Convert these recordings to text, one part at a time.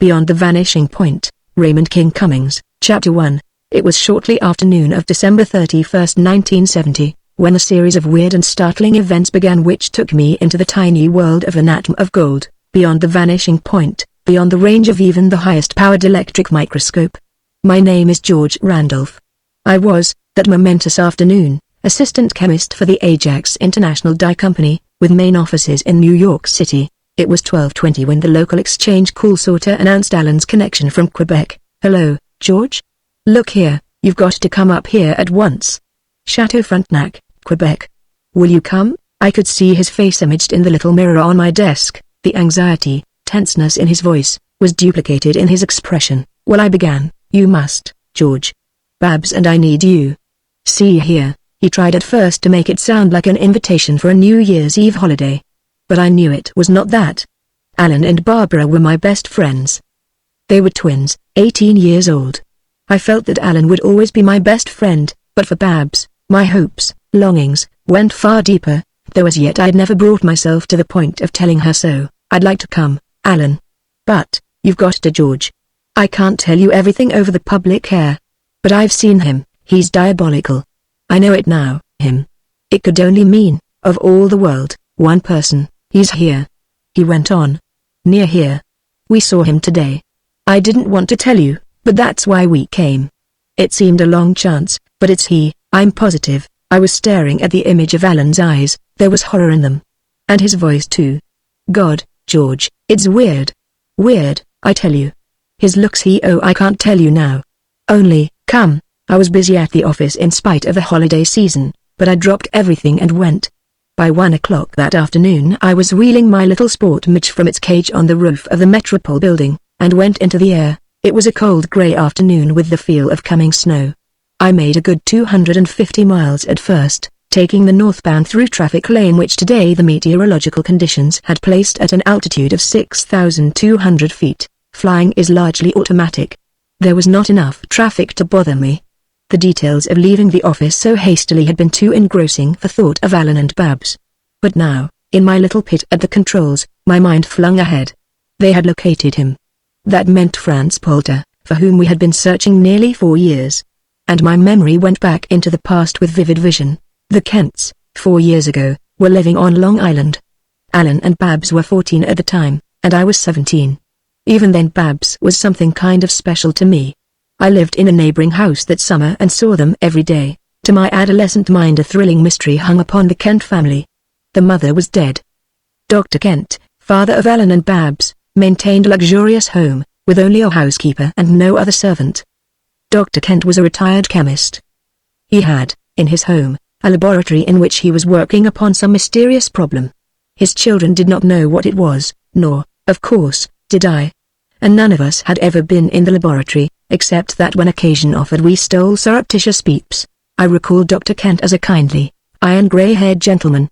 Beyond the Vanishing Point, Raymond King Cummings, Chapter 1. It was shortly after noon of December 31, 1970, when a series of weird and startling events began which took me into the tiny world of an atom of gold, beyond the vanishing point, beyond the range of even the highest-powered electric microscope. My name is George Randolph. I was, that momentous afternoon, assistant chemist for the Ajax International Dye Company, with main offices in New York City. It was 12:20 when the local exchange call sorter announced Alan's connection from Quebec. "Hello, George? Look here, you've got to come up here at once. Chateau Frontenac, Quebec. Will you come?" I could see his face imaged in the little mirror on my desk. The anxiety, tenseness in his voice, was duplicated in his expression. "Well," I began, "you must, George. Babs and I need you. See here." He tried at first to make it sound like an invitation for a New Year's Eve holiday. But I knew it was not that. Alan and Barbara were my best friends. They were twins, 18 years old. I felt that Alan would always be my best friend, but for Babs, my hopes, longings, went far deeper, though as yet I had never brought myself to the point of telling her so. "I'd like to come, Alan. But, you've got to, George. I can't tell you everything over the public air. But I've seen him, he's diabolical. I know it now, him. It could only mean, of all the world, one person. He's here," he went on. "Near here. We saw him today. I didn't want to tell you, but that's why we came. It seemed a long chance, but it's he, I'm positive." I was staring at the image of Alan's eyes. There was horror in them. And his voice too. "God, George, it's weird. Weird, I tell you. His looks I can't tell you now. Only, come." I was busy at the office in spite of the holiday season, but I dropped everything and went. By 1 o'clock that afternoon I was wheeling my little sport Midge from its cage on the roof of the Metropole building, and went into the air. It was a cold grey afternoon with the feel of coming snow. I made a good 250 miles at first, taking the northbound through traffic lane which today the meteorological conditions had placed at an altitude of 6,200 feet. Flying is largely automatic. There was not enough traffic to bother me. The details of leaving the office so hastily had been too engrossing for thought of Alan and Babs. But now, in my little pit at the controls, my mind flung ahead. They had located him. That meant Franz Polter, for whom we had been searching nearly 4 years. And my memory went back into the past with vivid vision. The Kents, 4 years ago, were living on Long Island. Alan and Babs were 14 at the time, and I was 17. Even then Babs was something kind of special to me. I lived in a neighboring house that summer and saw them every day. To my adolescent mind a thrilling mystery hung upon the Kent family. The mother was dead. Dr. Kent, father of Alan and Babs, maintained a luxurious home, with only a housekeeper and no other servant. Dr. Kent was a retired chemist. He had, in his home, a laboratory in which he was working upon some mysterious problem. His children did not know what it was, nor, of course, did I. And none of us had ever been in the laboratory, except that when occasion offered we stole surreptitious peeps. I recall Dr. Kent as a kindly, iron grey-haired gentleman.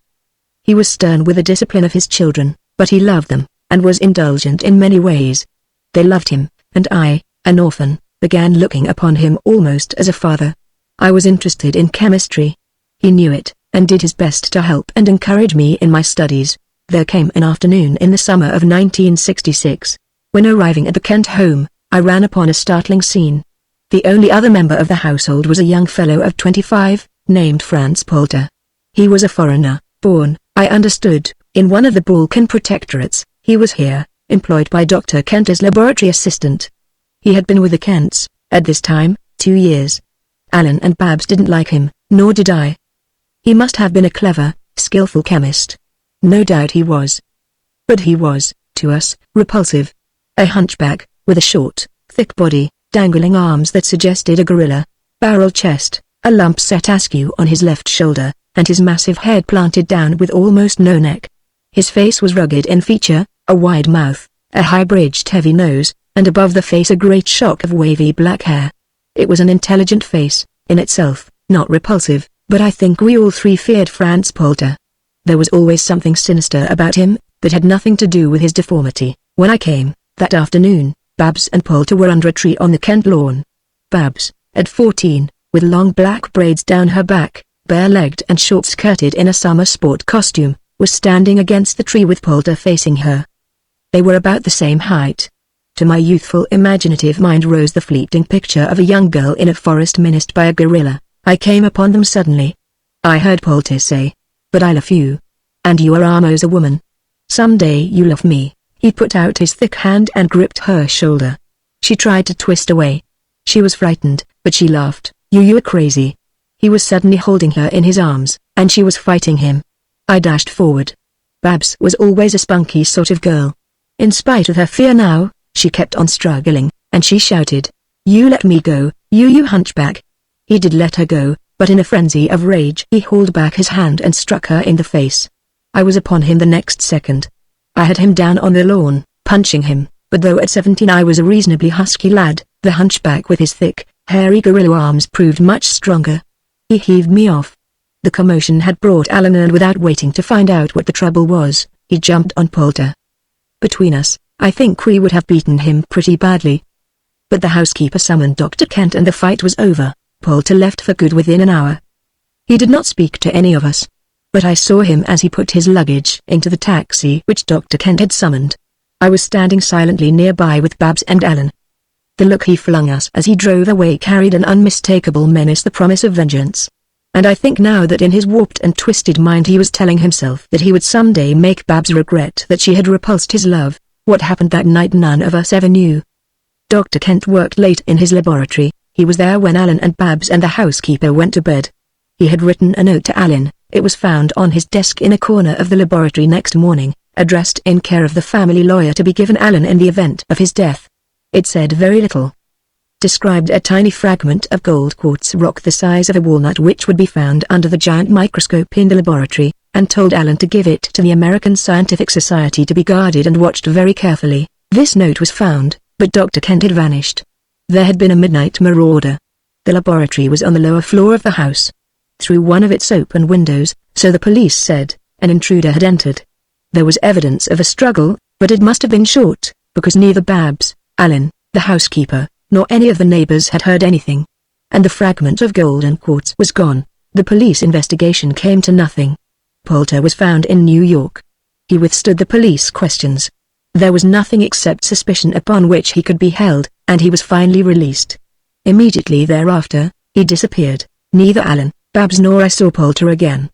He was stern with the discipline of his children, but he loved them, and was indulgent in many ways. They loved him, and I, an orphan, began looking upon him almost as a father. I was interested in chemistry. He knew it, and did his best to help and encourage me in my studies. There came an afternoon in the summer of 1966. When arriving at the Kent home, I ran upon a startling scene. The only other member of the household was a young fellow of 25, named Franz Polter. He was a foreigner, born, I understood, in one of the Balkan protectorates. He was here, employed by Dr. Kent as laboratory assistant. He had been with the Kents, at this time, 2 years. Alan and Babs didn't like him, nor did I. He must have been a clever, skillful chemist. No doubt he was. But he was, to us, repulsive. A hunchback, with a short, thick body, dangling arms that suggested a gorilla, barrel chest, a lump set askew on his left shoulder, and his massive head planted down with almost no neck. His face was rugged in feature, a wide mouth, a high-bridged heavy nose, and above the face a great shock of wavy black hair. It was an intelligent face, in itself, not repulsive, but I think we all three feared Franz Polter. There was always something sinister about him, that had nothing to do with his deformity. When I came, that afternoon, Babs and Polter were under a tree on the Kent lawn. Babs, at 14, with long black braids down her back, bare-legged and short-skirted in a summer sport costume, was standing against the tree with Polter facing her. They were about the same height. To my youthful imaginative mind rose the fleeting picture of a young girl in a forest menaced by a gorilla. I came upon them suddenly. I heard Poulter say, "But I love you. And you are almost a woman. Someday you'll love me." He put out his thick hand and gripped her shoulder. She tried to twist away. She was frightened, but she laughed. You are crazy." He was suddenly holding her in his arms, and she was fighting him. I dashed forward. Babs was always a spunky sort of girl. In spite of her fear now, she kept on struggling, and she shouted, "You let me go, you hunchback." He did let her go, but in a frenzy of rage he hauled back his hand and struck her in the face. I was upon him the next second. I had him down on the lawn, punching him, but though at 17 I was a reasonably husky lad, the hunchback with his thick, hairy gorilla arms proved much stronger. He heaved me off. The commotion had brought Alan, and without waiting to find out what the trouble was, he jumped on Poulter. Between us, I think we would have beaten him pretty badly. But the housekeeper summoned Dr. Kent and the fight was over. Poulter left for good within an hour. He did not speak to any of us. But I saw him as he put his luggage into the taxi which Dr. Kent had summoned. I was standing silently nearby with Babs and Alan. The look he flung us as he drove away carried an unmistakable menace, the promise of vengeance. And I think now that in his warped and twisted mind he was telling himself that he would someday make Babs regret that she had repulsed his love. What happened that night none of us ever knew. Dr. Kent worked late in his laboratory. He was there when Alan and Babs and the housekeeper went to bed. He had written a note to Alan. It was found on his desk in a corner of the laboratory next morning, addressed in care of the family lawyer to be given Alan in the event of his death. It said very little. Described a tiny fragment of gold quartz rock the size of a walnut which would be found under the giant microscope in the laboratory, and told Alan to give it to the American Scientific Society to be guarded and watched very carefully. This note was found, but Dr. Kent had vanished. There had been a midnight marauder. The laboratory was on the lower floor of the house. Through one of its open windows, so the police said, an intruder had entered. There was evidence of a struggle, but it must have been short, because neither Babs, Alan, the housekeeper, nor any of the neighbors had heard anything. And the fragment of golden quartz was gone. The police investigation came to nothing. Poulter was found in New York. He withstood the police questions. There was nothing except suspicion upon which he could be held, and he was finally released. Immediately thereafter, he disappeared. Neither Alan, Babs nor I saw Poulter again.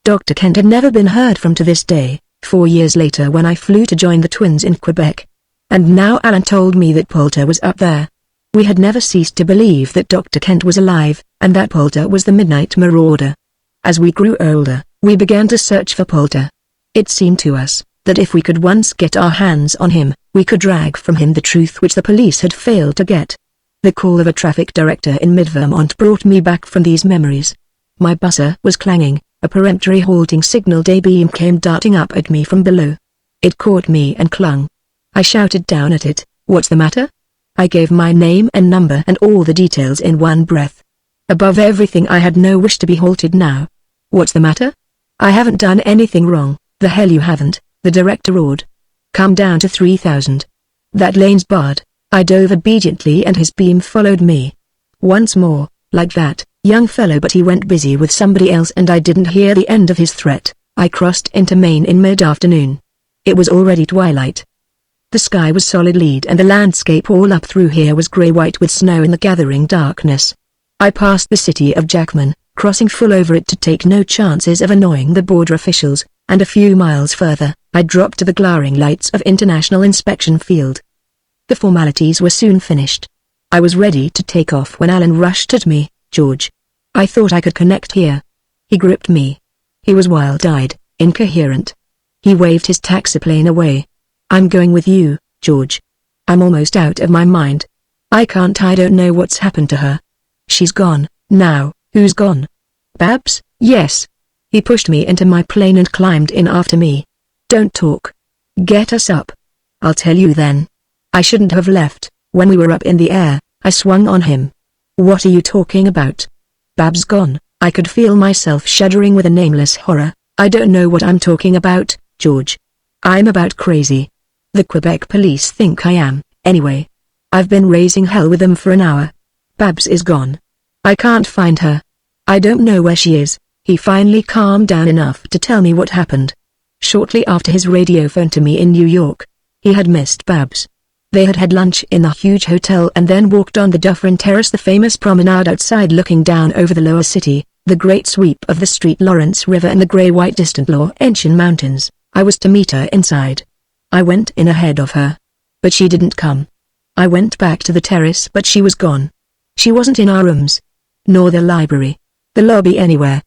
Dr. Kent had never been heard from to this day, 4 years later when I flew to join the twins in Quebec. And now Alan told me that Poulter was up there. We had never ceased to believe that Dr. Kent was alive, and that Poulter was the midnight marauder. As we grew older, we began to search for Poulter. It seemed to us that if we could once get our hands on him, we could drag from him the truth which the police had failed to get. The call of a traffic director in mid-Vermont brought me back from these memories. My buzzer was clanging, a peremptory halting signal day beam came darting up at me from below. It caught me and clung. I shouted down at it, "What's the matter?" I gave my name and number and all the details in one breath. Above everything I had no wish to be halted now. "What's the matter?" "I haven't done anything wrong." "The hell you haven't," the director roared. "Come down to 3000. That lane's barred." I dove obediently and his beam followed me. Once more, like that, young fellow, but he went busy with somebody else and I didn't hear the end of his threat. I crossed into Maine in mid-afternoon. It was already twilight. The sky was solid lead and the landscape all up through here was grey-white with snow in the gathering darkness. I passed the city of Jackman, crossing full over it to take no chances of annoying the border officials, and a few miles further, I dropped to the glaring lights of International Inspection Field. The formalities were soon finished. I was ready to take off when Alan rushed at me. "George. I thought I could connect here." He gripped me. He was wild-eyed, incoherent. He waved his taxiplane away. "I'm going with you, George. I'm almost out of my mind. I don't know what's happened to her." "She's gone." "Now, who's gone?" "Babs?" "Yes." He pushed me into my plane and climbed in after me. "Don't talk. Get us up." "I'll tell you then." I shouldn't have left. When we were up in the air, I swung on him. "What are you talking about?" "Babs gone." I could feel myself shuddering with a nameless horror. "I don't know what I'm talking about, George. I'm about crazy. The Quebec police think I am, anyway. I've been raising hell with them for an hour. Babs is gone. I can't find her. I don't know where she is." He finally calmed down enough to tell me what happened. Shortly after his radio phone to me in New York, he had missed Babs. They had had lunch in the huge hotel and then walked on the Dufferin Terrace, the famous promenade outside looking down over the lower city, the great sweep of the St. Lawrence River and the grey-white distant Laurentian mountains. I was to meet her inside. I went in ahead of her. But she didn't come. I went back to the terrace but she was gone. She wasn't in our rooms. Nor the library. The lobby, anywhere.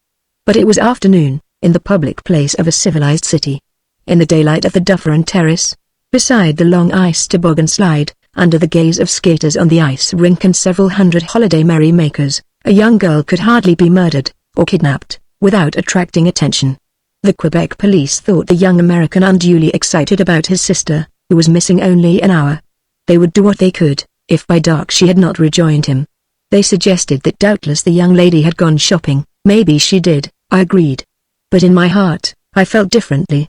But it was afternoon, in the public place of a civilized city. In the daylight of the Dufferin Terrace, beside the long ice toboggan slide, under the gaze of skaters on the ice rink and several hundred holiday merrymakers, a young girl could hardly be murdered, or kidnapped, without attracting attention. The Quebec police thought the young American unduly excited about his sister, who was missing only an hour. They would do what they could, if by dark she had not rejoined him. They suggested that doubtless the young lady had gone shopping. Maybe she did, I agreed. But in my heart, I felt differently.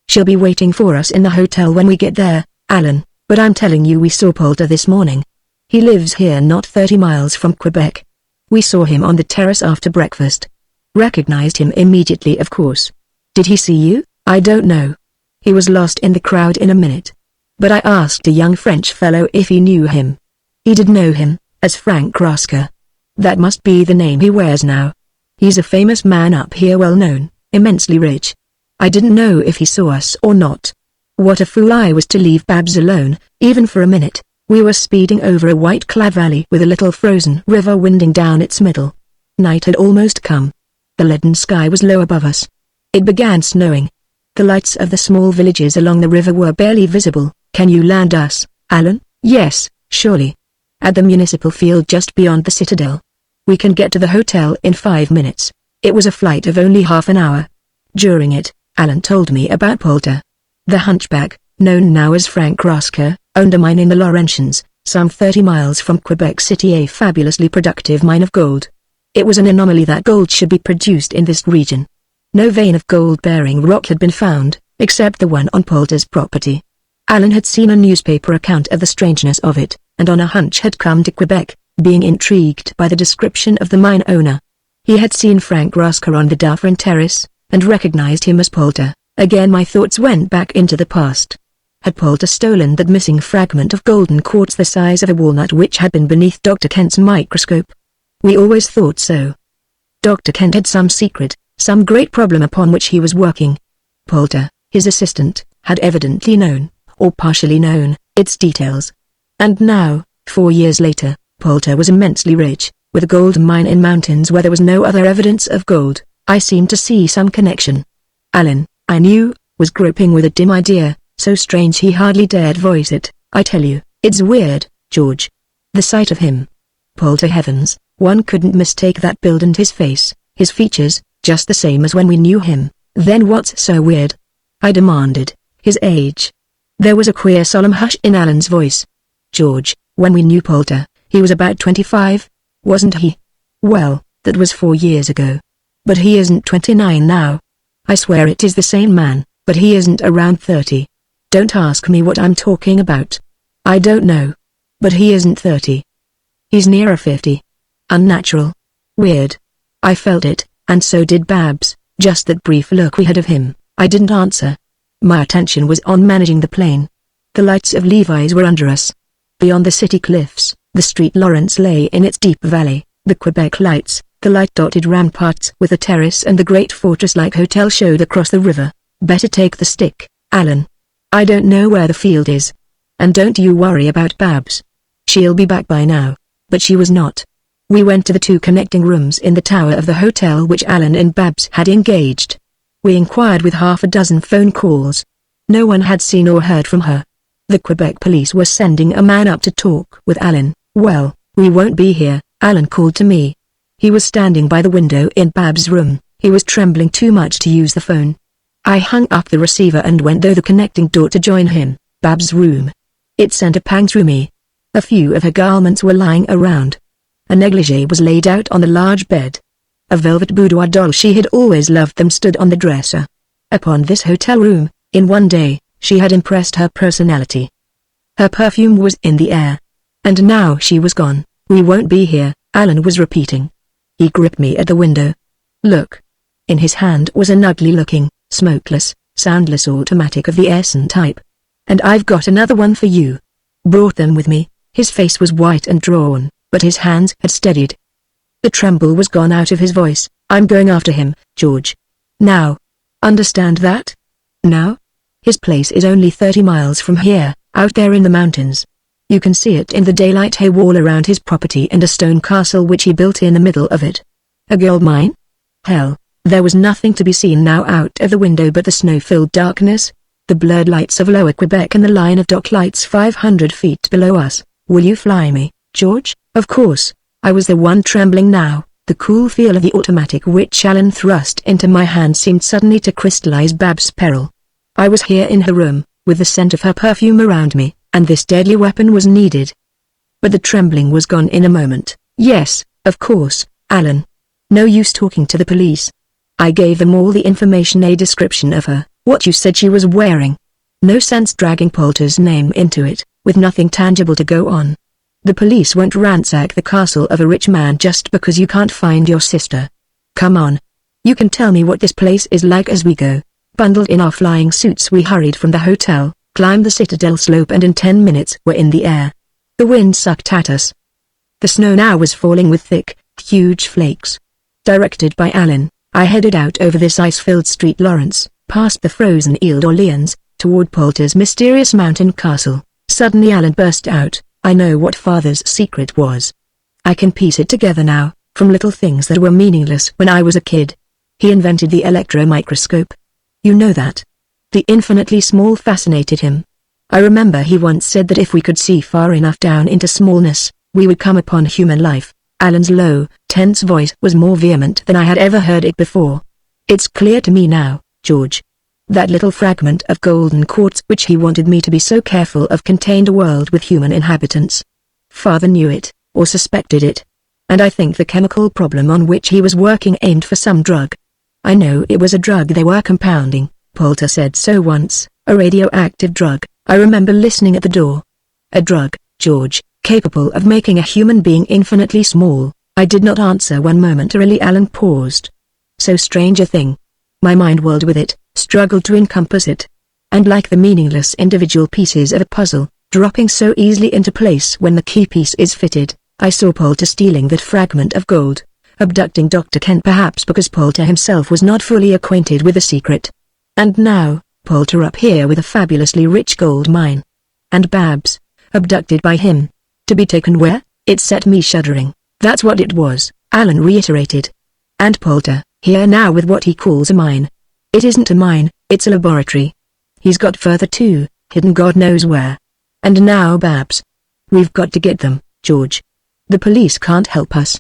She'll be waiting for us in the hotel when we get there, Alan, but I'm telling you, we saw Poulter this morning. He lives here not 30 miles from Quebec. We saw him on the terrace after breakfast. Recognized him immediately, of course. Did he see you? I don't know. He was lost in the crowd in a minute. But I asked a young French fellow if he knew him. He did know him, as Frank Roscoe. That must be the name he wears now. He's a famous man up here, well known, immensely rich. I didn't know if he saw us or not. What a fool I was to leave Babs alone, even for a minute. We were speeding over a white-clad valley with a little frozen river winding down its middle. Night had almost come. The leaden sky was low above us. It began snowing. The lights of the small villages along the river were barely visible. Can you land us, Alan? Yes, surely. At the municipal field just beyond the citadel. We can get to the hotel in 5 minutes. It was a flight of only half an hour. During it, Alan told me about Poulter. The hunchback, known now as Frank Roscoe, owned a mine in the Laurentians, some 30 miles from Quebec City, a fabulously productive mine of gold. It was an anomaly that gold should be produced in this region. No vein of gold-bearing rock had been found, except the one on Poulter's property. Alan had seen a newspaper account of the strangeness of it, and on a hunch had come to Quebec, being intrigued by the description of the mine owner. He had seen Frank Roscoe on the Dufferin Terrace, and recognized him as Poulter. Again my thoughts went back into the past. Had Poulter stolen that missing fragment of golden quartz the size of a walnut which had been beneath Dr. Kent's microscope? We always thought so. Dr. Kent had some secret, some great problem upon which he was working. Poulter, his assistant, had evidently known, or partially known, its details. And now, 4 years later, Poulter was immensely rich, with a gold mine in mountains where there was no other evidence of gold. I seemed to see some connection. Alan, I knew, was groping with a dim idea, so strange he hardly dared voice it. I tell you, it's weird, George. The sight of him. Poulter, heavens, one couldn't mistake that build and his face, his features, just the same as when we knew him. Then what's so weird? I demanded. His age. There was a queer solemn hush in Alan's voice. George, when we knew Poulter, he was about 25, wasn't he? Well, that was 4 years ago. But he isn't 29 now. I swear it is the same man, but he isn't around 30. Don't ask me what I'm talking about. I don't know. But he isn't 30. He's nearer 50. Unnatural. Weird. I felt it, and so did Babs. Just that brief look we had of him. I didn't answer. My attention was on managing the plane. The lights of Levi's were under us. Beyond the city cliffs, the St. Lawrence lay in its deep valley. The Quebec lights, the light-dotted ramparts with a terrace and the great fortress-like hotel showed across the river. Better take the stick, Alan. I don't know where the field is. And don't you worry about Babs. She'll be back by now. But she was not. We went to the 2 connecting rooms in the tower of the hotel which Alan and Babs had engaged. We inquired with half a dozen phone calls. No one had seen or heard from her. The Quebec police were sending a man up to talk with Alan. Well, we won't be here, Alan called to me. He was standing by the window in Babs' room. He was trembling too much to use the phone. I hung up the receiver and went through the connecting door to join him. Babs' room. It sent a pang through me. A few of her garments were lying around. A negligee was laid out on the large bed. A velvet boudoir doll she had always loved them stood on the dresser. Upon this hotel room, in one day, she had impressed her personality. Her perfume was in the air. And now she was gone. We won't be here, Alan was repeating. He gripped me at the window. Look. In his hand was an ugly-looking, smokeless, soundless automatic of the Essen type. And I've got another one for you. brought them with me. His face was white and drawn, but his hands had steadied. The tremble was gone out of his voice. I'm going after him, George. Now. Understand that? Now? His place is only 30 miles from here, out there in the mountains. You can see it in the daylight, a wall around his property and a stone castle which he built in the middle of it. A gold mine? Hell, there was nothing to be seen now out of the window but the snow-filled darkness, the blurred lights of Lower Quebec and the line of dock lights 500 feet below us. Will you fly me, George? Of course. I was the one trembling now. The cool feel of the automatic which Alan thrust into my hand seemed suddenly to crystallize Babs' peril. I was here in her room, with the scent of her perfume around me, and this deadly weapon was needed. But the trembling was gone in a moment. Yes, of course, Alan. No use talking to the police. I gave them all the information, a description of her, what you said she was wearing. No sense dragging Poulter's name into it, with nothing tangible to go on. The police won't ransack the castle of a rich man just because you can't find your sister. Come on. You can tell me what this place is like as we go. Bundled in our flying suits we hurried from the hotel, climbed the citadel slope and in 10 minutes were in the air. The wind sucked at us. The snow now was falling with thick, huge flakes. Directed by Alan, I headed out over this ice-filled street Lawrence, past the frozen Ile d'Orléans, toward Poulter's mysterious mountain castle. Suddenly Alan burst out, I know what Father's secret was. I can piece it together now, from little things that were meaningless when I was a kid. He invented the electron microscope. You know that. The infinitely small fascinated him. I remember he once said that if we could see far enough down into smallness, we would come upon human life. Alan's low, tense voice was more vehement than I had ever heard it before. It's clear to me now, George. That little fragment of golden quartz which he wanted me to be so careful of contained a world with human inhabitants. Father knew it, or suspected it. And I think the chemical problem on which he was working aimed for some drug. I know it was a drug they were compounding, Poulter said so once, a radioactive drug. I remember listening at the door. A drug, George, capable of making a human being infinitely small. I did not answer one momentarily. Alan paused. So strange a thing. My mind whirled with it, struggled to encompass it. And like the meaningless individual pieces of a puzzle, dropping so easily into place when the key piece is fitted, I saw Poulter stealing that fragment of gold, abducting Dr. Kent perhaps because Poulter himself was not fully acquainted with the secret. And now, Poulter up here with a fabulously rich gold mine. And Babs, abducted by him. To be taken where? It set me shuddering. That's what it was, Alan reiterated. And Poulter, here now with what he calls a mine. It isn't a mine, it's a laboratory. He's got further too, hidden God knows where. And now Babs. We've got to get them, George. The police can't help us.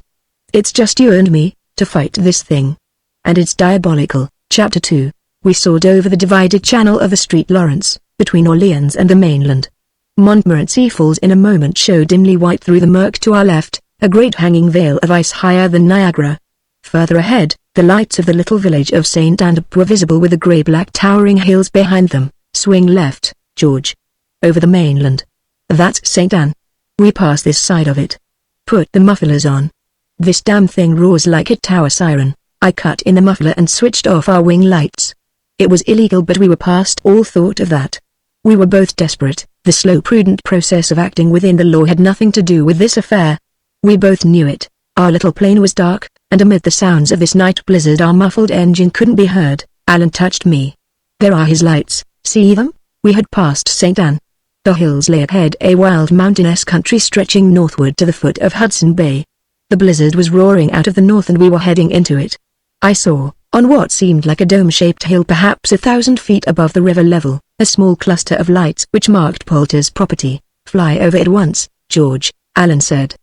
It's just you and me, to fight this thing. And it's diabolical. Chapter 2. We soared over the divided channel of the street Lawrence, between Orleans and the mainland. Montmorency Falls in a moment showed dimly white through the murk to our left, a great hanging veil of ice higher than Niagara. Further ahead, the lights of the little village of St. Anne were visible with the grey-black towering hills behind them. Swing left, George. Over the mainland. That's St. Anne. We pass this side of it. Put the mufflers on. This damn thing roars like a tower siren. I cut in the muffler and switched off our wing lights. It was illegal but we were past all thought of that. We were both desperate. The slow prudent process of acting within the law had nothing to do with this affair. We both knew it. Our little plane was dark, and amid the sounds of this night blizzard our muffled engine couldn't be heard. Alan touched me. There are his lights, see them? We had passed St. Anne. The hills lay ahead, a wild mountainous country stretching northward to the foot of Hudson Bay. The blizzard was roaring out of the north and we were heading into it. I saw, on what seemed like a dome-shaped hill perhaps 1,000 feet above the river level, a small cluster of lights which marked Poulter's property. Fly over it once, George, Alan said.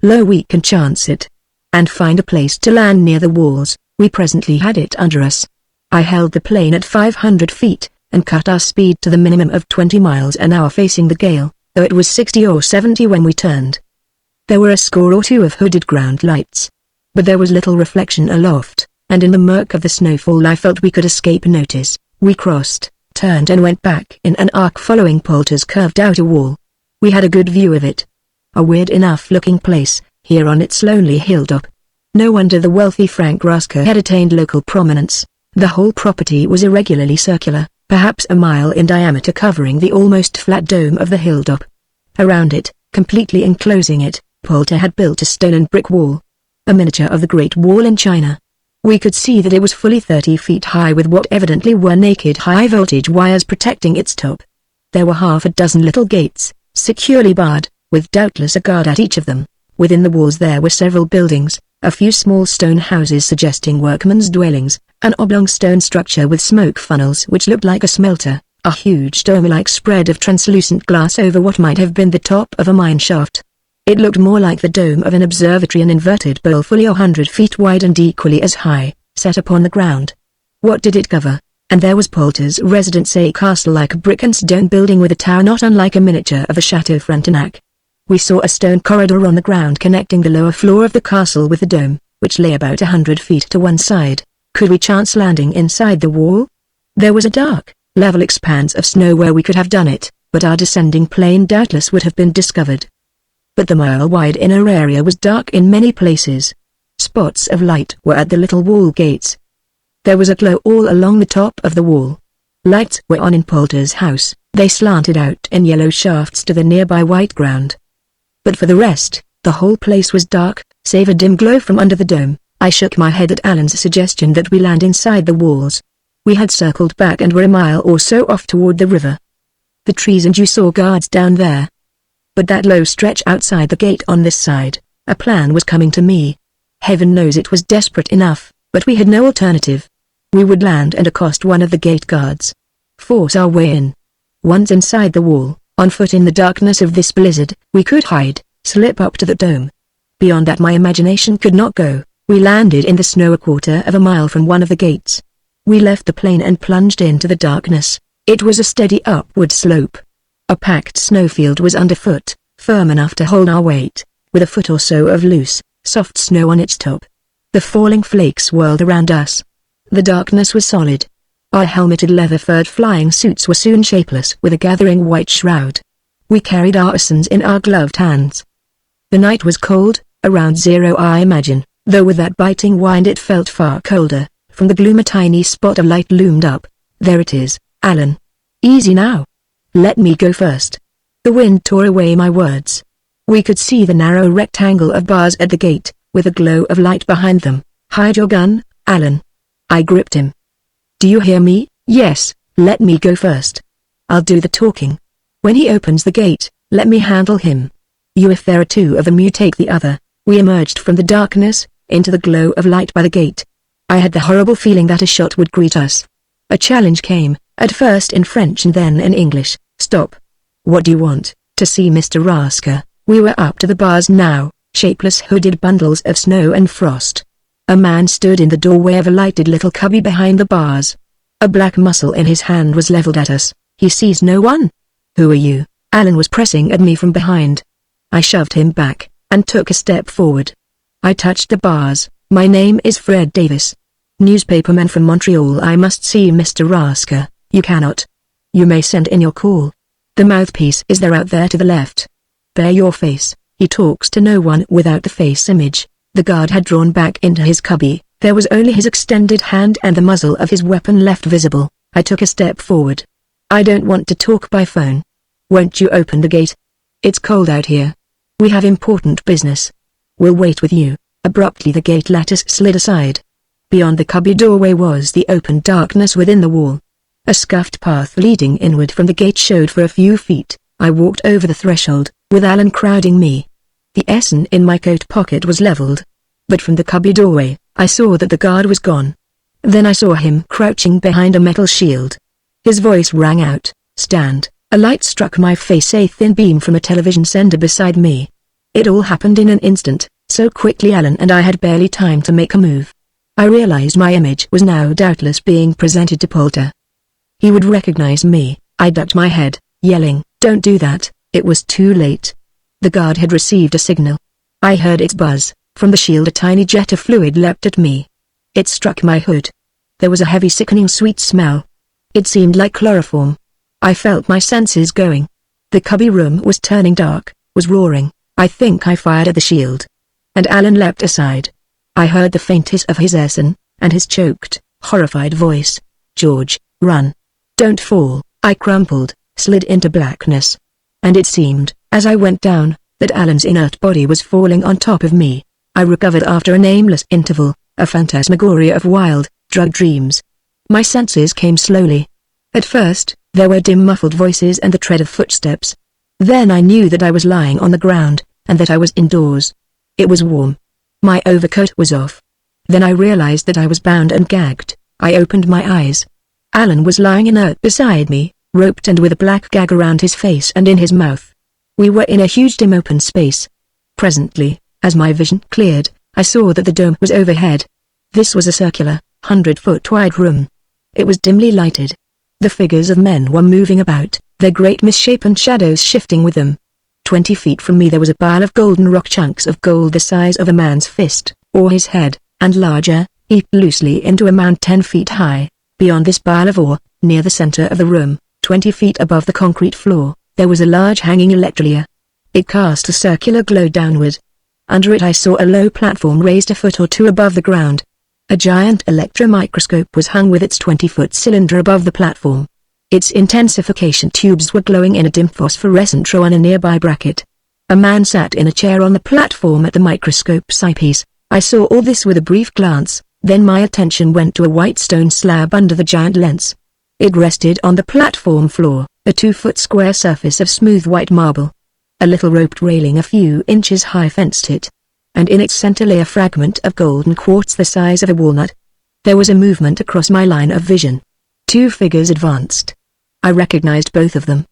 Lo, we can chance it. And find a place to land near the walls. We presently had it under us. I held the plane at 500 feet, and cut our speed to the minimum of 20 miles an hour facing the gale, though it was 60 or 70 when we turned. There were a score or two of hooded ground lights. But there was little reflection aloft, and in the murk of the snowfall I felt we could escape notice. We crossed, turned and went back in an arc following Poulter's curved outer wall. We had a good view of it. A weird enough looking place, here on its lonely hilltop. No wonder the wealthy Frank Rasker had attained local prominence. The whole property was irregularly circular, perhaps a mile in diameter covering the almost flat dome of the hilltop. Around it, completely enclosing it, Poulter had built a stone and brick wall. A miniature of the Great Wall in China. We could see that it was fully 30 feet high with what evidently were naked high-voltage wires protecting its top. There were half a dozen little gates, securely barred, with doubtless a guard at each of them. Within the walls there were several buildings, a few small stone houses suggesting workmen's dwellings, an oblong stone structure with smoke funnels which looked like a smelter, a huge dome-like spread of translucent glass over what might have been the top of a mine shaft. It looked more like the dome of an observatory, an inverted bowl fully 100 feet wide and equally as high, set upon the ground. What did it cover? And there was Poulter's residence, a castle-like brick and stone building with a tower not unlike a miniature of a Chateau Frontenac. We saw a stone corridor on the ground connecting the lower floor of the castle with the dome, which lay about 100 feet to one side. Could we chance landing inside the wall? There was a dark, level expanse of snow where we could have done it, but our descending plane doubtless would have been discovered. But the mile-wide inner area was dark in many places. Spots of light were at the little wall gates. There was a glow all along the top of the wall. Lights were on in Poulter's house, they slanted out in yellow shafts to the nearby white ground. But for the rest, the whole place was dark, save a dim glow from under the dome. I shook my head at Alan's suggestion that we land inside the walls. We had circled back and were a mile or so off toward the river. The trees, and you saw guards down there. But that low stretch outside the gate on this side, a plan was coming to me. Heaven knows it was desperate enough, but we had no alternative. We would land and accost one of the gate guards. Force our way in. Once inside the wall, on foot in the darkness of this blizzard, we could hide, slip up to the dome. Beyond that my imagination could not go. We landed in the snow a quarter of a mile from one of the gates. We left the plane and plunged into the darkness. It was a steady upward slope. A packed snowfield was underfoot, firm enough to hold our weight, with a foot or so of loose, soft snow on its top. The falling flakes whirled around us. The darkness was solid. Our helmeted leather-furred flying suits were soon shapeless with a gathering white shroud. We carried our arsenals in our gloved hands. The night was cold, around 0 I imagine, though with that biting wind it felt far colder. From the gloom a tiny spot of light loomed up. There it is, Alan. Easy now. Let me go first. The wind tore away my words. We could see the narrow rectangle of bars at the gate, with a glow of light behind them. Hide your gun, Alan. I gripped him. Do you hear me? Yes, let me go first. I'll do the talking. When he opens the gate, let me handle him. You, if there are two of them, you take the other. We emerged from the darkness, into the glow of light by the gate. I had the horrible feeling that a shot would greet us. A challenge came, at first in French and then in English. Stop. What do you want? To see Mr. Rasker. We were up to the bars now, shapeless hooded bundles of snow and frost. A man stood in the doorway of a lighted little cubby behind the bars. A black muzzle in his hand was leveled at us. He sees no one. Who are you? Alan was pressing at me from behind. I shoved him back, and took a step forward. I touched the bars. My name is Fred Davis. Newspaperman from Montreal. I must see Mr. Rasker. You cannot. You may send in your call. The mouthpiece is there out there to the left. Bare your face. He talks to no one without the face image. The guard had drawn back into his cubby. There was only his extended hand and the muzzle of his weapon left visible. I took a step forward. I don't want to talk by phone. Won't you open the gate? It's cold out here. We have important business. We'll wait with you. Abruptly the gate lattice slid aside. Beyond the cubby doorway was the open darkness within the wall. A scuffed path leading inward from the gate showed for a few feet. I walked over the threshold, with Alan crowding me. The SN in my coat pocket was leveled. But from the cubby doorway, I saw that the guard was gone. Then I saw him crouching behind a metal shield. His voice rang out, "Stand." A light struck my face, a thin beam from a television sender beside me. It all happened in an instant, so quickly Alan and I had barely time to make a move. I realized my image was now doubtless being presented to Poulter. He would recognize me. I ducked my head, yelling, "Don't do that." It was too late. The guard had received a signal. I heard its buzz. From the shield a tiny jet of fluid leapt at me. It struck my hood. There was a heavy, sickening sweet smell. It seemed like chloroform. I felt my senses going. The cubby room was turning dark, was roaring. I think I fired at the shield. And Alan leapt aside. I heard the faint hiss of his SN, and his choked, horrified voice. "George, run. Don't fall." I crumpled, slid into blackness. And it seemed, As I went down, that Alan's inert body was falling on top of me. I recovered after a nameless interval, a phantasmagoria of wild, drug dreams. My senses came slowly. At first, there were dim muffled voices and the tread of footsteps. Then I knew that I was lying on the ground, and that I was indoors. It was warm. My overcoat was off. Then I realized that I was bound and gagged. I opened my eyes. Alan was lying inert beside me, roped and with a black gag around his face and in his mouth. We were in a huge dim open space. Presently, as my vision cleared, I saw that the dome was overhead. This was a circular, 100-foot wide room. It was dimly lighted. The figures of men were moving about, their great misshapen shadows shifting with them. 20 feet from me there was a pile of golden rock chunks of gold the size of a man's fist, or his head, and larger, heaped loosely into a mound 10 feet high. Beyond this pile of ore, near the center of the room, 20 feet above the concrete floor, there was a large hanging electrolia. It cast a circular glow downward. Under it I saw a low platform raised a foot or two above the ground. A giant electron-microscope was hung with its 20-foot cylinder above the platform. Its intensification tubes were glowing in a dim phosphorescent row on a nearby bracket. A man sat in a chair on the platform at the microscope's eyepiece. I saw all this with a brief glance, then my attention went to a white stone slab under the giant lens. It rested on the platform floor, a 2-foot square surface of smooth white marble. A little roped railing a few inches high fenced it, and in its center lay a fragment of golden quartz the size of a walnut. There was a movement across my line of vision. 2 figures advanced. I recognized both of them.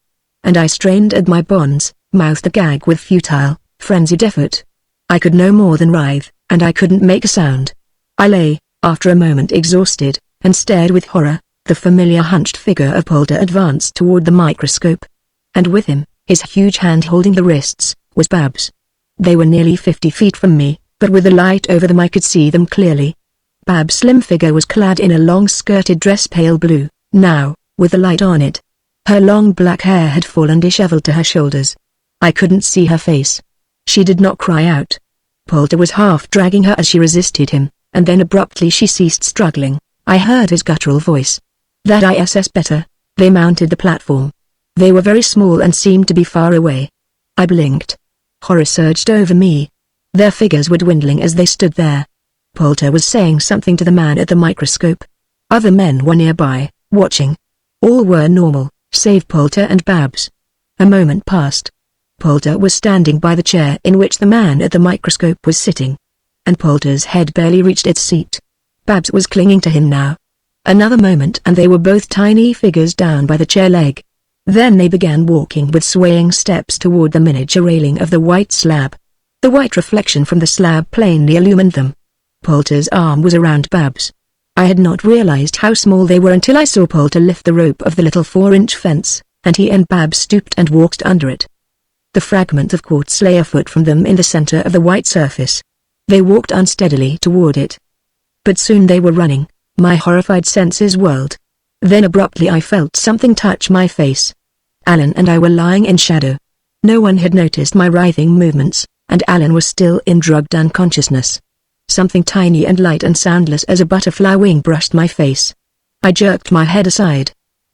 And I strained at my bonds, mouthed agag with futile, frenzied effort. I could no more than writhe, and I couldn't make a sound. I lay, after a moment exhausted, and stared with horror. The familiar hunched figure of Polter advanced toward the microscope. And with him, his huge hand holding the wrists, was Babs. They were nearly 50 feet from me, but with the light over them I could see them clearly. Babs' slim figure was clad in a long-skirted dress pale blue, now, with the light on it. Her long black hair had fallen disheveled to her shoulders. I couldn't see her face. She did not cry out. Polter was half dragging her as she resisted him, and then abruptly she ceased struggling. I heard his guttural voice. That ISS better. They mounted the platform. They were very small and seemed to be far away. I blinked. Horror surged over me. Their figures were dwindling as they stood there. Polter was saying something to the man at the microscope. Other men were nearby, watching. All were normal, save Polter and Babs. A moment passed. Polter was standing by the chair in which the man at the microscope was sitting. And Polter's head barely reached its seat. Babs was clinging to him now. Another moment and they were both tiny figures down by the chair leg. Then they began walking with swaying steps toward the miniature railing of the white slab. The white reflection from the slab plainly illumined them. Polter's arm was around Babs. I had not realized how small they were until I saw Polter lift the rope of the little 4-inch fence, and he and Babs stooped and walked under it. The fragment of quartz lay a foot from them in the center of the white surface. They walked unsteadily toward it. But soon they were running. My horrified senses whirled. Then abruptly I felt something touch my face. Alan and I were lying in shadow. No one had noticed my writhing movements, and Alan was still in drugged unconsciousness. Something tiny and light and soundless as a butterfly wing brushed my face. I jerked my head aside.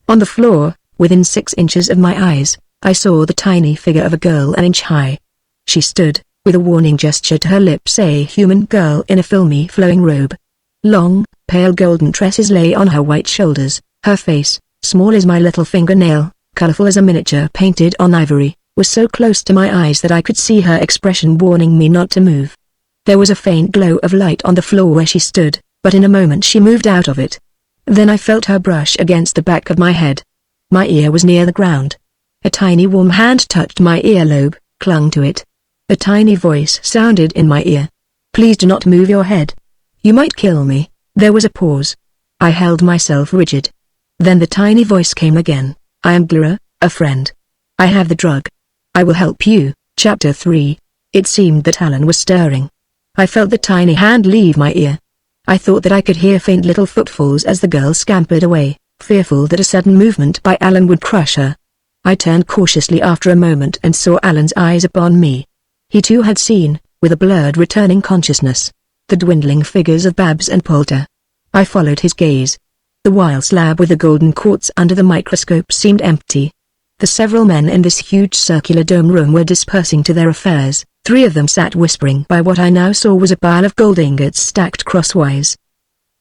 On the floor, within 6 inches of my eyes, I saw the tiny figure of a girl an inch high. She stood, with a warning gesture to her lips, a human girl in a filmy flowing robe. Long, pale golden tresses lay on her white shoulders. Her face, small as my little fingernail, colorful as a miniature painted on ivory, was so close to my eyes that I could see her expression warning me not to move. There was a faint glow of light on the floor where she stood, but in a moment she moved out of it. Then I felt her brush against the back of my head. My ear was near the ground. A tiny warm hand touched my earlobe, clung to it. A tiny voice sounded in my ear. "Please do not move your head. You might kill me." There was a pause. I held myself rigid. Then the tiny voice came again. "I am Glura, a friend. I have the drug. I will help you." Chapter 3. It seemed that Alan was stirring. I felt the tiny hand leave my ear. I thought that I could hear faint little footfalls as the girl scampered away, fearful that a sudden movement by Alan would crush her. I turned cautiously after a moment and saw Alan's eyes upon me. He too had seen, with a blurred returning consciousness, the dwindling figures of Babs and Polter. I followed his gaze. The wild slab with the golden quartz under the microscope seemed empty. The several men in this huge circular dome room were dispersing to their affairs. 3 of them sat whispering by what I now saw was a pile of gold ingots stacked crosswise.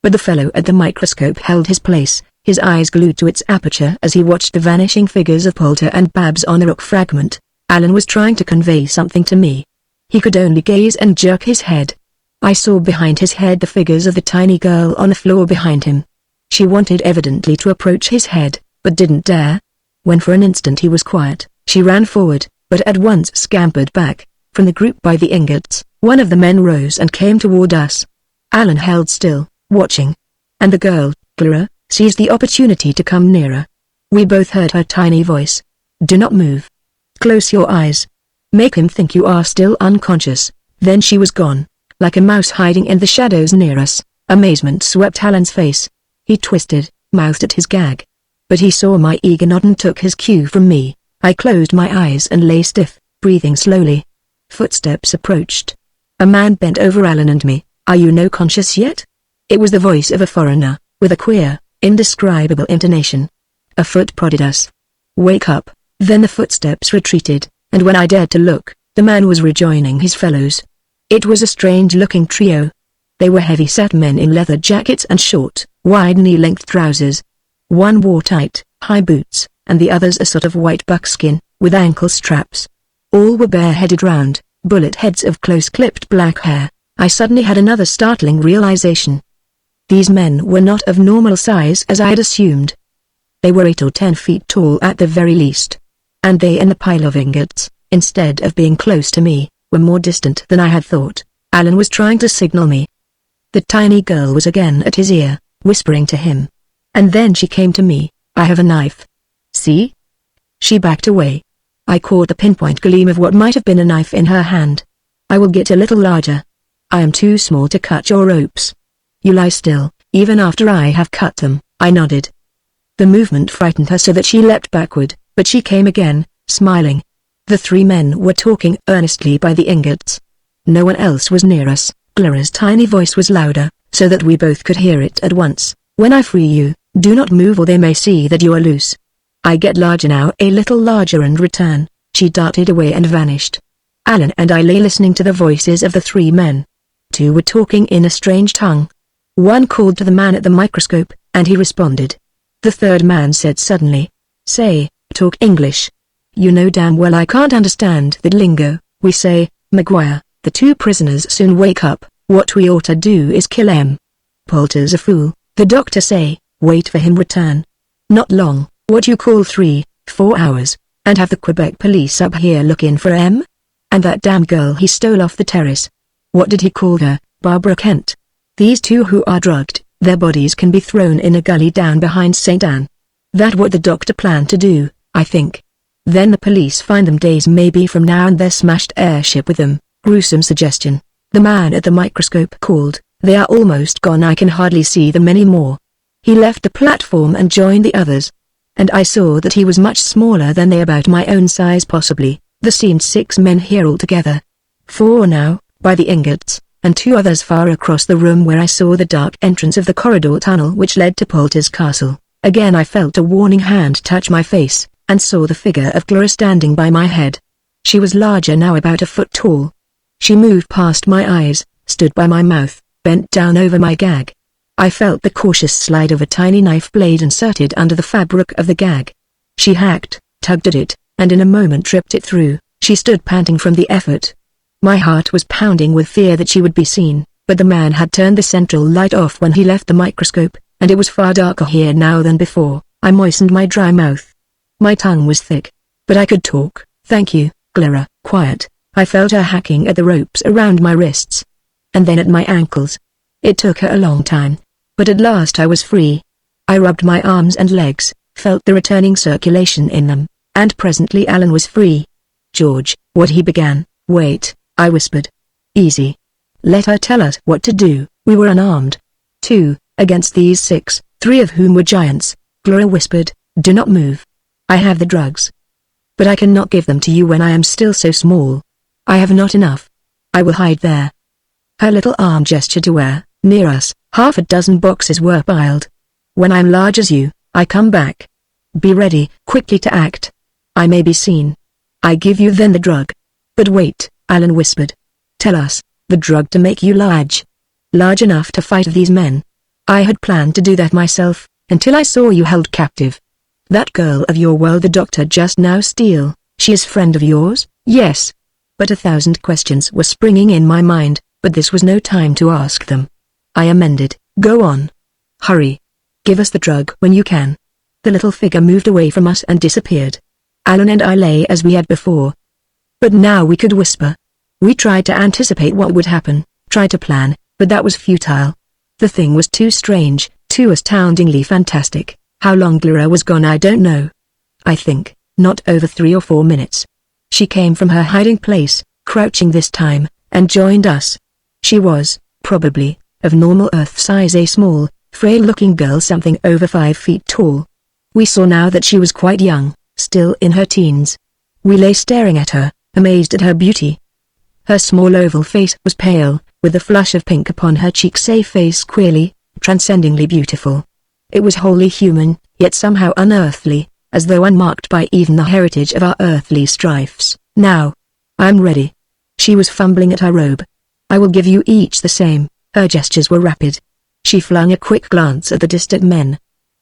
But the fellow at the microscope held his place, his eyes glued to its aperture as he watched the vanishing figures of Poulter and Babs on the rock fragment. Alan was trying to convey something to me. He could only gaze and jerk his head. I saw behind his head the figures of the tiny girl on the floor behind him. She wanted evidently to approach his head, but didn't dare. When for an instant he was quiet, she ran forward, but at once scampered back. From the group by the ingots, one of the men rose and came toward us. Alan held still, watching. And the girl, Clara, seized the opportunity to come nearer. We both heard her tiny voice. "Do not move. Close your eyes. Make him think you are still unconscious." Then she was gone, like a mouse hiding in the shadows near us. Amazement swept Alan's face. He twisted, mouthed at his gag. But he saw my eager nod and took his cue from me. I closed my eyes and lay stiff, breathing slowly. Footsteps approached. A man bent over Alan and me. "Are you no conscious yet?" It was the voice of a foreigner, with a queer, indescribable intonation. A foot prodded us. "Wake up." Then the footsteps retreated, and when I dared to look, the man was rejoining his fellows. It was a strange-looking trio. They were heavy-set men in leather jackets and short, wide knee-length trousers. One wore tight, high boots, and the others a sort of white buckskin, with ankle straps. All were bare-headed round, bullet heads of close-clipped black hair. I suddenly had another startling realization. These men were not of normal size as I had assumed. They were 8 or 10 feet tall at the very least. And they and the pile of ingots, instead of being close to me, were more distant than I had thought. Alan was trying to signal me. The tiny girl was again at his ear, whispering to him. And then she came to me. "I have a knife. See?" She backed away. I caught the pinpoint gleam of what might have been a knife in her hand. "I will get a little larger. I am too small to cut your ropes. You lie still, even after I have cut them." I nodded. The movement frightened her so that she leapt backward, but she came again, smiling. The 3 men were talking earnestly by the ingots. No one else was near us. Clara's tiny voice was louder, so that we both could hear it at once. "When I free you, do not move or they may see that you are loose. I get larger now, a little larger, and return." She darted away and vanished. Alan and I lay listening to the voices of the 3 men. 2 were talking in a strange tongue. One called to the man at the microscope, and he responded. The 3rd man said suddenly, "Say, talk English. You know damn well I can't understand that lingo." We say, "Maguire, the 2 prisoners soon wake up. What we ought to do is kill him. Poulter's a fool." The doctor say, "Wait for him return. Not long, what you call 3-4 hours, and have the Quebec police up here looking for him? And that damn girl he stole off the terrace. What did he call her? Barbara Kent. These 2 who are drugged, their bodies can be thrown in a gully down behind St. Anne. That what the doctor planned to do, I think. Then the police find them days maybe from now and their smashed airship with them." Gruesome suggestion. The man at the microscope called. "They are almost gone. I can hardly see them anymore." He left the platform and joined the others. And I saw that he was much smaller than they, about my own size possibly. There seemed 6 men here altogether. 4 now, by the ingots, and 2 others far across the room where I saw the dark entrance of the corridor tunnel which led to Poulter's castle. Again I felt a warning hand touch my face, and saw the figure of Clara standing by my head. She was larger now, about a foot tall. She moved past my eyes, stood by my mouth, bent down over my gag. I felt the cautious slide of a tiny knife blade inserted under the fabric of the gag. She hacked, tugged at it, and in a moment tripped it through. She stood panting from the effort. My heart was pounding with fear that she would be seen, but the man had turned the central light off when he left the microscope, and it was far darker here now than before. I moistened my dry mouth. My tongue was thick, but I could talk. "Thank you, Clara." Quiet. I felt her hacking at the ropes around my wrists, and then at my ankles. It took her a long time, but at last I was free. I rubbed my arms and legs, felt the returning circulation in them, and presently Alan was free. "George," what he began. "Wait," I whispered. "Easy. Let her tell us what to do." We were unarmed. 2, against these 6, 3 of whom were giants. Clara whispered, "Do not move. I have the drugs. But I cannot give them to you when I am still so small. I have not enough. I will hide there." Her little arm gestured to where, near us, 6 boxes were piled. "When I'm large as you, I come back. Be ready quickly to act." I may be seen. I give you then the drug. But wait, Alan whispered. Tell us, the drug to make you large. Large enough to fight these men. I had planned to do that myself, until I saw you held captive. That girl of your world the doctor just now steal, she is friend of yours? Yes. But 1,000 questions were springing in my mind, but this was no time to ask them. I amended, go on. Hurry. Give us the drug when you can. The little figure moved away from us and disappeared. Alan and I lay as we had before. But now we could whisper. We tried to anticipate what would happen, tried to plan, but that was futile. The thing was too strange, too astoundingly fantastic. How long Clara was gone I don't know. I think, not over 3 or 4 minutes. She came from her hiding place, crouching this time, and joined us. She was, probably, of normal Earth size, a small, frail-looking girl something over 5 feet tall. We saw now that she was quite young, still in her teens. We lay staring at her, amazed at her beauty. Her small oval face was pale, with a flush of pink upon her cheeks, a face queerly, transcendingly beautiful. It was wholly human, yet somehow unearthly, as though unmarked by even the heritage of our earthly strifes. Now. I'm ready. She was fumbling at her robe. I will give you each the same. Her gestures were rapid. She flung a quick glance at the distant men.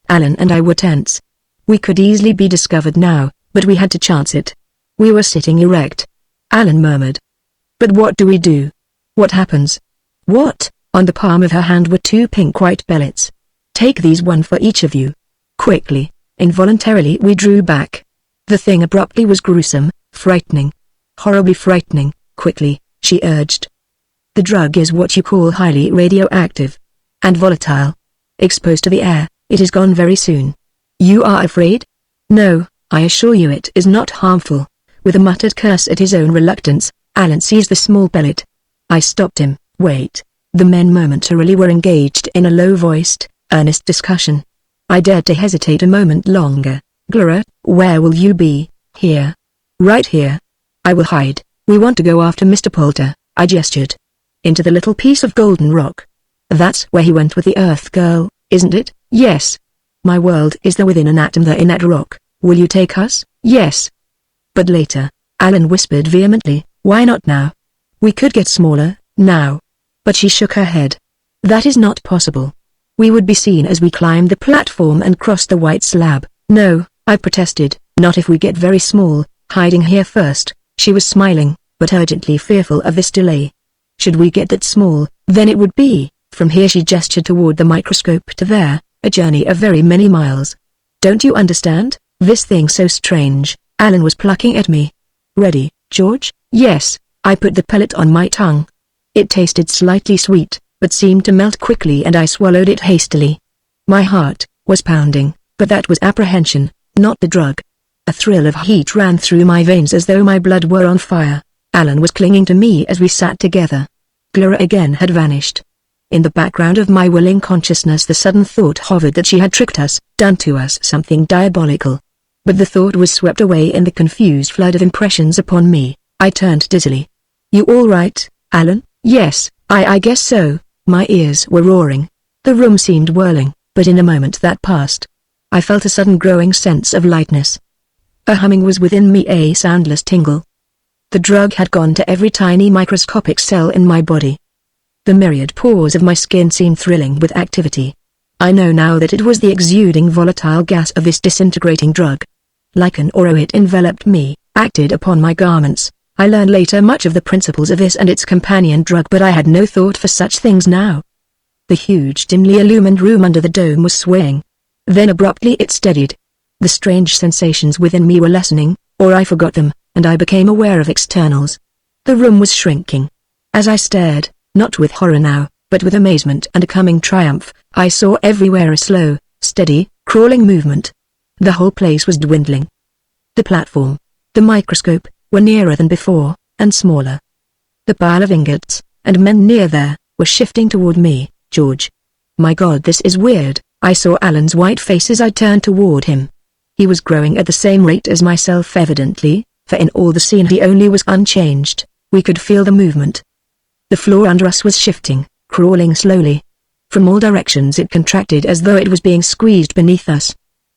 Alan and I were tense. We could easily be discovered now, but we had to chance it. We were sitting erect. Alan murmured. But what do we do? What happens? What? On the palm of her hand were 2 pink white pellets. Take these, 1 for each of you. Quickly, involuntarily we drew back. The thing abruptly was gruesome, frightening. Horribly frightening. Quickly, she urged. The drug is what you call highly radioactive. And volatile. Exposed to the air, it is gone very soon. You are afraid? No, I assure you it is not harmful. With a muttered curse at his own reluctance, Alan seized the small pellet. I stopped him. Wait. The men momentarily were engaged in a low-voiced, earnest discussion. I dared to hesitate a moment longer. Clara, where will you be? Here. Right here. I will hide. We want to go after Mr. Poulter, I gestured. Into the little piece of golden rock. That's where he went with the Earth girl, isn't it? Yes. My world is there within an atom there in that rock. Will you take us? Yes. But later, Alan whispered vehemently, why not now? We could get smaller, now. But she shook her head. That is not possible. We would be seen as we climbed the platform and crossed the white slab. No, I protested, not if we get very small, hiding here first. She was smiling, but urgently fearful of this delay. Should we get that small, then it would be, from here she gestured toward the microscope to there, a journey of very many miles. Don't you understand? This thing so strange. Alan was plucking at me. Ready, George? Yes. I put the pellet on my tongue. It tasted slightly sweet, but seemed to melt quickly and I swallowed it hastily. My heart was pounding, but that was apprehension, not the drug. A thrill of heat ran through my veins as though my blood were on fire. Alan was clinging to me as we sat together. Clara again had vanished. In the background of my willing consciousness the sudden thought hovered that she had tricked us, done to us something diabolical. But the thought was swept away in the confused flood of impressions upon me. I turned dizzily. You all right, Alan? Yes, I guess so. My ears were roaring. The room seemed whirling, but in a moment that passed. I felt a sudden growing sense of lightness. A humming was within me, a soundless tingle. The drug had gone to every tiny microscopic cell in my body. The myriad pores of my skin seemed thrilling with activity. I know now that it was the exuding volatile gas of this disintegrating drug. Like an aura it enveloped me, acted upon my garments. I learned later much of the principles of this and its companion drug, but I had no thought for such things now. The huge dimly illumined room under the dome was swaying. Then abruptly it steadied. The strange sensations within me were lessening, or I forgot them, and I became aware of externals. The room was shrinking. As I stared, not with horror now, but with amazement and a coming triumph, I saw everywhere a slow, steady, crawling movement. The whole place was dwindling. The platform, the microscope, were nearer than before, and smaller. The pile of ingots, and men near there, were shifting toward me. George. My God, this is weird. I saw Alan's white face as I turned toward him. He was growing at the same rate as myself evidently, for in all the scene he only was unchanged. We could feel the movement. The floor under us was shifting, crawling slowly. From all directions it contracted as though it was being squeezed beneath us.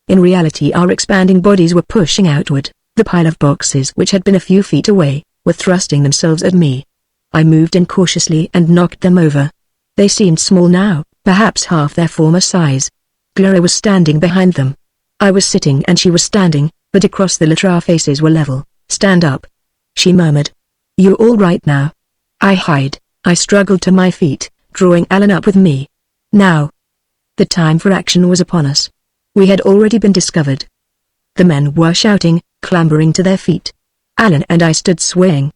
In reality our expanding bodies were pushing outward. The pile of boxes which had been a few feet away, were thrusting themselves at me. I moved in cautiously and knocked them over. They seemed small now, perhaps half their former size. Gloria was standing behind them. I was sitting and she was standing, but across the litter our faces were level. "Stand up," she murmured. "You all right now?" I struggled to my feet, drawing Alan up with me. Now. The time for action was upon us. We had already been discovered. The men were shouting, clambering to their feet. Alan and I stood swaying.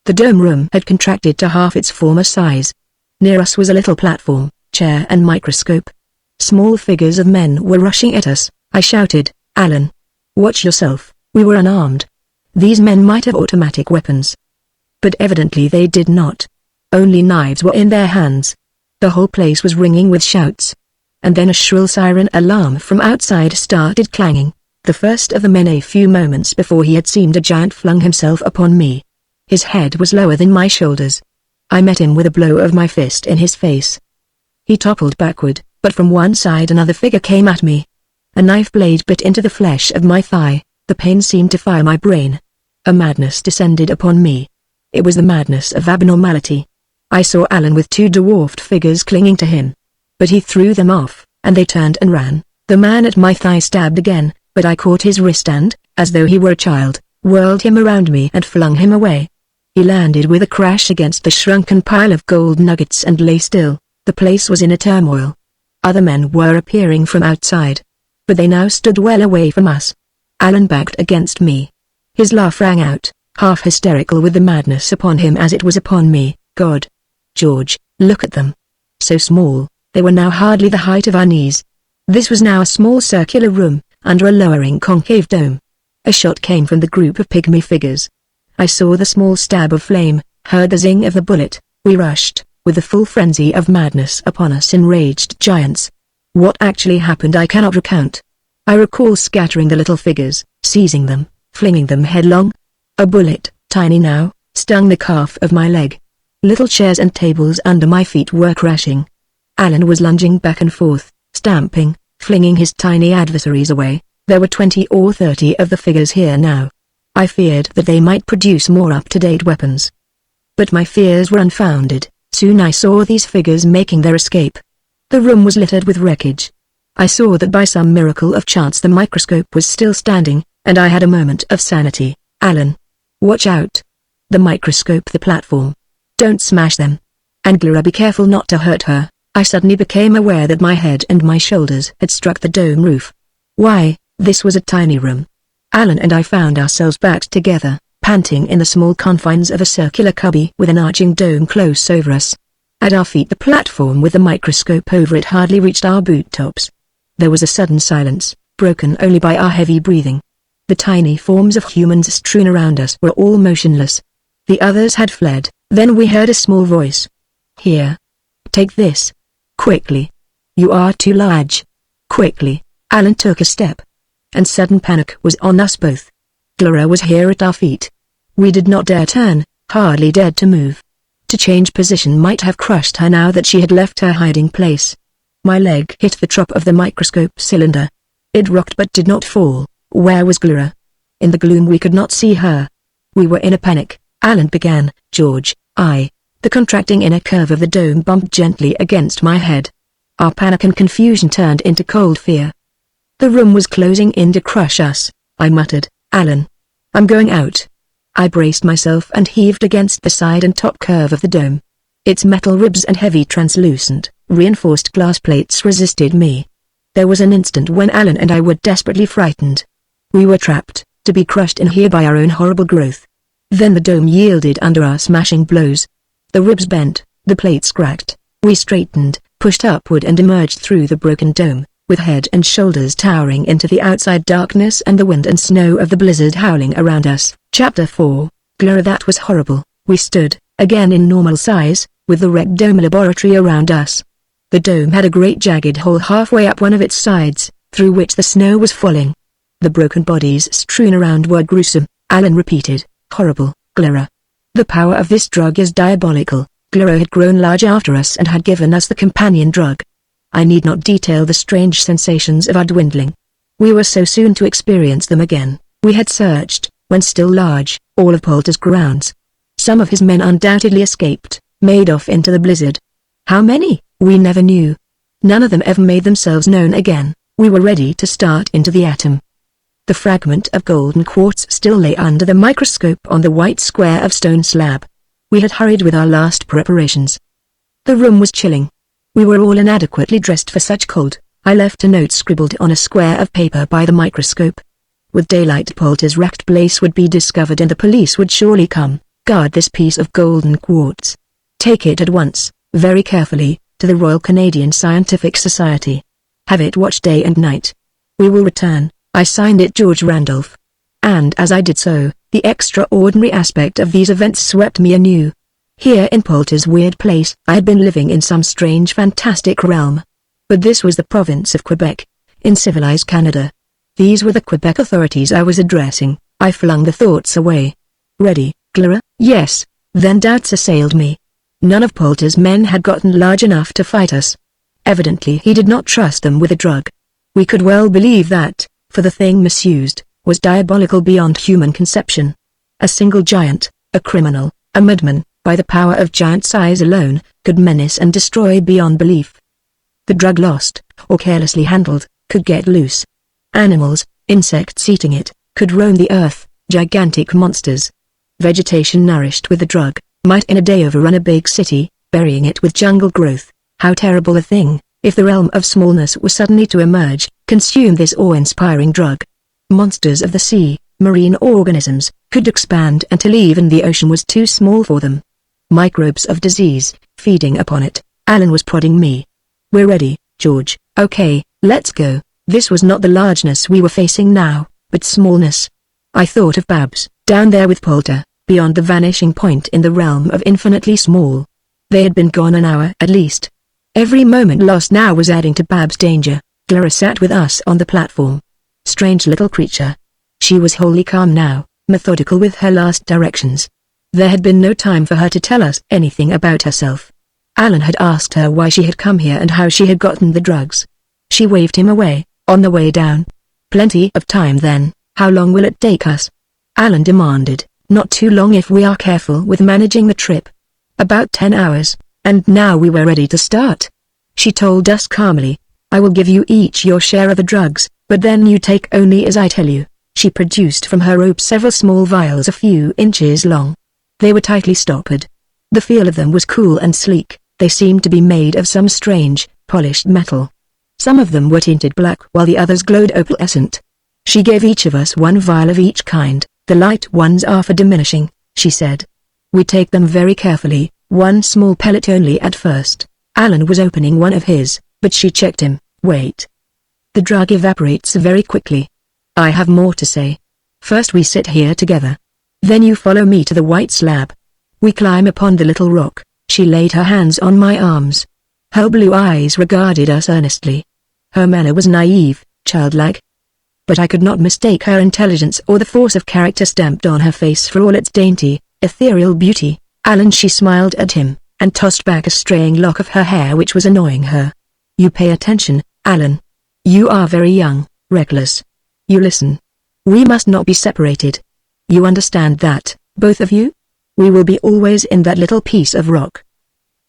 The dome room had contracted to half its former size. Near us was a little platform, chair and microscope. Small figures of men were rushing at us. I shouted, "Alan! Watch yourself." We were unarmed. These men might have automatic weapons. But evidently they did not. Only knives were in their hands. The whole place was ringing with shouts. And then a shrill siren alarm from outside started clanging. The first of the men a few moments before he had seemed a giant flung himself upon me. His head was lower than my shoulders. I met him with a blow of my fist in his face. He toppled backward, but from one side another figure came at me. A knife blade bit into the flesh of my thigh. The pain seemed to fire my brain. A madness descended upon me. It was the madness of abnormality. I saw Alan with two dwarfed figures clinging to him. But he threw them off, and they turned and ran. The man at my thigh stabbed again, but I caught his wrist and, as though he were a child, whirled him around me and flung him away. He landed with a crash against the shrunken pile of gold nuggets and lay still. The place was in a turmoil. Other men were appearing from outside. But they now stood well away from us. Alan backed against me. His laugh rang out, half hysterical with the madness upon him as it was upon me. "God! George, look at them. So small, they were now hardly the height of our knees." This was now a small circular room, under a lowering concave dome. A shot came from the group of pygmy figures. I saw the small stab of flame, heard the zing of the bullet. We rushed, with the full frenzy of madness upon us enraged giants. What actually happened I cannot recount. I recall scattering the little figures, seizing them, flinging them headlong. A bullet, tiny now, stung the calf of my leg. Little chairs and tables under my feet were crashing. Alan was lunging back and forth, stamping, flinging his tiny adversaries away. There were 20 or 30 of the figures here now. I feared that they might produce more up-to-date weapons. But my fears were unfounded. Soon I saw these figures making their escape. The room was littered with wreckage. I saw that by some miracle of chance the microscope was still standing, and I had a moment of sanity. "Alan! Watch out! The microscope, the platform. Don't smash them. And Gloria, be careful not to hurt her." I suddenly became aware that my head and my shoulders had struck the dome roof. Why, this was a tiny room. Alan and I found ourselves backed together, panting in the small confines of a circular cubby with an arching dome close over us. At our feet the platform with the microscope over it hardly reached our boot tops. There was a sudden silence, broken only by our heavy breathing. The tiny forms of humans strewn around us were all motionless. The others had fled. Then we heard a small voice. "Here. Take this. Quickly. You are too large. Quickly." Alan took a step. And sudden panic was on us both. Gloria was here at our feet. We did not dare turn, hardly dared to move. To change position might have crushed her now that she had left her hiding place. My leg hit the top of the microscope cylinder. It rocked but did not fall. Where was Gloria? In the gloom we could not see her. We were in a panic. Alan began, "George, The contracting inner curve of the dome bumped gently against my head. Our panic and confusion turned into cold fear. The room was closing in to crush us. I muttered, "Alan, I'm going out." I braced myself and heaved against the side and top curve of the dome. Its metal ribs and heavy translucent, reinforced glass plates resisted me. There was an instant when Alan and I were desperately frightened. We were trapped, to be crushed in here by our own horrible growth. Then the dome yielded under our smashing blows. The ribs bent, the plates cracked. We straightened, pushed upward and emerged through the broken dome, with head and shoulders towering into the outside darkness and the wind and snow of the blizzard howling around us. Chapter 4. Gloria. That was horrible. We stood, again in normal size, with the wrecked dome laboratory around us. The dome had a great jagged hole halfway up one of its sides, through which the snow was falling. The broken bodies strewn around were gruesome. Alan repeated, "Horrible, Gloria. The power of this drug is diabolical." Gloria had grown large after us and had given us the companion drug. I need not detail the strange sensations of our dwindling. We were so soon to experience them again. We had searched, when still large, all of Poulter's grounds. Some of his men undoubtedly escaped, made off into the blizzard. How many, we never knew. None of them ever made themselves known again. We were ready to start into the atom. The fragment of golden quartz still lay under the microscope on the white square of stone slab. We had hurried with our last preparations. The room was chilling. We were all inadequately dressed for such cold. I left a note scribbled on a square of paper by the microscope. With daylight, Poulter's wrecked place would be discovered and the police would surely come. Guard this piece of golden quartz. Take it at once, very carefully, to the Royal Canadian Scientific Society. Have it watched day and night. We will return. I signed it George Randolph. And as I did so, the extraordinary aspect of these events swept me anew. Here in Poulter's weird place, I had been living in some strange fantastic realm. But this was the province of Quebec, in civilized Canada. These were the Quebec authorities I was addressing. I flung the thoughts away. Ready, Clara? Yes. Then doubts assailed me. None of Poulter's men had gotten large enough to fight us. Evidently he did not trust them with a drug. We could well believe that, for the thing misused, was diabolical beyond human conception. A single giant, a criminal, a madman, by the power of giant size alone, could menace and destroy beyond belief. The drug lost, or carelessly handled, could get loose. Animals, insects eating it, could roam the earth, gigantic monsters. Vegetation nourished with the drug, might in a day overrun a big city, burying it with jungle growth. How terrible a thing, if the realm of smallness was suddenly to emerge, consume this awe-inspiring drug. Monsters of the sea, marine organisms, could expand until even the ocean was too small for them. Microbes of disease, feeding upon it. Alan was prodding me. We're ready, George. Okay, let's go. This was not the largeness we were facing now, but smallness. I thought of Babs, down there with Poulter, beyond the vanishing point in the realm of infinitely small. They had been gone an hour at least. Every moment lost now was adding to Babs' danger. Clara sat with us on the platform. Strange little creature. She was wholly calm now, methodical with her last directions. There had been no time for her to tell us anything about herself. Alan had asked her why she had come here and how she had gotten the drugs. She waved him away, on the way down. Plenty of time then. How long will it take us? Alan demanded. Not too long if we are careful with managing the trip. About 10 hours, and now we were ready to start. She told us calmly, I will give you each your share of the drugs, but then you take only as I tell you. She produced from her robe several small vials a few inches long. They were tightly stoppered. The feel of them was cool and sleek. They seemed to be made of some strange, polished metal. Some of them were tinted black while the others glowed opalescent. She gave each of us one vial of each kind. The light ones are for diminishing, she said. We take them very carefully, one small pellet only at first. Alan was opening one of his, but she checked him. Wait. The drug evaporates very quickly. I have more to say. First we sit here together. Then you follow me to the white slab. We climb upon the little rock. She laid her hands on my arms. Her blue eyes regarded us earnestly. Her manner was naive, childlike. But I could not mistake her intelligence or the force of character stamped on her face for all its dainty, ethereal beauty. Alan, she smiled at him, and tossed back a straying lock of her hair which was annoying her. You pay attention, Alan. You are very young, reckless. You listen. We must not be separated. You understand that, both of you? We will be always in that little piece of rock.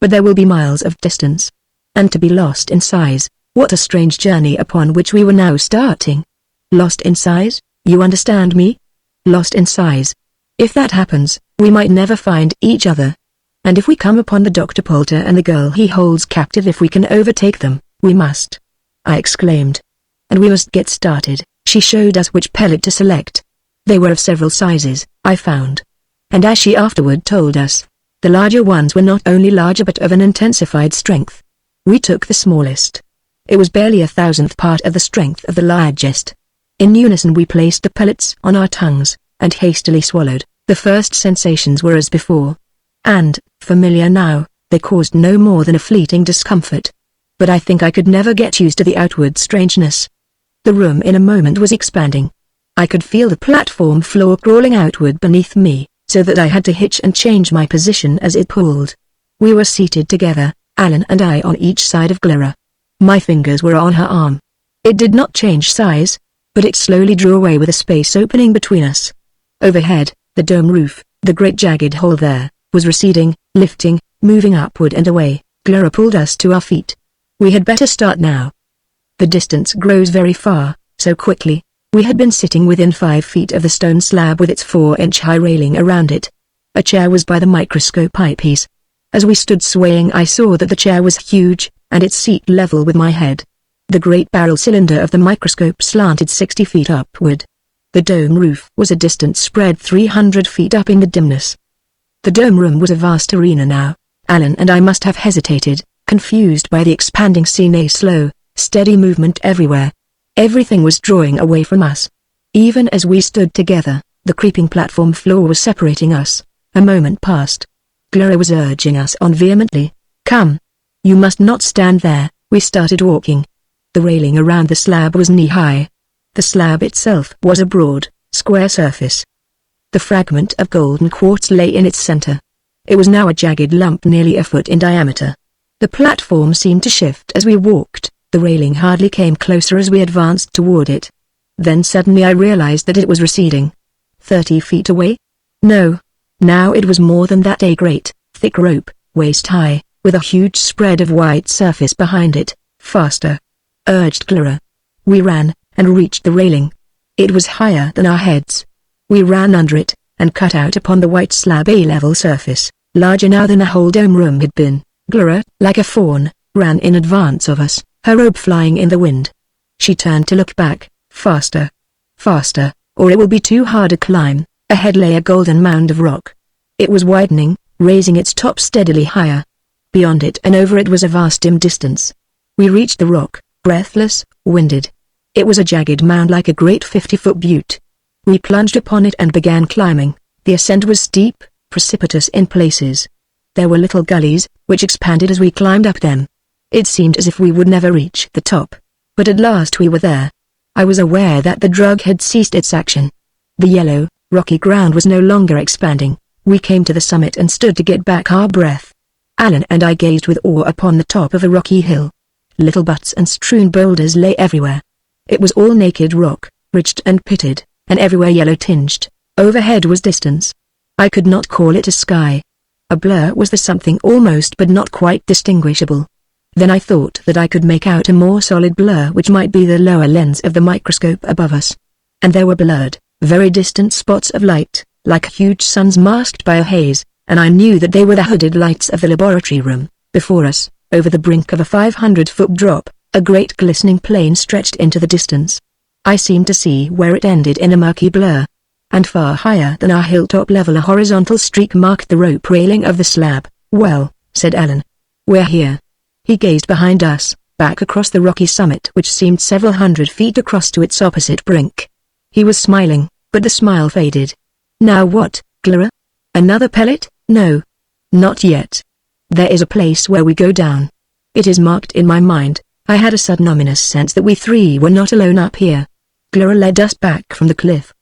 But there will be miles of distance. And to be lost in size, what a strange journey upon which we were now starting. Lost in size, you understand me? Lost in size. If that happens, we might never find each other. And if we come upon the Dr. Poulter and the girl he holds captive, if we can overtake them, we must. I exclaimed. And we must get started. She showed us which pellet to select. They were of several sizes, I found. And as she afterward told us, the larger ones were not only larger but of an intensified strength. We took the smallest. It was barely 1,000th part of the strength of the largest. In unison we placed the pellets on our tongues, and hastily swallowed. The first sensations were as before. And, familiar now, they caused no more than a fleeting discomfort. But I think I could never get used to the outward strangeness. The room in a moment was expanding. I could feel the platform floor crawling outward beneath me, so that I had to hitch and change my position as it pulled. We were seated together, Alan and I on each side of Clara. My fingers were on her arm. It did not change size, but it slowly drew away with a space opening between us. Overhead, the dome roof, the great jagged hole there, was receding, lifting, moving upward and away. Clara pulled us to our feet. We had better start now. The distance grows very far, so quickly. We had been sitting within 5 feet of the stone slab with its 4-inch high railing around it. A chair was by the microscope eyepiece. As we stood swaying, I saw that the chair was huge, and its seat level with my head. The great barrel cylinder of the microscope slanted 60 feet upward. The dome roof was a distant spread 300 feet up in the dimness. The dome room was a vast arena now. Alan and I must have hesitated, confused by the expanding scene, a slow, steady movement everywhere. Everything was drawing away from us. Even as we stood together, the creeping platform floor was separating us. A moment passed. Clara was urging us on vehemently. Come. You must not stand there. We started walking. The railing around the slab was knee-high. The slab itself was a broad, square surface. The fragment of golden quartz lay in its center. It was now a jagged lump nearly a foot in diameter. The platform seemed to shift as we walked. The railing hardly came closer as we advanced toward it. Then suddenly I realized that it was receding. 30 feet away? No. Now it was more than that, a great, thick rope, waist-high, with a huge spread of white surface behind it. Faster, urged Clara. We ran, and reached the railing. It was higher than our heads. We ran under it, and cut out upon the white slab, a level surface, larger now than the whole dome room had been. Clara, like a fawn, ran in advance of us, her robe flying in the wind. She turned to look back. Faster. Faster, or it will be too hard to climb. Ahead lay a golden mound of rock. It was widening, raising its top steadily higher. Beyond it and over it was a vast dim distance. We reached the rock, breathless, winded. It was a jagged mound like a great 50-foot butte. We plunged upon it and began climbing. The ascent was steep, precipitous in places. There were little gullies, which expanded as we climbed up them. It seemed as if we would never reach the top. But at last we were there. I was aware that the drug had ceased its action. The yellow, rocky ground was no longer expanding. We came to the summit and stood to get back our breath. Alan and I gazed with awe upon the top of a rocky hill. Little butts and strewn boulders lay everywhere. It was all naked rock, ridged and pitted, and everywhere yellow-tinged. Overhead was distance. I could not call it a sky. A blur was the something almost but not quite distinguishable. Then I thought that I could make out a more solid blur which might be the lower lens of the microscope above us. And there were blurred, very distant spots of light, like huge suns masked by a haze, and I knew that they were the hooded lights of the laboratory room. Before us, over the brink of a 500-foot drop, a great glistening plane stretched into the distance. I seemed to see where it ended in a murky blur. And far higher than our hilltop level a horizontal streak marked the rope railing of the slab. Well, said Alan. We're here. He gazed behind us, back across the rocky summit which seemed several hundred feet across to its opposite brink. He was smiling, but the smile faded. Now what, Clara? Another pellet? No. Not yet. There is a place where we go down. It is marked in my mind. I had a sudden ominous sense that we three were not alone up here. Clara led us back from the cliff.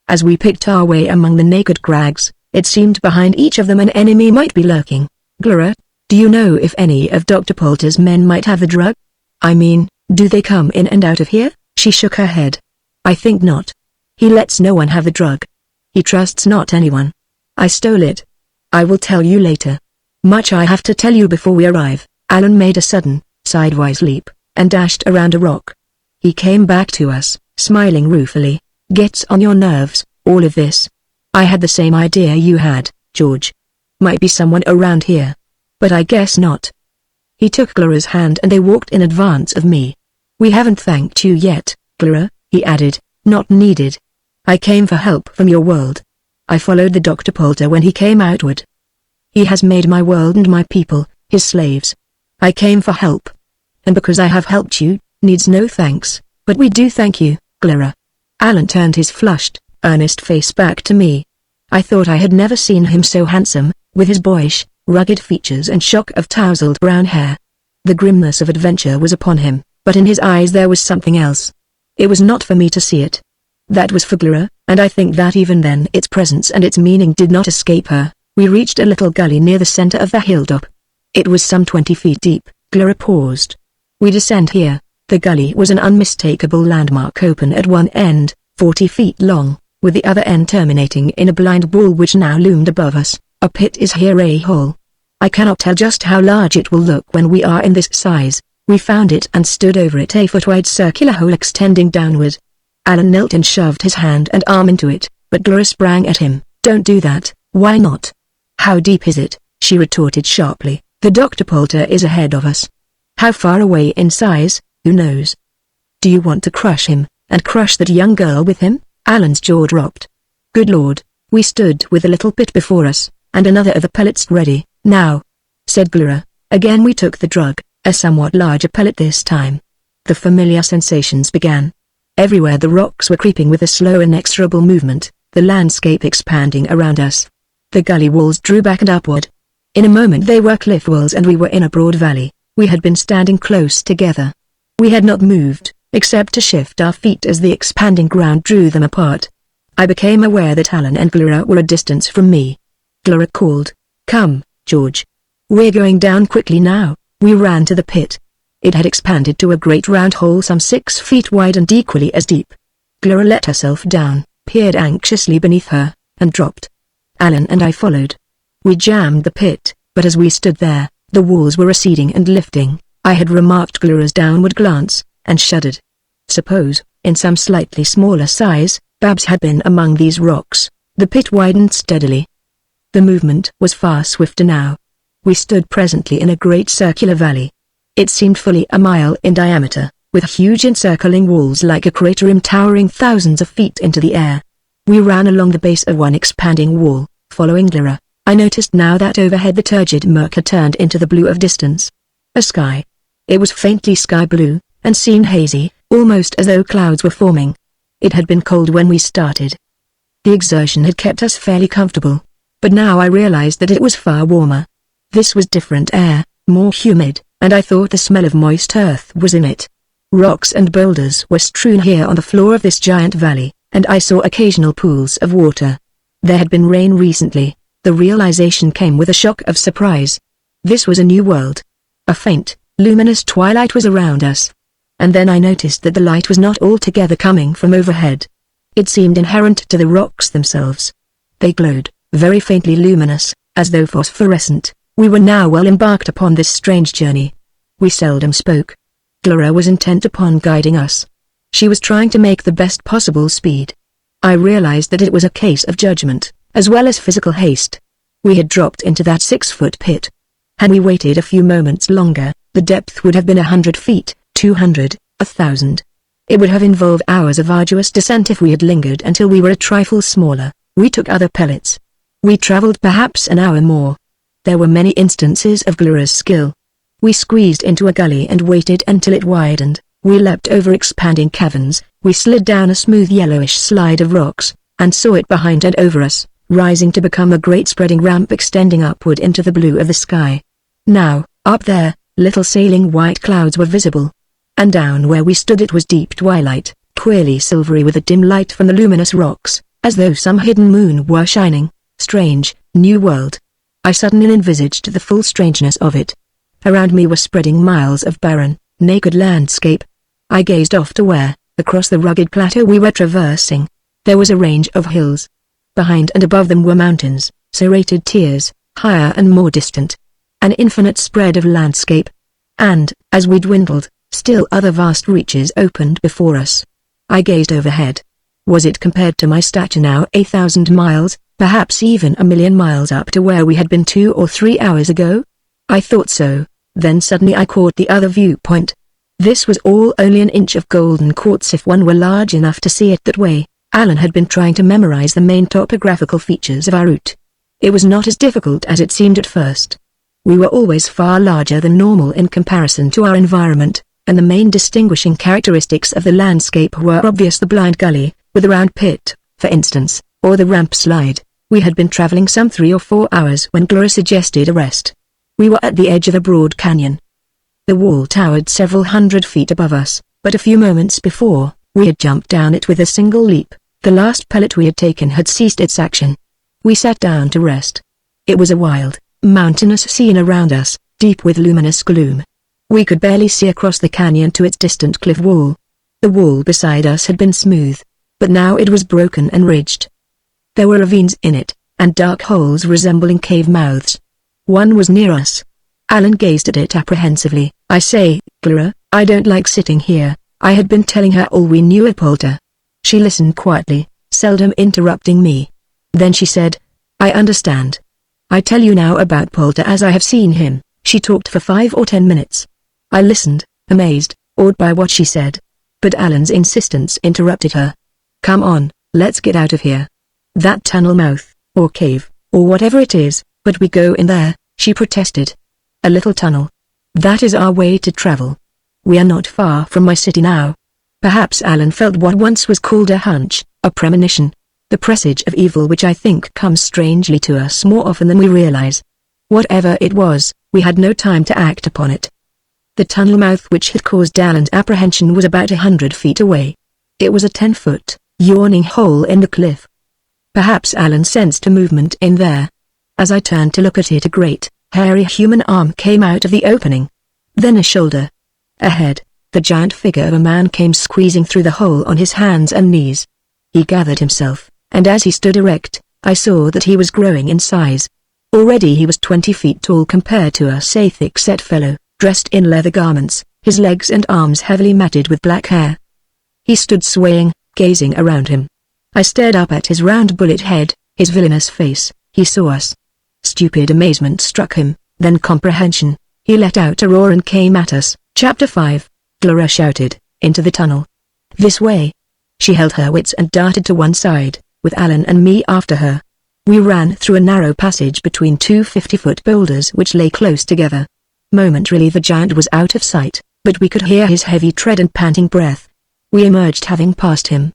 As we picked our way among the naked crags, it seemed behind each of them an enemy might be lurking. Clara, do you know if any of Dr. Poulter's men might have the drug? I mean, do they come in and out of here? She shook her head. I think not. He lets no one have the drug. He trusts not anyone. I stole it. I will tell you later. Much I have to tell you before we arrive. Alan made a sudden, sidewise leap, and dashed around a rock. He came back to us, smiling ruefully. Gets on your nerves, all of this. I had the same idea you had, George. Might be someone around here. But I guess not. He took Clara's hand and they walked in advance of me. We haven't thanked you yet, Clara, he added. Not needed. I came for help from your world. I followed the Dr. Poulter when he came outward. He has made my world and my people, his slaves. I came for help. And because I have helped you, needs no thanks, but we do thank you, Clara. Alan turned his flushed, earnest face back to me. I thought I had never seen him so handsome, with his boyish, rugged features and shock of tousled brown hair. The grimness of adventure was upon him, but in his eyes there was something else. It was not for me to see it. That was for Clara, and I think that even then its presence and its meaning did not escape her. We reached a little gully near the center of the hilltop. It was some 20 feet deep. Clara paused. We descend here. The gully was an unmistakable landmark open at one end, 40 feet long, with the other end terminating in a blind wall which now loomed above us. A pit is here, a hole. I cannot tell just how large it will look when we are in this size. We found it and stood over it, a foot-wide circular hole extending downward. Alan knelt and shoved his hand and arm into it, but Gloria sprang at him. Don't do that. Why not? How deep is it? She retorted sharply. The Dr. Polter is ahead of us. How far away in size, who knows? Do you want to crush him, and crush that young girl with him? Alan's jaw dropped. Good Lord. We stood with a little pit before us, and another of the pellets ready. Now, said Gloria. Again we took the drug, a somewhat larger pellet this time. The familiar sensations began. Everywhere the rocks were creeping with a slow inexorable movement, the landscape expanding around us. The gully walls drew back and upward. In a moment they were cliff walls and we were in a broad valley. We had been standing close together. We had not moved, except to shift our feet as the expanding ground drew them apart. I became aware that Alan and Gloria were a distance from me. Gloria called, "Come, George. We're going down quickly now." We ran to the pit. It had expanded to a great round hole some 6 feet wide and equally as deep. Gloria let herself down, peered anxiously beneath her, and dropped. Alan and I followed. We jammed the pit, but as we stood there, the walls were receding and lifting. I had remarked Gloria's downward glance, and shuddered. Suppose, in some slightly smaller size, Babs had been among these rocks. The pit widened steadily. The movement was far swifter now. We stood presently in a great circular valley. It seemed fully a mile in diameter, with huge encircling walls like a crater rim towering thousands of feet into the air. We ran along the base of one expanding wall, following Gloria. I noticed now that overhead the turgid murk had turned into the blue of distance. A sky. It was faintly sky blue, and seemed hazy, almost as though clouds were forming. It had been cold when we started. The exertion had kept us fairly comfortable, but now I realized that it was far warmer. This was different air, more humid, and I thought the smell of moist earth was in it. Rocks and boulders were strewn here on the floor of this giant valley, and I saw occasional pools of water. There had been rain recently. The realization came with a shock of surprise. This was a new world. A faint, luminous twilight was around us. And then I noticed that the light was not altogether coming from overhead. It seemed inherent to the rocks themselves. They glowed, very faintly luminous, as though phosphorescent. We were now well embarked upon this strange journey. We seldom spoke. Gloria was intent upon guiding us. She was trying to make the best possible speed. I realized that it was a case of judgment, as well as physical haste. We had dropped into that 6-foot pit. Had we waited a few moments longer, the depth would have been 100 feet, 200, 1,000. It would have involved hours of arduous descent if we had lingered until we were a trifle smaller. We took other pellets. We traveled perhaps an hour more. There were many instances of Gloria's skill. We squeezed into a gully and waited until it widened. We leapt over expanding caverns. We slid down a smooth yellowish slide of rocks, and saw it behind and over us, rising to become a great spreading ramp extending upward into the blue of the sky. Now, up there, little sailing white clouds were visible. And down where we stood it was deep twilight, queerly silvery with a dim light from the luminous rocks, as though some hidden moon were shining. Strange, new world. I suddenly envisaged the full strangeness of it. Around me were spreading miles of barren, naked landscape. I gazed off to where, across the rugged plateau we were traversing, there was a range of hills. Behind and above them were mountains, serrated tiers, higher and more distant. An infinite spread of landscape. And, as we dwindled, still other vast reaches opened before us. I gazed overhead. Was it compared to my stature now 1,000 miles, perhaps even 1,000,000 miles up to where we had been 2 or 3 hours ago? I thought so, then suddenly I caught the other viewpoint. This was all only an inch of golden quartz if one were large enough to see it that way. Alan had been trying to memorize the main topographical features of our route. It was not as difficult as it seemed at first. We were always far larger than normal in comparison to our environment, and the main distinguishing characteristics of the landscape were obvious. The blind gully, with a round pit, for instance, or the ramp slide. We had been traveling some 3 or 4 hours when Gloria suggested a rest. We were at the edge of a broad canyon. The wall towered several hundred feet above us, but a few moments before, we had jumped down it with a single leap. The last pellet we had taken had ceased its action. We sat down to rest. It was a wild, mountainous scene around us, deep with luminous gloom. We could barely see across the canyon to its distant cliff wall. The wall beside us had been smooth. but now it was broken and ridged. There were ravines in it, and dark holes resembling cave mouths. One was near us. Alan gazed at it apprehensively. "I say, Clara, I don't like sitting here." I had been telling her all we knew of Polter. She listened quietly, seldom interrupting me. Then she said, "I understand. I tell you now about Polter as I have seen him." She talked for 5 or 10 minutes. I listened, amazed, awed by what she said. But Alan's insistence interrupted her. "Come on, let's get out of here. That tunnel mouth, or cave, or whatever it is, but we go in there," she protested. "A little tunnel. That is our way to travel. We are not far from my city now." Perhaps Alan felt what once was called a hunch, a premonition. The presage of evil which I think comes strangely to us more often than we realize. Whatever it was, we had no time to act upon it. The tunnel mouth which had caused Alan's apprehension was about 100 feet away. It was a 10-foot, yawning hole in the cliff. Perhaps Alan sensed a movement in there. As I turned to look at it, a great, hairy human arm came out of the opening. Then a shoulder. A head. The giant figure of a man came squeezing through the hole on his hands and knees. He gathered himself, and as he stood erect, I saw that he was growing in size. Already he was 20 feet tall compared to us, a thick-set fellow, dressed in leather garments, his legs and arms heavily matted with black hair. He stood swaying, gazing around him. I stared up at his round bullet head, his villainous face. He saw us. Stupid amazement struck him, then comprehension. He let out a roar and came at us. Chapter 5. Clara shouted, "Into the tunnel. This way." She held her wits and darted to one side, with Alan and me after her. We ran through a narrow passage between 2 50-foot boulders which lay close together. Momentarily the giant was out of sight, but we could hear his heavy tread and panting breath. We emerged having passed him.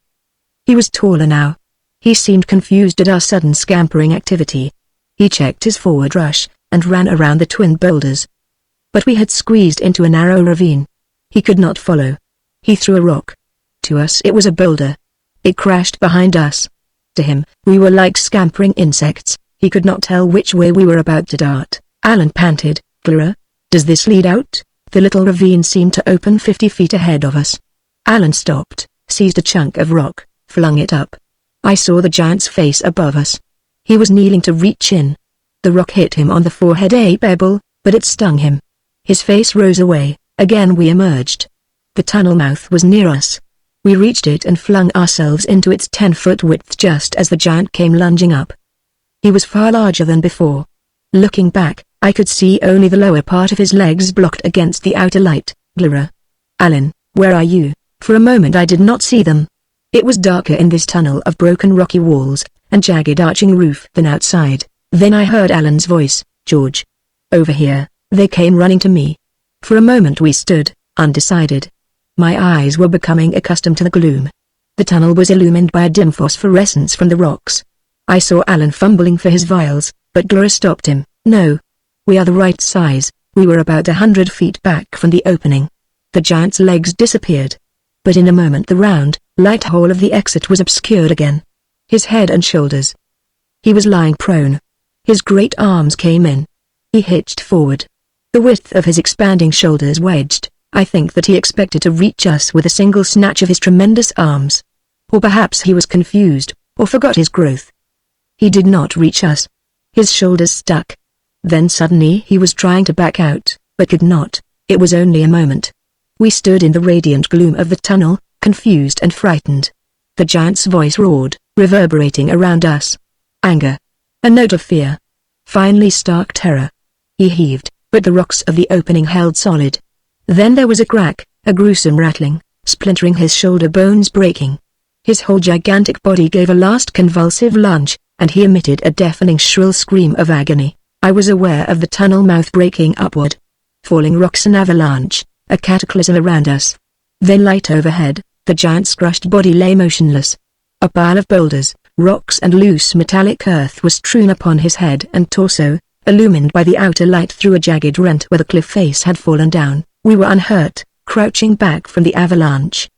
He was taller now. He seemed confused at our sudden scampering activity. He checked his forward rush, and ran around the twin boulders. But we had squeezed into a narrow ravine. He could not follow. He threw a rock. To us it was a boulder. It crashed behind us. To him, we were like scampering insects. He could not tell which way we were about to dart. Alan panted, "Clara, does this lead out?" The little ravine seemed to open 50 feet ahead of us. Alan stopped, seized a chunk of rock, flung it up. I saw the giant's face above us. He was kneeling to reach in. The rock hit him on the forehead, a pebble, but it stung him. His face rose away. Again we emerged. The tunnel mouth was near us. We reached it and flung ourselves into its 10-foot width just as the giant came lunging up. He was far larger than before. Looking back, I could see only the lower part of his legs blocked against the outer light. "Clara. Alan, where are you?" For a moment I did not see them. It was darker in this tunnel of broken rocky walls, and jagged arching roof than outside. Then I heard Alan's voice, "George. Over here." They came running to me. For a moment we stood, undecided. My eyes were becoming accustomed to the gloom. The tunnel was illumined by a dim phosphorescence from the rocks. I saw Alan fumbling for his vials, but Clara stopped him. "No. We are the right size." We were about 100 feet back from the opening. The giant's legs disappeared. But in a moment the round, light hole of the exit was obscured again. His head and shoulders. He was lying prone. His great arms came in. He hitched forward. The width of his expanding shoulders wedged. I think that he expected to reach us with a single snatch of his tremendous arms. Or perhaps he was confused, or forgot his growth. He did not reach us. His shoulders stuck. Then suddenly he was trying to back out, but could not. It was only a moment. We stood in the radiant gloom of the tunnel, confused and frightened. The giant's voice roared, reverberating around us. Anger. A note of fear. Finally stark terror. He heaved, but the rocks of the opening held solid. Then there was a crack, a gruesome rattling, splintering, his shoulder bones breaking. His whole gigantic body gave a last convulsive lunge, and he emitted a deafening shrill scream of agony. I was aware of the tunnel mouth breaking upward. Falling rocks, an avalanche, a cataclysm around us. Then light overhead, the giant's crushed body lay motionless. A pile of boulders, rocks and loose metallic earth was strewn upon his head and torso, illumined by the outer light through a jagged rent where the cliff face had fallen down. We were unhurt, crouching back from the avalanche.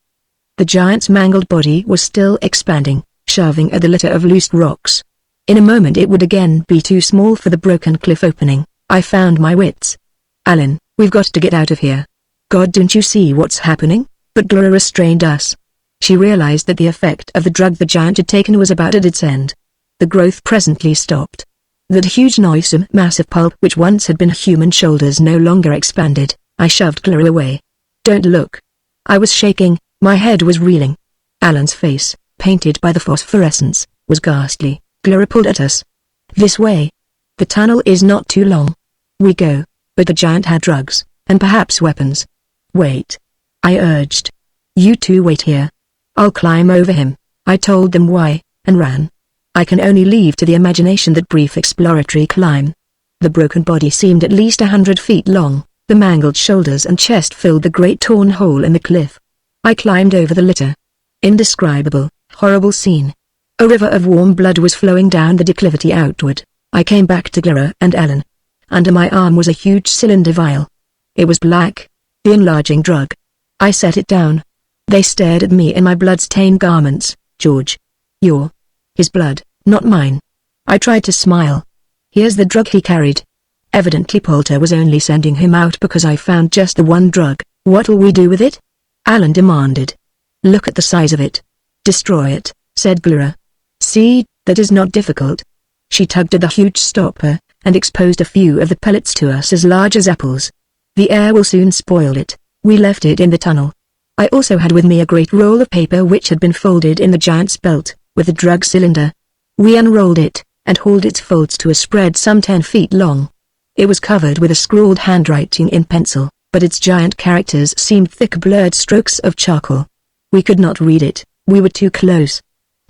The giant's mangled body was still expanding, shoving at the litter of loose rocks. In a moment it would again be too small for the broken cliff opening. I found my wits. "Alan, we've got to get out of here." "God, don't you see what's happening?" But Clara restrained us. She realized that the effect of the drug the giant had taken was about at its end. The growth presently stopped. That huge noisome mass of pulp which once had been human shoulders no longer expanded. I shoved Clara away. "Don't look." I was shaking, my head was reeling. Alan's face, painted by the phosphorescence, was ghastly. Clara pulled at us. "This way. The tunnel is not too long." We go, but the giant had drugs, and perhaps weapons. "Wait," I urged. "You two wait here. I'll climb over him." I told them why, and ran. I can only leave to the imagination that brief exploratory climb. The broken body seemed at least 100 feet long, the mangled shoulders and chest filled the great torn hole in the cliff. I climbed over the litter. Indescribable, horrible scene. A river of warm blood was flowing down the declivity outward. I came back to Clara and Alan. Under my arm was a huge cylinder vial. It was black, the enlarging drug. I set it down. They stared at me in my blood-stained garments. "George. You're his blood, not mine." I tried to smile. "Here's the drug he carried." Evidently Poulter was only sending him out because I found just the one drug. "What'll we do with it?" Alan demanded. "Look at the size of it." "Destroy it," said Clara. "See, that is not difficult." She tugged at the huge stopper, and exposed a few of the pellets to us as large as apples. "The air will soon spoil it." We left it in the tunnel. I also had with me a great roll of paper which had been folded in the giant's belt, with the drug cylinder. We unrolled it, and hauled its folds to a spread some 10 feet long. It was covered with a scrawled handwriting in pencil, but its giant characters seemed thick blurred strokes of charcoal. We could not read it, we were too close.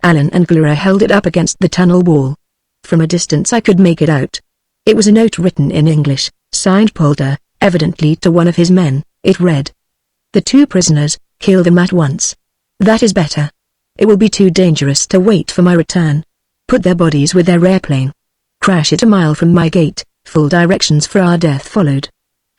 Alan and Clara held it up against the tunnel wall. From a distance I could make it out. It was a note written in English, signed Poulter, evidently to one of his men. It read, "The 2 prisoners, kill them at once. That is better. It will be too dangerous to wait for my return. Put their bodies with their airplane. Crash it a mile from my gate." Full directions for our death followed.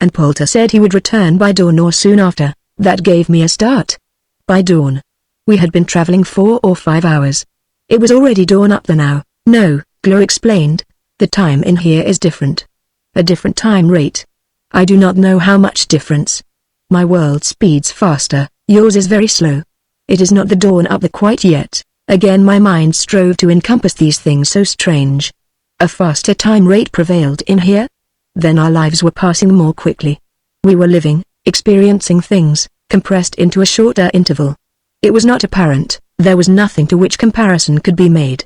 And Poulter said he would return by dawn or soon after. That gave me a start. By dawn. We had been traveling 4 or 5 hours. It was already dawn up there now. "No," Clara explained. "The time in here is different. A different time rate. I do not know how much difference. My world speeds faster, yours is very slow. It is not the dawn up there quite yet." Again my mind strove to encompass these things so strange. A faster time rate prevailed in here? Then our lives were passing more quickly. We were living, experiencing things, compressed into a shorter interval. It was not apparent, there was nothing to which comparison could be made.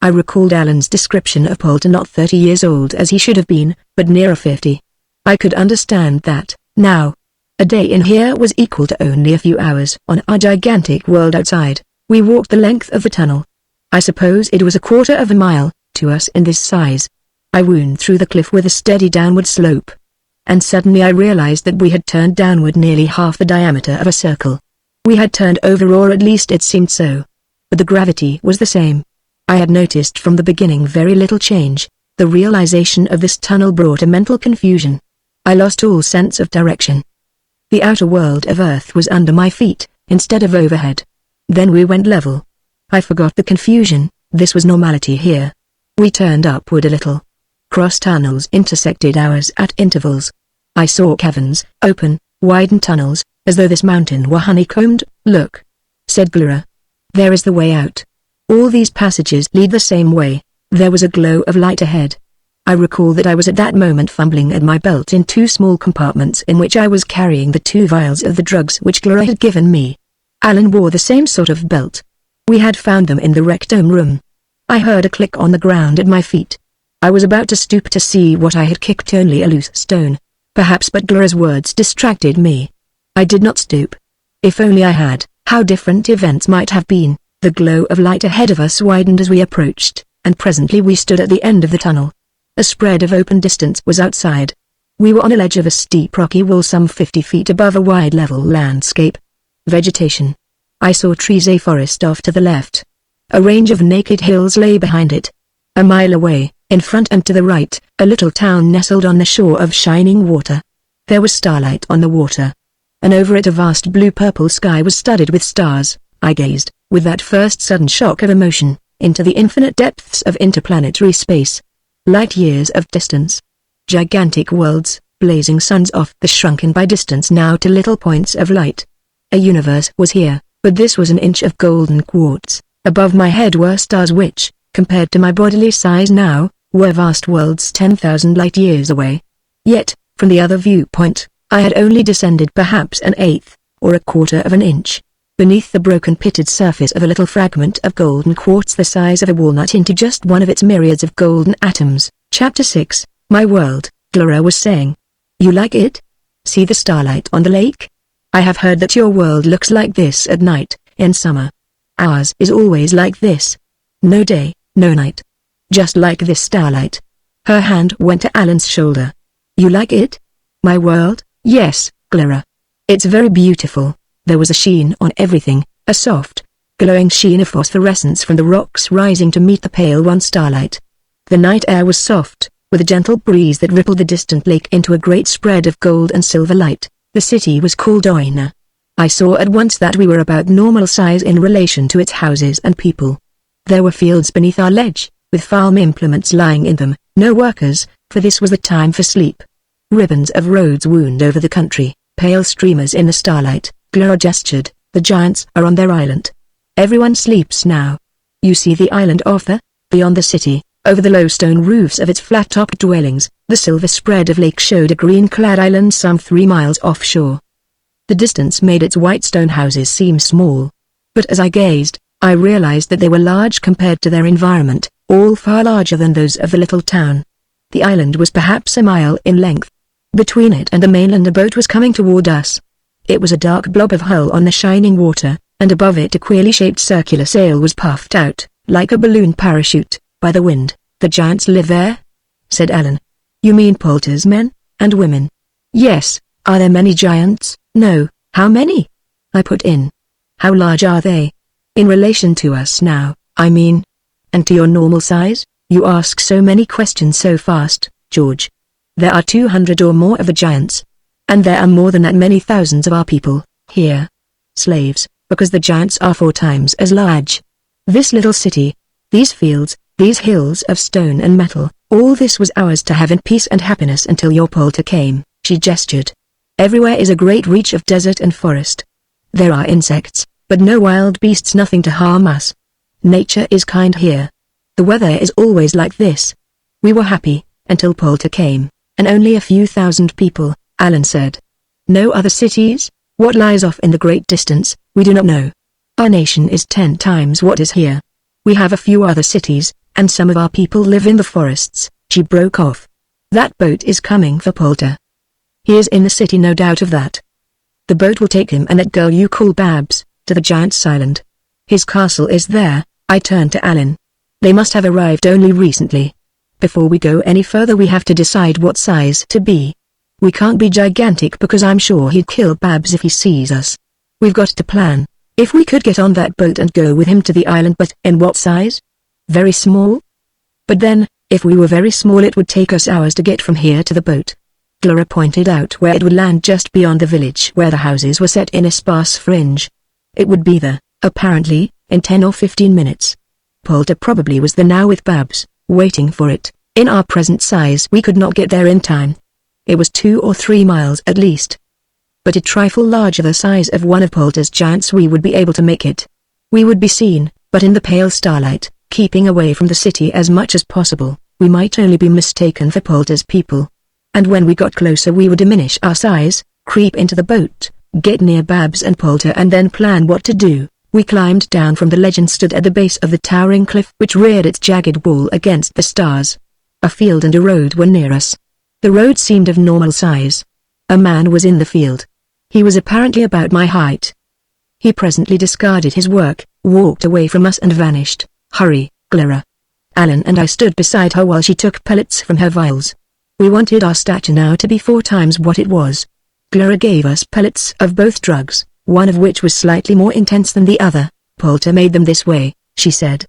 I recalled Alan's description of Poulter, not 30 years old as he should have been, but nearer 50. I could understand that, now. A day in here was equal to only a few hours on our gigantic world outside. We walked the length of the tunnel. I suppose it was a quarter of a mile, to us in this size. I wound through the cliff with a steady downward slope. And suddenly I realized that we had turned downward nearly half the diameter of a circle. We had turned over, or at least it seemed so. But the gravity was the same. I had noticed from the beginning very little change. The realization of this tunnel brought a mental confusion. I lost all sense of direction. The outer world of Earth was under my feet, instead of overhead. Then we went level. I forgot the confusion, this was normality here. We turned upward a little. Cross tunnels intersected ours at intervals. I saw caverns, open, widened tunnels, as though this mountain were honeycombed. "Look," said Clara. "There is the way out. All these passages lead the same way." There was a glow of light ahead. I recall that I was at that moment fumbling at my belt in 2 small compartments in which I was carrying the 2 vials of the drugs which Clara had given me. Alan wore the same sort of belt. We had found them in the rectome room. I heard a click on the ground at my feet. I was about to stoop to see what I had kicked, only a loose stone. Perhaps, but Clara's words distracted me. I did not stoop. If only I had, how different events might have been. The glow of light ahead of us widened as we approached, and presently we stood at the end of the tunnel. A spread of open distance was outside. We were on a ledge of a steep rocky wall some 50 feet above a wide level landscape. Vegetation. I saw trees, a forest off to the left. A range of naked hills lay behind it. A mile away, in front and to the right, a little town nestled on the shore of shining water. There was starlight on the water. And over it a vast blue-purple sky was studded with stars. I gazed, with that first sudden shock of emotion, into the infinite depths of interplanetary space. Light years of distance. Gigantic worlds, blazing suns off the shrunken by distance now to little points of light. A universe was here, But this was an inch of golden quartz. Above my head were stars which, compared to my bodily size now, were vast worlds 10,000 light years away. Yet, from the other viewpoint, I had only descended perhaps an eighth, or a quarter of an inch, beneath the broken pitted surface of a little fragment of golden quartz the size of a walnut into just one of its myriads of golden atoms. Chapter 6, My World, Clara was saying. You like it? See the starlight on the lake? I have heard that your world looks like this at night, in summer. Ours is always like this. No day, no night. Just like this starlight. Her hand went to Alan's shoulder. You like it? My world? Yes, Clara. It's very beautiful. There was a sheen on everything, a soft, glowing sheen of phosphorescence from the rocks rising to meet the pale one starlight. The night air was soft, with a gentle breeze that rippled the distant lake into a great spread of gold and silver light. The city was called Oina. I saw at once that we were about normal size in relation to its houses and people. There were fields beneath our ledge, with farm implements lying in them, no workers, for this was the time for sleep. Ribbons of roads wound over the country, pale streamers in the starlight. Clara gestured. The giants are on their island. Everyone sleeps now. You see the island offer? Beyond the city, over the low stone roofs of its flat-topped dwellings, the silver spread of lake showed a green-clad island some 3 miles offshore. The distance made its white stone houses seem small. But as I gazed, I realized that they were large compared to their environment, all far larger than those of the little town. The island was perhaps a mile in length. Between it and the mainland a boat was coming toward us. It was a dark blob of hull on the shining water, and above it a queerly shaped circular sail was puffed out, like a balloon parachute, by the wind. The giants live there? Said Alan. You mean Poulter's men, and women? Yes. Are there many giants? No. How many? I put in. How large are they? In relation to us now, I mean. And to your normal size? You ask so many questions so fast, George. There are 200 or more of the giants. And there are more than that many thousands of our people, here. Slaves, because the giants are 4 times as large. This little city, these fields, these hills of stone and metal, all this was ours to have in peace and happiness until your Poulter came. She gestured. Everywhere is a great reach of desert and forest. There are insects, but no wild beasts, nothing to harm us. Nature is kind here. The weather is always like this. We were happy, until Poulter came, and only a few thousand people. Alan said. No other cities? What lies off in the great distance? We do not know. Our nation is 10 times what is here. We have a few other cities, and some of our people live in the forests. She broke off. That boat is coming for Poulter. He is in the city, no doubt of that. The boat will take him and that girl you call Babs, to the giant's island. His castle is there. I turned to Alan. They must have arrived only recently. Before we go any further we have to decide what size to be. We can't be gigantic because I'm sure he'd kill Babs if he sees us. We've got to plan. If we could get on that boat and go with him to the island, but in what size? Very small? But then, if we were very small it would take us hours to get from here to the boat. Clara pointed out where it would land just beyond the village where the houses were set in a sparse fringe. It would be there, apparently, in 10 or 15 minutes. Poulter probably was there now with Babs, waiting for it. In our present size we could not get there in time. It was 2 or 3 miles at least. But a trifle larger the size of one of Poulter's giants we would be able to make it. We would be seen, but in the pale starlight, keeping away from the city as much as possible, we might only be mistaken for Poulter's people. And when we got closer we would diminish our size, creep into the boat, get near Babs and Poulter and then plan what to do. We climbed down from the ledge and stood at the base of the towering cliff which reared its jagged wall against the stars. A field and a road were near us. The road seemed of normal size. A man was in the field. He was apparently about my height. He presently discarded his work, walked away from us and vanished. Hurry, Clara. Alan and I stood beside her while she took pellets from her vials. We wanted our stature now to be 4 times what it was. Clara gave us pellets of both drugs, one of which was slightly more intense than the other. Poulter made them this way, she said.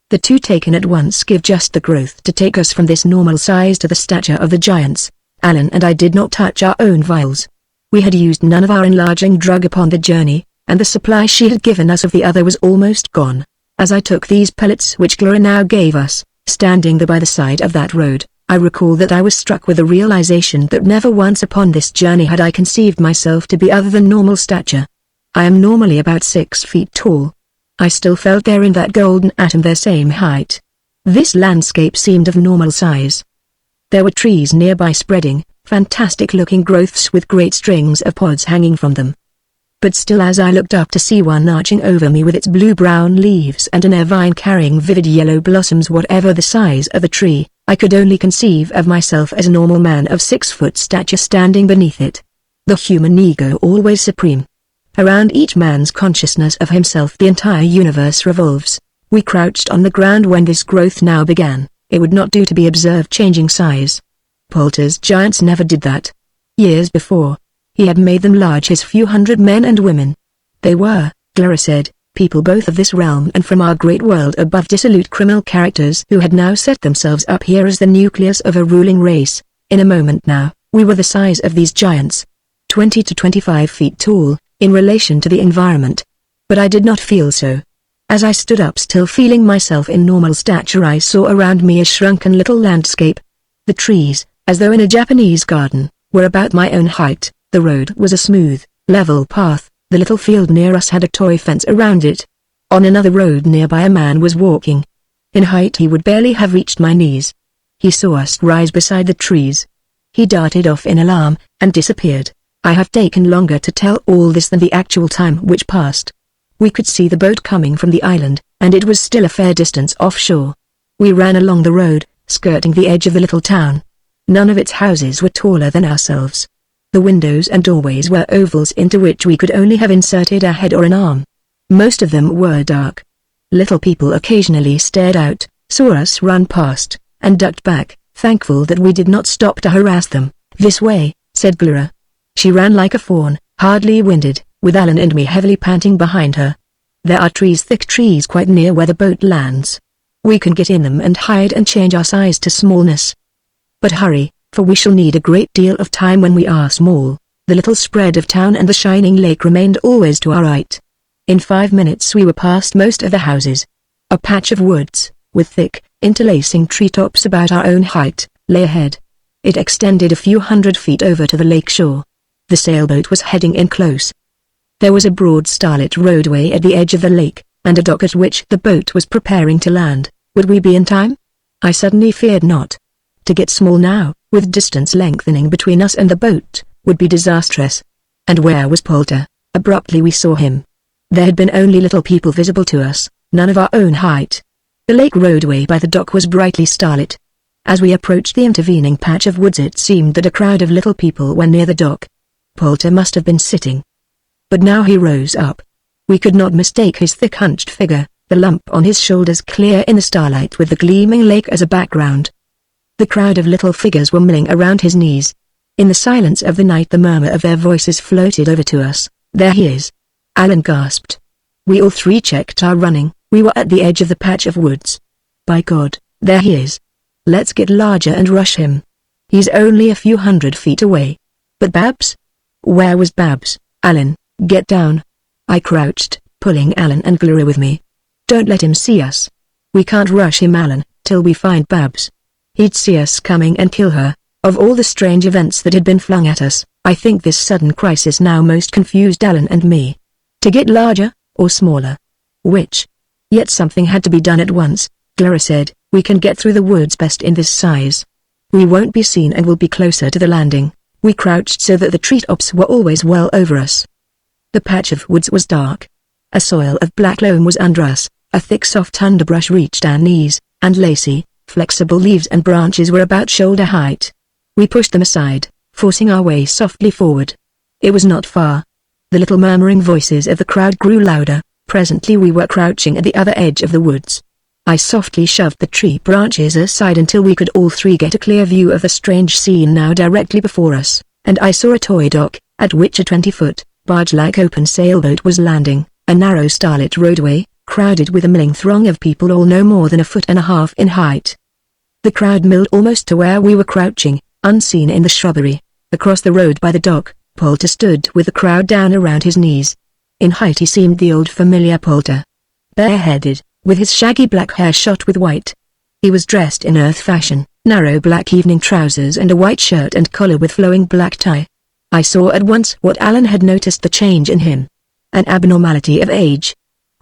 The 2 taken at once give just the growth to take us from this normal size to the stature of the giants. Alan and I did not touch our own vials. We had used none of our enlarging drug upon the journey, and the supply she had given us of the other was almost gone. As I took these pellets which Clara now gave us, standing there by the side of that road, I recall that I was struck with the realization that never once upon this journey had I conceived myself to be other than normal stature. I am normally about 6 feet tall. I still felt there in that golden atom their same height. This landscape seemed of normal size. There were trees nearby spreading, fantastic-looking growths with great strings of pods hanging from them. But still, as I looked up to see one arching over me with its blue-brown leaves and an air vine carrying vivid yellow blossoms, whatever the size of the tree, I could only conceive of myself as a normal man of 6-foot stature standing beneath it. The human ego always supreme. Around each man's consciousness of himself the entire universe revolves. We crouched on the ground when this growth now began. It would not do to be observed changing size. Polter's giants never did that. Years before, he had made them large, his few hundred men and women. They were, Clara said, people both of this realm and from our great world above, dissolute criminal characters who had now set themselves up here as the nucleus of a ruling race. In a moment now, we were the size of these giants. 20 to 25 feet tall, in relation to the environment. But I did not feel so. As I stood up still feeling myself in normal stature, I saw around me a shrunken little landscape. The trees, as though in a Japanese garden, were about my own height. The road was a smooth, level path. The little field near us had a toy fence around it. On another road nearby a man was walking. In height he would barely have reached my knees. He saw us rise beside the trees. He darted off in alarm, and disappeared. I have taken longer to tell all this than the actual time which passed. We could see the boat coming from the island, and it was still a fair distance offshore. We ran along the road, skirting the edge of the little town. None of its houses were taller than ourselves. The windows and doorways were ovals into which we could only have inserted a head or an arm. Most of them were dark. Little people occasionally stared out, saw us run past, and ducked back, thankful that we did not stop to harass them. "This way," said Clara. She ran like a fawn, hardly winded, with Alan and me heavily panting behind her. "There are trees, thick trees quite near where the boat lands. We can get in them and hide and change our size to smallness. But hurry, for we shall need a great deal of time when we are small." The little spread of town and the shining lake remained always to our right. In 5 minutes we were past most of the houses. A patch of woods, with thick, interlacing treetops about our own height, lay ahead. It extended a few hundred feet over to the lake shore. The sailboat was heading in close. There was a broad starlit roadway at the edge of the lake, and a dock at which the boat was preparing to land. Would we be in time? I suddenly feared not. To get small now, with distance lengthening between us and the boat, would be disastrous. And where was Polter? Abruptly we saw him. There had been only little people visible to us, none of our own height. The lake roadway by the dock was brightly starlit. As we approached the intervening patch of woods it seemed that a crowd of little people were near the dock. Polter must have been sitting. But now he rose up. We could not mistake his thick hunched figure, the lump on his shoulders clear in the starlight with the gleaming lake as a background. The crowd of little figures were milling around his knees. In the silence of the night the murmur of their voices floated over to us. "There he is!" Alan gasped. We all three checked our running. We were at the edge of the patch of woods. "By God, there he is! Let's get larger and rush him. He's only a few hundred feet away." "But Babs?" Where was Babs? "Alan, get down." I crouched, pulling Alan and Clara with me. "Don't let him see us. We can't rush him, Alan, till we find Babs. He'd see us coming and kill her." Of all the strange events that had been flung at us, I think this sudden crisis now most confused Alan and me. To get larger, or smaller? Which? Yet something had to be done at once. Clara said, "We can get through the woods best in this size. We won't be seen and will be closer to the landing." We crouched so that the treetops were always well over us. The patch of woods was dark. A soil of black loam was under us, a thick soft underbrush reached our knees, and lacy, flexible leaves and branches were about shoulder height. We pushed them aside, forcing our way softly forward. It was not far. The little murmuring voices of the crowd grew louder. Presently we were crouching at the other edge of the woods. I softly shoved the tree branches aside until we could all three get a clear view of the strange scene now directly before us, and I saw a toy dock, at which a 20-foot, barge-like open sailboat was landing, a narrow starlit roadway, crowded with a milling throng of people all no more than 1.5 feet in height. The crowd milled almost to where we were crouching, unseen in the shrubbery. Across the road by the dock, Polter stood with the crowd down around his knees. In height he seemed the old familiar Polter. Bareheaded, with his shaggy black hair shot with white. He was dressed in Earth fashion, narrow black evening trousers and a white shirt and collar with flowing black tie. I saw at once what Alan had noticed, the change in him. an abnormality of age.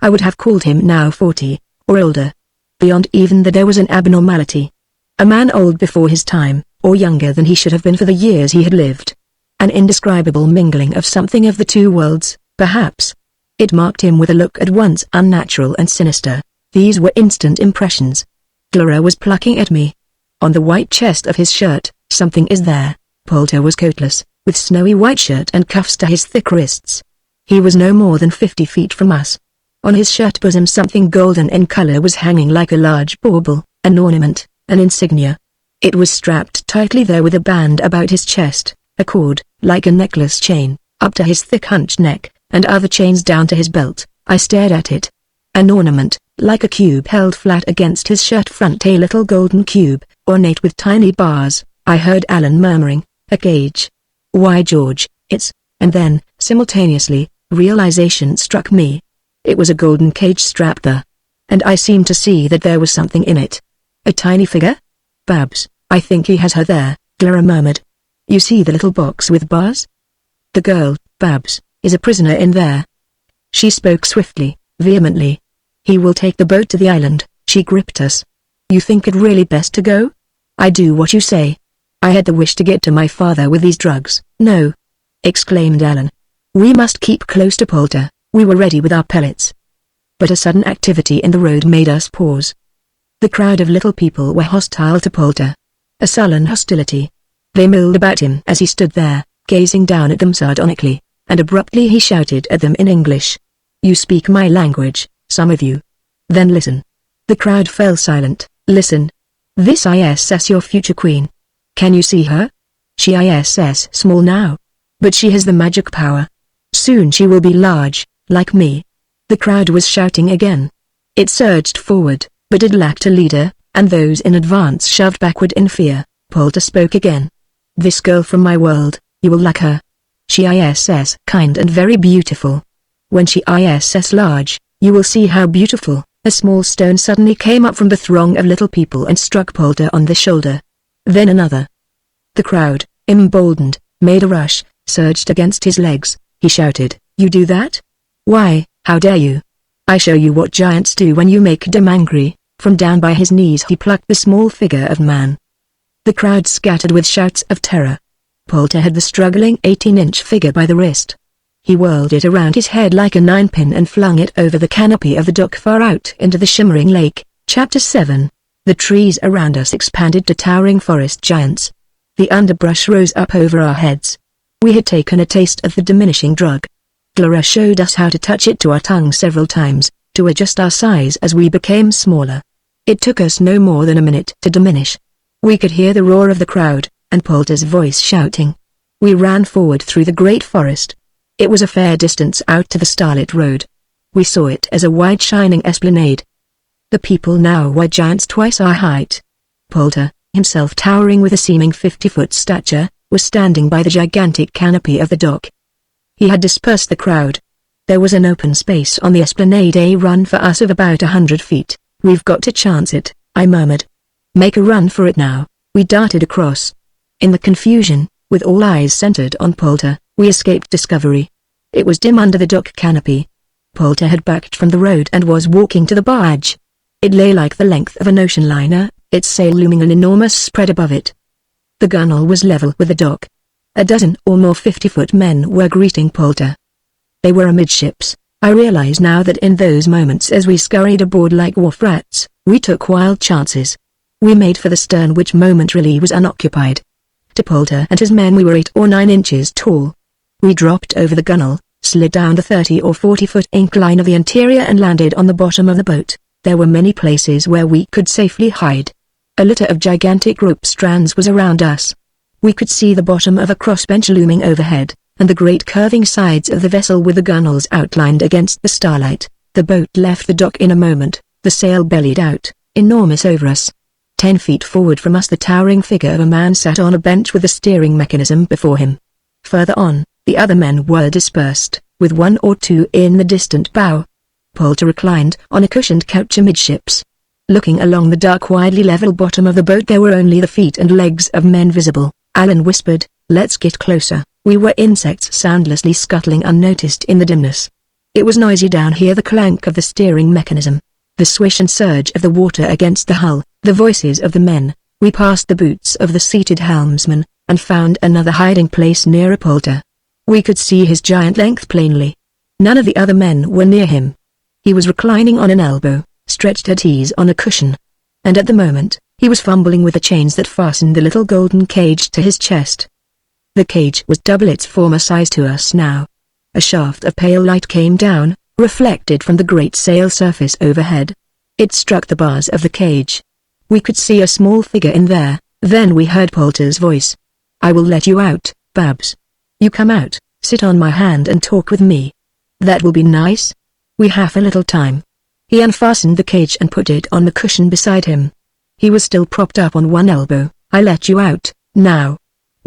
I would have called him now 40, or older. Beyond even that there was an abnormality. A man old before his time, or younger than he should have been for the years he had lived. An indescribable mingling of something of the two worlds, perhaps. It marked him with a look at once unnatural and sinister. These were instant impressions. Clara was plucking at me. On the white chest of his shirt, something is there. Poulter was coatless, with snowy white shirt and cuffs to his thick wrists. He was no more than 50 feet from us. On his shirt bosom something golden in color was hanging like a large bauble, an ornament, an insignia. It was strapped tightly there with a band about his chest, a cord, like a necklace chain, up to his thick hunched neck, and other chains down to his belt. I stared at it. An ornament, like a cube held flat against his shirt front, a little golden cube, ornate with tiny bars. I heard Alan murmuring, "A cage. Why, George, it's..." And then, simultaneously, realization struck me. It was a golden cage strapped there. And I seemed to see that there was something in it. A tiny figure? "Babs, I think he has her there," Clara murmured. "You see the little box with bars? The girl, Babs, is a prisoner in there." She spoke swiftly, vehemently. "He will take the boat to the island," she gripped us. "You think it really best to go?" "I do what you say. I had the wish to get to my father with these drugs." "No!" exclaimed Alan. "We must keep close to Poulter." We were ready with our pellets. But a sudden activity in the road made us pause. The crowd of little people were hostile to Poulter. A sullen hostility. They milled about him as he stood there, gazing down at them sardonically, and abruptly he shouted at them in English. "You speak my language, some of you. Then listen." The crowd fell silent. "Listen. This is your future queen. Can you see her? She is small now. But she has the magic power. Soon she will be large, like me." The crowd was shouting again. It surged forward, but it lacked a leader, and those in advance shoved backward in fear. Poulter spoke again. "This girl from my world, you will like her. She is kind and very beautiful. When she is large, you will see how beautiful." A small stone suddenly came up from the throng of little people and struck Poulter on the shoulder. Then another. The crowd, emboldened, made a rush, surged against his legs. He shouted, "You do that? Why, how dare you? I show you what giants do when you make them angry." From down by his knees he plucked the small figure of man. The crowd scattered with shouts of terror. Poulter had the struggling 18-inch figure by the wrist. He whirled it around his head like a ninepin and flung it over the canopy of the dock far out into the shimmering lake. Chapter 7. The trees around us expanded to towering forest giants. The underbrush rose up over our heads. We had taken a taste of the diminishing drug. Clara showed us how to touch it to our tongue several times, to adjust our size as we became smaller. It took us no more than a minute to diminish. We could hear the roar of the crowd, and Poulter's voice shouting. We ran forward through the great forest. It was a fair distance out to the starlit road. We saw it as a wide shining esplanade. The people now were giants twice our height. Poulter, himself towering with a seeming 50-foot stature, was standing by the gigantic canopy of the dock. He had dispersed the crowd. There was an open space on the esplanade, a run for us of about 100 feet. "We've got to chance it," I murmured. "Make a run for it now." We darted across. In the confusion, with all eyes centered on Poulter, we escaped discovery. It was dim under the dock canopy. Poulter had backed from the road and was walking to the barge. It lay like the length of an ocean liner, its sail looming an enormous spread above it. The gunwale was level with the dock. A dozen or more 50-foot men were greeting Poulter. They were amidships. I realize now that in those moments as we scurried aboard like wharf rats, we took wild chances. We made for the stern, which momentarily was unoccupied. To Poulter and his men we were 8 or 9 inches tall. We dropped over the gunwale, slid down the 30 or 40-foot incline of the interior and landed on the bottom of the boat. There were many places where we could safely hide. A litter of gigantic rope strands was around us. We could see the bottom of a crossbench looming overhead, and the great curving sides of the vessel with the gunwales outlined against the starlight. The boat left the dock in a moment. The sail bellied out, enormous over us. 10 feet forward from us the towering figure of a man sat on a bench with a steering mechanism before him. Further on, the other men were dispersed, with 1 or 2 in the distant bow. Poulter reclined on a cushioned couch amidships. Looking along the dark widely level bottom of the boat there were only the feet and legs of men visible. Alan whispered, "Let's get closer." We were insects soundlessly scuttling unnoticed in the dimness. It was noisy down here, the clank of the steering mechanism, the swish and surge of the water against the hull, the voices of the men. We passed the boots of the seated helmsman, and found another hiding place near a polter. We could see his giant length plainly. None of the other men were near him. He was reclining on an elbow, stretched at ease on a cushion. And at the moment, he was fumbling with the chains that fastened the little golden cage to his chest. The cage was double its former size to us now. A shaft of pale light came down, reflected from the great sail surface overhead. It struck the bars of the cage. We could see a small figure in there. Then we heard Polter's voice. "I will let you out, Babs. You come out, sit on my hand and talk with me. That will be nice. We have a little time." He unfastened the cage and put it on the cushion beside him. He was still propped up on one elbow. "I let you out, now.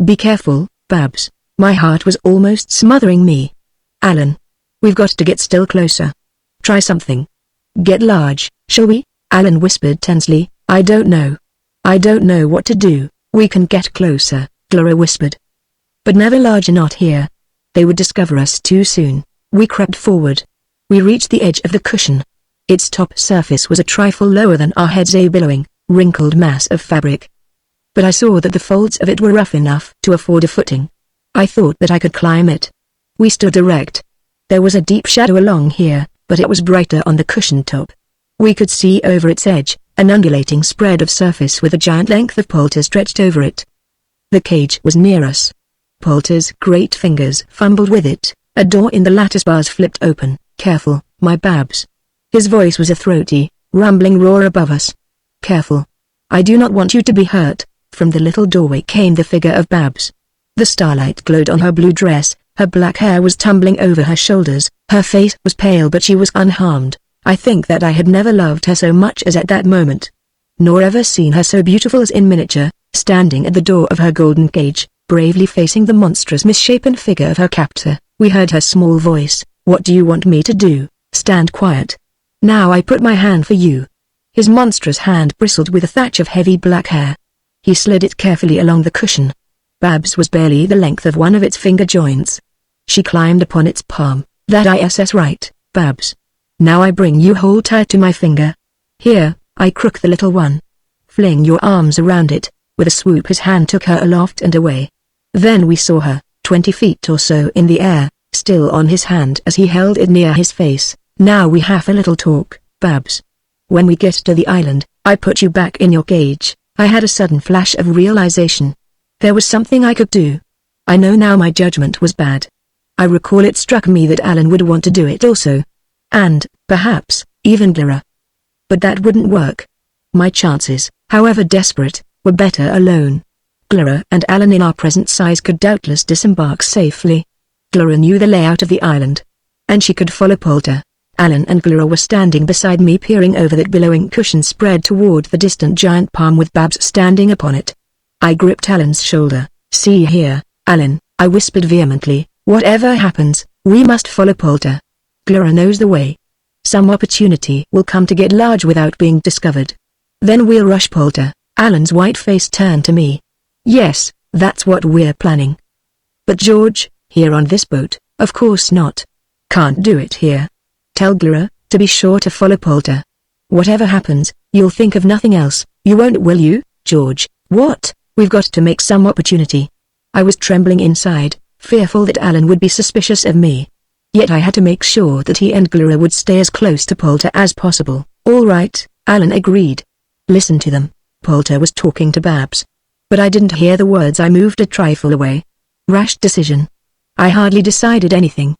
Be careful, Babs." My heart was almost smothering me. "Alan. We've got to get still closer. Try something. Get large, shall we?" Alan whispered tensely. I don't know what to do." "We can get closer," Clara whispered. "But never larger, not here. They would discover us too soon." We crept forward. We reached the edge of the cushion. Its top surface was a trifle lower than our heads, a billowing, wrinkled mass of fabric. But I saw that the folds of it were rough enough to afford a footing. I thought that I could climb it. We stood erect. There was a deep shadow along here, but it was brighter on the cushion top. We could see over its edge, an undulating spread of surface with a giant length of polter stretched over it. The cage was near us. Polter's great fingers fumbled with it. A door in the lattice bars flipped open. "Careful, my Babs." His voice was a throaty, rumbling roar above us. "Careful. I do not want you to be hurt." From the little doorway came the figure of Babs. The starlight glowed on her blue dress, her black hair was tumbling over her shoulders, her face was pale but she was unharmed. I think that I had never loved her so much as at that moment. Nor ever seen her so beautiful as in miniature, standing at the door of her golden cage, bravely facing the monstrous misshapen figure of her captor. We heard her small voice. "What do you want me to do? Stand quiet. Now I put my hand for you." His monstrous hand bristled with a thatch of heavy black hair. He slid it carefully along the cushion. Babs was barely the length of one of its finger joints. She climbed upon its palm. "That is right, Babs. Now I bring you hold tight to my finger. Here, I crook the little one. Fling your arms around it." With a swoop his hand took her aloft and away. Then we saw her, 20 feet or so in the air, still on his hand as he held it near his face. "Now we have a little talk, Babs. When we get to the island, I put you back in your cage." I had a sudden flash of realization. There was something I could do. I know now my judgment was bad. I recall it struck me that Alan would want to do it also. And, perhaps, even Clara. But that wouldn't work. My chances, however desperate, were better alone. Clara and Alan in our present size could doubtless disembark safely. Clara knew the layout of the island. And she could follow Polter. Alan and Clara were standing beside me, peering over that billowing cushion spread toward the distant giant palm with Babs standing upon it. I gripped Alan's shoulder. "See here, Alan," I whispered vehemently, "whatever happens, we must follow Polter. Clara knows the way. Some opportunity will come to get large without being discovered. Then we'll rush Polter." Alan's white face turned to me. "Yes, that's what we're planning." "But George, here on this boat?" "Of course not. Can't do it here. Tell Clara to be sure to follow Polter. Whatever happens, you'll think of nothing else. You won't, will you, George?" "What?" "We've got to make some opportunity." I was trembling inside, fearful that Alan would be suspicious of me. Yet I had to make sure that he and Clara would stay as close to Polter as possible. "All right," Alan agreed. "Listen to them." Polter was talking to Babs. But I didn't hear the words. I moved a trifle away. Rash decision. I hardly decided anything.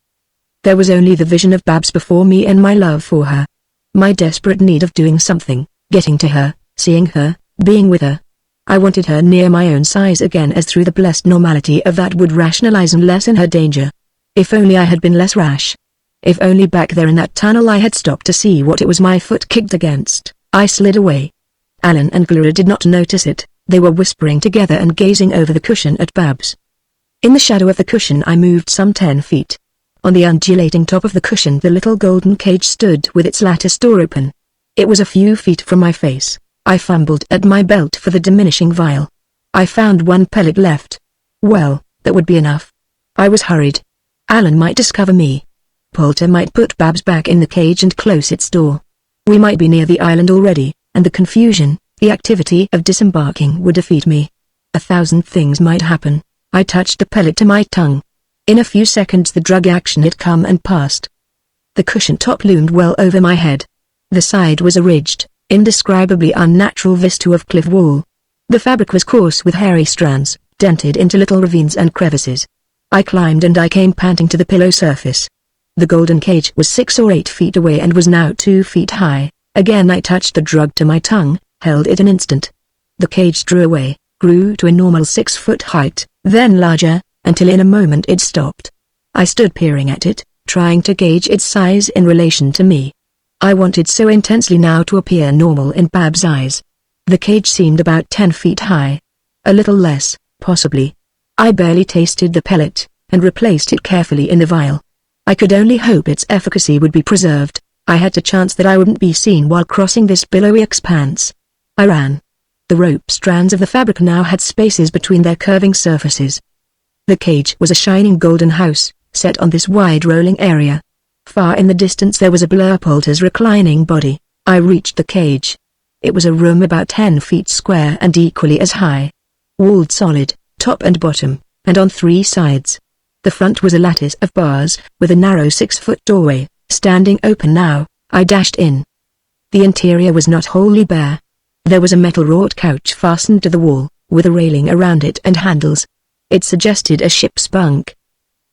There was only the vision of Babs before me and my love for her. My desperate need of doing something, getting to her, seeing her, being with her. I wanted her near my own size again, as through the blessed normality of that would rationalize and lessen her danger. If only I had been less rash. If only back there in that tunnel I had stopped to see what it was my foot kicked against. I slid away. Alan and Clara did not notice it. They were whispering together and gazing over the cushion at Babs. In the shadow of the cushion I moved some 10 feet. On the undulating top of the cushion the little golden cage stood with its lattice door open. It was a few feet from my face. I fumbled at my belt for the diminishing vial. I found one pellet left. Well, that would be enough. I was hurried. Alan might discover me. Polter might put Babs back in the cage and close its door. We might be near the island already, and the confusion, the activity of disembarking would defeat me. 1,000 things might happen. I touched the pellet to my tongue. In a few seconds the drug action had come and passed. The cushion top loomed well over my head. The side was a ridged, indescribably unnatural vista of cliff wall. The fabric was coarse with hairy strands, dented into little ravines and crevices. I climbed and I came panting to the pillow surface. The golden cage was 6 or 8 feet away and was now 2 feet high. Again I touched the drug to my tongue, held it an instant. The cage drew away, grew to a normal 6-foot height, then larger, until in a moment it stopped. I stood peering at it, trying to gauge its size in relation to me. I wanted so intensely now to appear normal in Babs' eyes. The cage seemed about 10 feet high. A little less, possibly. I barely tasted the pellet, and replaced it carefully in the vial. I could only hope its efficacy would be preserved. I had to chance that I wouldn't be seen while crossing this billowy expanse. I ran. The rope strands of the fabric now had spaces between their curving surfaces. The cage was a shining golden house, set on this wide rolling area. Far in the distance there was a blur of Polter's reclining body. I reached the cage. It was a room about 10 feet square and equally as high. Walled solid, top and bottom, and on 3 sides. The front was a lattice of bars, with a narrow 6-foot doorway, standing open now. I dashed in. The interior was not wholly bare. There was a metal-wrought couch fastened to the wall, with a railing around it and handles. It suggested a ship's bunk.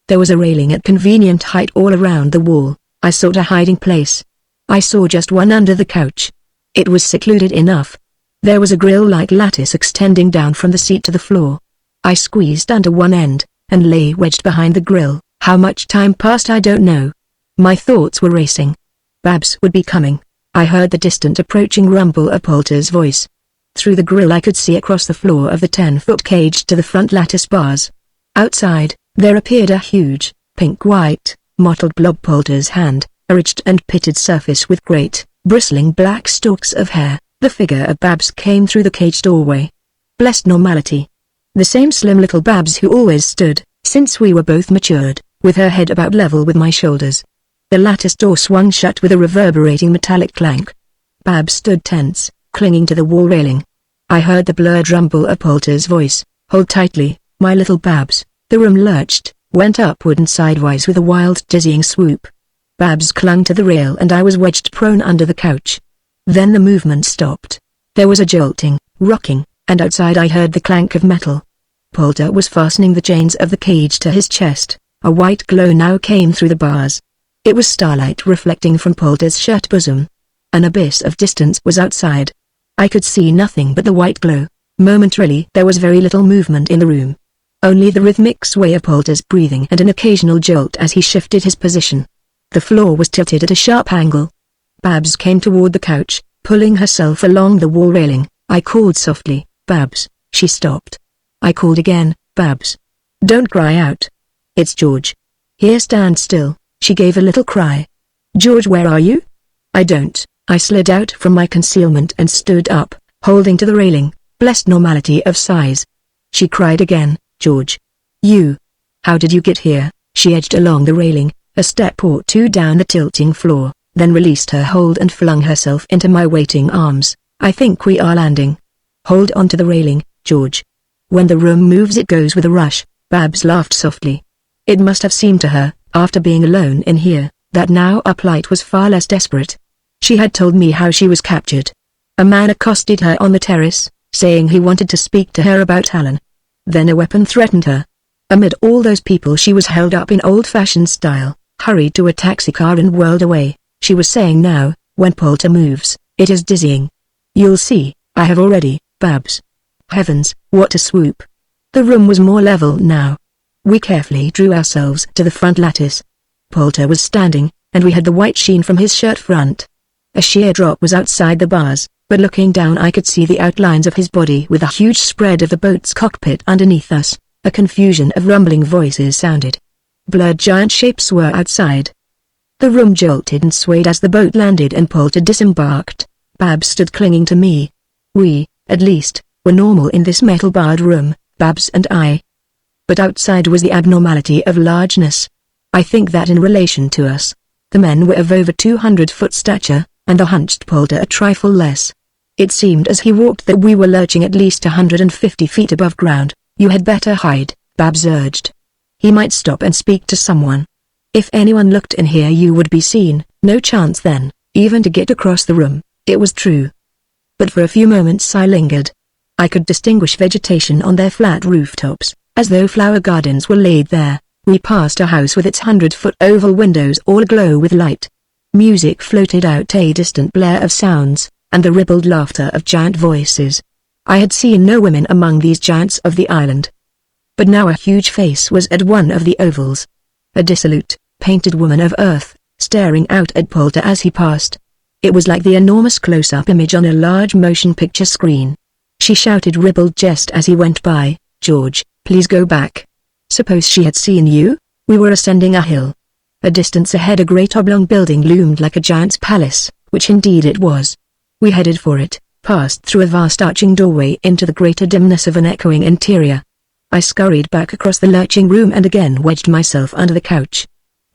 There was a railing at convenient height all around the wall. I sought a hiding place. I saw just one under the couch. It was secluded enough. There was a grill-like lattice extending down from the seat to the floor. I squeezed under one end, and lay wedged behind the grill. How much time passed I don't know. My thoughts were racing. Babs would be coming. I heard the distant approaching rumble of Polter's voice. Through the grill I could see across the floor of the 10-foot cage to the front lattice bars. Outside, there appeared a huge, pink-white, mottled blob. Polter's hand, a ridged and pitted surface with great, bristling black stalks of hair. The figure of Babs came through the cage doorway. Blessed normality. The same slim little Babs who always stood, since we were both matured, with her head about level with my shoulders. The lattice door swung shut with a reverberating metallic clank. Babs stood tense, clinging to the wall railing. I heard the blurred rumble of Polter's voice. Hold tightly, my little Babs. The room lurched, went upward and sidewise with a wild dizzying swoop. Babs clung to the rail and I was wedged prone under the couch. Then the movement stopped. There was a jolting, rocking, and outside I heard the clank of metal. Polter was fastening the chains of the cage to his chest. A white glow now came through the bars. It was starlight reflecting from Polter's shirt bosom. An abyss of distance was outside. I could see nothing but the white glow. Momentarily there was very little movement in the room. Only the rhythmic sway of Polter's breathing and an occasional jolt as he shifted his position. The floor was tilted at a sharp angle. Babs came toward the couch, pulling herself along the wall railing. I called softly, Babs. She stopped. I called again, Babs. Don't cry out. It's George. Here, stand still. She gave a little cry. George, where are you? I don't. I slid out from my concealment and stood up, holding to the railing. Blessed normality of size. She cried again, George. You. How did you get here? She edged along the railing, a step or two down the tilting floor, then released her hold and flung herself into my waiting arms. I think we are landing. Hold on to the railing, George. When the room moves it goes with a rush. Babs laughed softly. It must have seemed to her, after being alone in here, that now our plight was far less desperate. She had told me how she was captured. A man accosted her on the terrace, saying he wanted to speak to her about Alan. Then a weapon threatened her. Amid all those people she was held up in old-fashioned style, hurried to a taxi-car and whirled away. She was saying now, when Polter moves, it is dizzying. You'll see, I have already, Babs. Heavens, what a swoop. The room was more level now. We carefully drew ourselves to the front lattice. Polter was standing, and we had the white sheen from his shirt front. A sheer drop was outside the bars, but looking down I could see the outlines of his body with a huge spread of the boat's cockpit underneath us. A confusion of rumbling voices sounded. Blurred giant shapes were outside. The room jolted and swayed as the boat landed and Polter disembarked. Babs stood clinging to me. We, at least, were normal in this metal-barred room, Babs and I. But outside was the abnormality of largeness. I think that in relation to us, the men were of over 200-foot stature, and the hunched Poulter a trifle less. It seemed as he walked that we were lurching at least 150 feet above ground. "You had better hide," Babs urged. "He might stop and speak to someone. If anyone looked in here you would be seen." No chance then, even to get across the room. It was true. But for a few moments I lingered. I could distinguish vegetation on their flat rooftops, as though flower gardens were laid there. We passed a house with its 100-foot oval windows all aglow with light. Music floated out a distant blare of sounds, and the ribald laughter of giant voices. I had seen no women among these giants of the island. But now a huge face was at one of the ovals. A dissolute, painted woman of earth, staring out at Poulter as he passed. It was like the enormous close-up image on a large motion picture screen. She shouted ribald jest as he went by, "George, please go back." Suppose she had seen you? We were ascending a hill. A distance ahead a great oblong building loomed like a giant's palace, which indeed it was. We headed for it, passed through a vast arching doorway into the greater dimness of an echoing interior. I scurried back across the lurching room and again wedged myself under the couch.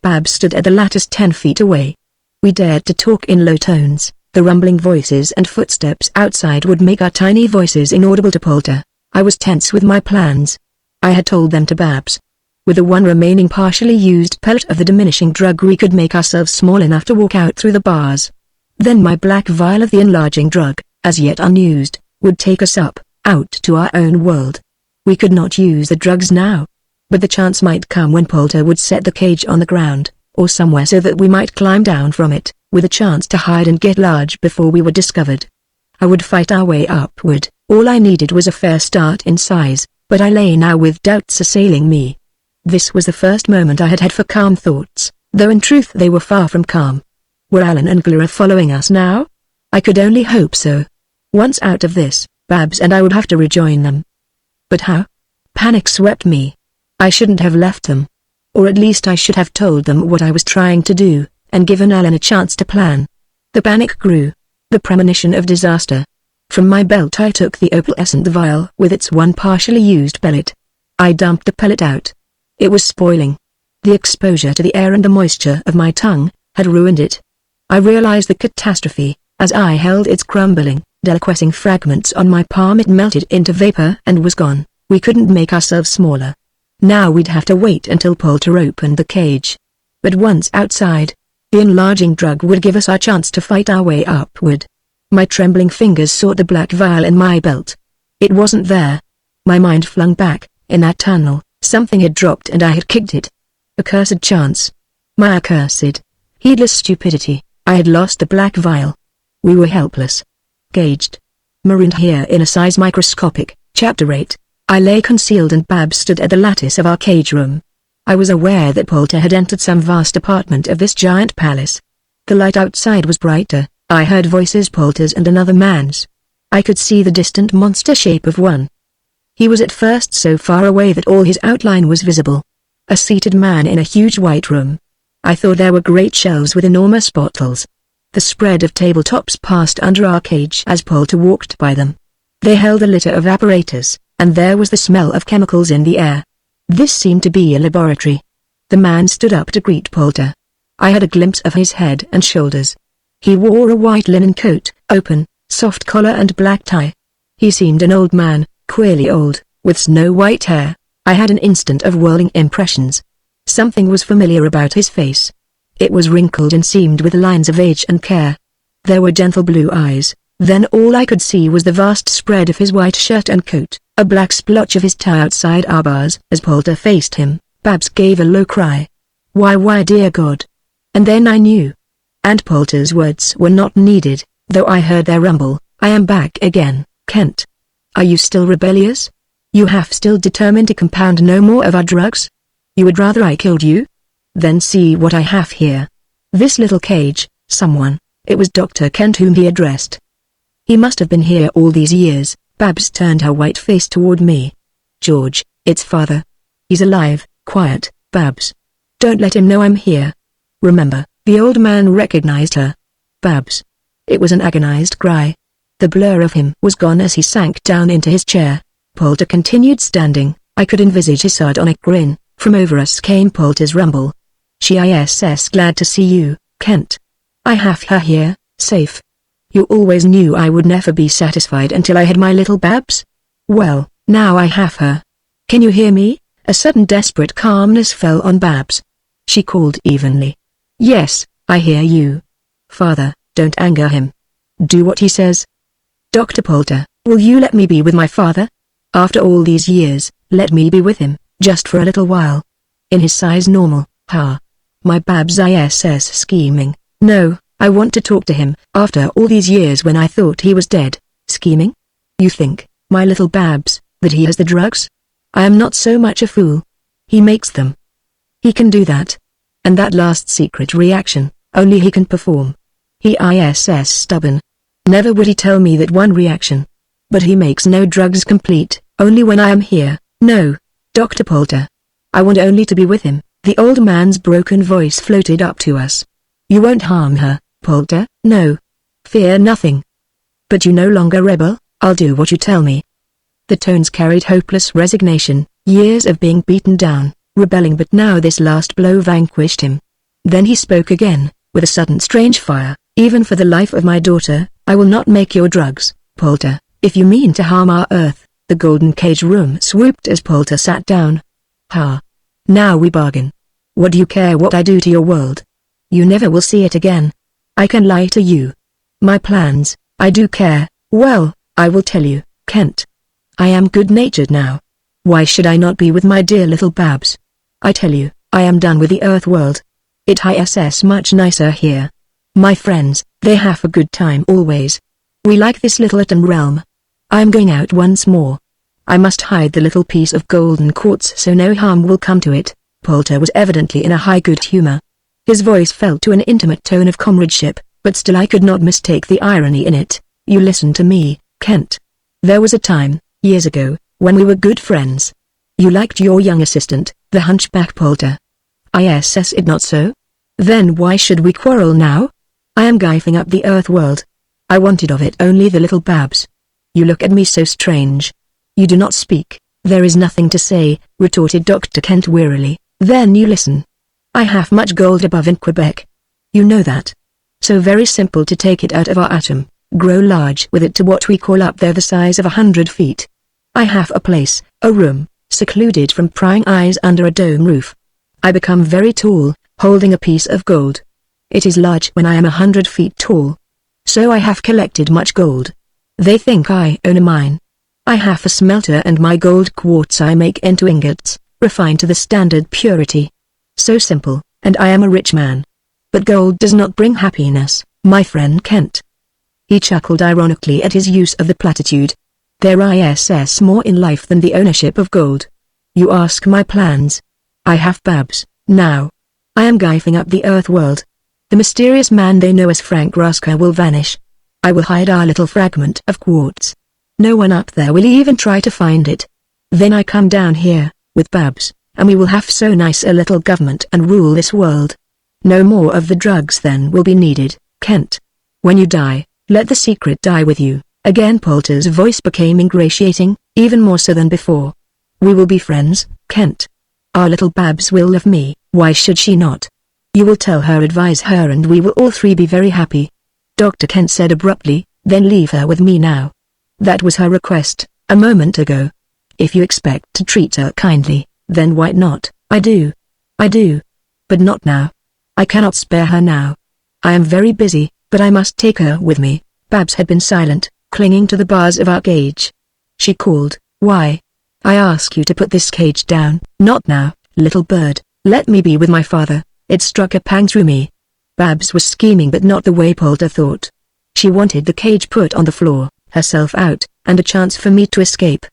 Babs stood at the lattice 10 feet away. We dared to talk in low tones. The rumbling voices and footsteps outside would make our tiny voices inaudible to Poulter. I was tense with my plans. I had told them to Babs. With the one remaining partially used pellet of the diminishing drug we could make ourselves small enough to walk out through the bars. Then my black vial of the enlarging drug, as yet unused, would take us up, out to our own world. We could not use the drugs now. But the chance might come when Poulter would set the cage on the ground, or somewhere so that we might climb down from it, with a chance to hide and get large before we were discovered. I would fight our way upward. All I needed was a fair start in size, but I lay now with doubts assailing me. This was the first moment I had had for calm thoughts, though in truth they were far from calm. Were Alan and Glura following us now? I could only hope so. Once out of this, Babs and I would have to rejoin them. But how? Panic swept me. I shouldn't have left them. Or at least I should have told them what I was trying to do, and given Alan a chance to plan. The panic grew. The premonition of disaster. From my belt I took the opalescent vial with its one partially used pellet. I dumped the pellet out. It was spoiling. The exposure to the air and the moisture of my tongue had ruined it. I realized the catastrophe, as I held its crumbling, deliquescing fragments on my palm. It melted into vapor and was gone. We couldn't make ourselves smaller. Now we'd have to wait until Poulter opened the cage. But once outside, the enlarging drug would give us our chance to fight our way upward. My trembling fingers sought the black vial in my belt. It wasn't there. My mind flung back. In that tunnel, something had dropped and I had kicked it. Accursed chance. My accursed, heedless stupidity. I had lost the black vial. We were helpless. Gauged. Marooned here in a size microscopic. Chapter 8. I lay concealed and Babs stood at the lattice of our cage room. I was aware that Poulter had entered some vast apartment of this giant palace. The light outside was brighter. I heard voices, Poulter's and another man's. I could see the distant monster shape of one. He was at first so far away that all his outline was visible. A seated man in a huge white room. I thought there were great shelves with enormous bottles. The spread of tabletops passed under our cage as Poulter walked by them. They held a litter of apparatus, and there was the smell of chemicals in the air. This seemed to be a laboratory. The man stood up to greet Poulter. I had a glimpse of his head and shoulders. He wore a white linen coat, open, soft collar and black tie. He seemed an old man, queerly old, with snow-white hair. I had an instant of whirling impressions. Something was familiar about his face. It was wrinkled and seamed with lines of age and care. There were gentle blue eyes. Then all I could see was the vast spread of his white shirt and coat, a black splotch of his tie outside our bars. As Poulter faced him, Babs gave a low cry. Why dear God. And then I knew. And Poulter's words were not needed, though I heard their rumble. I am back again, Kent. Are you still rebellious? You have still determined to compound no more of our drugs? You would rather I killed you? Then see what I have here. This little cage, someone. It was Dr. Kent whom he addressed. He must have been here all these years. Babs turned her white face toward me. George, it's father. He's alive. Quiet, Babs. Don't let him know I'm here. Remember, the old man recognized her. Babs. It was an agonized cry. The blur of him was gone as he sank down into his chair. Poulter continued standing. I could envisage his sardonic grin. From over us came Poulter's rumble. She is glad to see you, Kent. I have her here, safe. You always knew I would never be satisfied until I had my little Babs? Well, now I have her. Can you hear me? A sudden desperate calmness fell on Babs. She called evenly. Yes, I hear you. Father, don't anger him. Do what he says. Dr. Poulter, will you let me be with my father? After all these years, let me be with him, just for a little while. In his size normal, ha. My Babs is scheming. No, I want to talk to him, after all these years when I thought he was dead. Scheming? You think, my little Babs, that he has the drugs? I am not so much a fool. He makes them. He can do that. And that last secret reaction, only he can perform. He is stubborn. Never would he tell me that one reaction. But he makes no drugs complete, only when I am here. No, Dr. Poulter. I want only to be with him. The old man's broken voice floated up to us. You won't harm her, Poulter? No. Fear nothing. But you no longer rebel? I'll do what you tell me. The tones carried hopeless resignation, years of being beaten down, rebelling, but now this last blow vanquished him. Then he spoke again, with a sudden strange fire. Even for the life of my daughter, I will not make your drugs, Poulter, if you mean to harm our Earth. The golden cage room swooped as Poulter sat down. Ha. Now we bargain. What do you care what I do to your world? You never will see it again. I can lie to you. My plans, I do care. Well, I will tell you, Kent. I am good-natured now. Why should I not be with my dear little Babs? I tell you, I am done with the Earth world. It is much nicer here. My friends, they have a good time always. We like this little atom realm. I am going out once more. I must hide the little piece of golden quartz so no harm will come to it. Poulter was evidently in a high good humor. His voice fell to an intimate tone of comradeship, but still I could not mistake the irony in it. You listen to me, Kent. There was a time, years ago, when we were good friends. You liked your young assistant, the hunchback Poulter. Is it not so? Then why should we quarrel now? I am giving up the Earth world. I wanted of it only the little Babs. You look at me so strange. You do not speak. There is nothing to say, retorted Dr. Kent wearily. Then you listen. I have much gold above in Quebec. You know that. So very simple to take it out of our atom, grow large with it to what we call up there the size of 100 feet. I have a place, a room, secluded from prying eyes under a dome roof. I become very tall, holding a piece of gold. It is large when I am 100 feet tall. So I have collected much gold. They think I own a mine. I have a smelter and my gold quartz I make into ingots, refined to the standard purity. So simple, and I am a rich man. But gold does not bring happiness, my friend Kent. He chuckled ironically at his use of the platitude. There is more in life than the ownership of gold. You ask my plans. I have Babs, now. I am giving up the Earth world. The mysterious man they know as Frank Rusker will vanish. I will hide our little fragment of quartz. No one up there will even try to find it. Then I come down here, with Babs, and we will have so nice a little government and rule this world. No more of the drugs then will be needed, Kent. When you die, let the secret die with you. Again Poulter's voice became ingratiating, even more so than before. We will be friends, Kent. Our little Babs will love me, why should she not? You will tell her, advise her, and we will all three be very happy. Dr. Kent said abruptly, then leave her with me now. That was her request, a moment ago. If you expect to treat her kindly, then why not? I do. But not now. I cannot spare her now. I am very busy, but I must take her with me. Babs had been silent, clinging to the bars of our cage. She called, why? I ask you to put this cage down. Not now, little bird, let me be with my father. It struck a pang through me. Babs was scheming, but not the way Poulter thought. She wanted the cage put on the floor, herself out, and a chance for me to escape.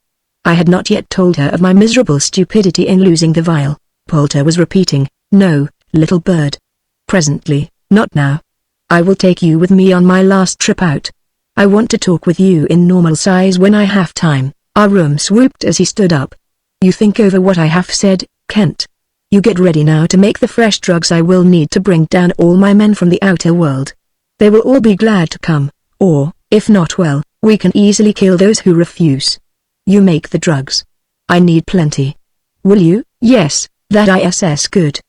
I had not yet told her of my miserable stupidity in losing the vial. Poulter was repeating, no, little bird. Presently, not now. I will take you with me on my last trip out. I want to talk with you in normal size when I have time. Our room swooped as he stood up. You think over what I have said, Kent. You get ready now to make the fresh drugs I will need to bring down all my men from the outer world. They will all be glad to come, or, if not, well, we can easily kill those who refuse. You make the drugs. I need plenty. Will you? Yes, that is good.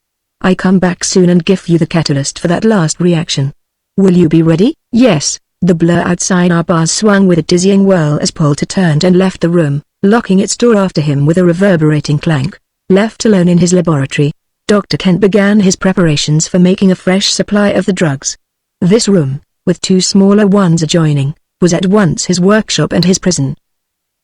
I come back soon and give you the catalyst for that last reaction. Will you be ready? Yes. The blur outside our bars swung with a dizzying whirl as Poulter turned and left the room, locking its door after him with a reverberating clank. Left alone in his laboratory, Dr. Kent began his preparations for making a fresh supply of the drugs. This room, with two smaller ones adjoining, was at once his workshop and his prison.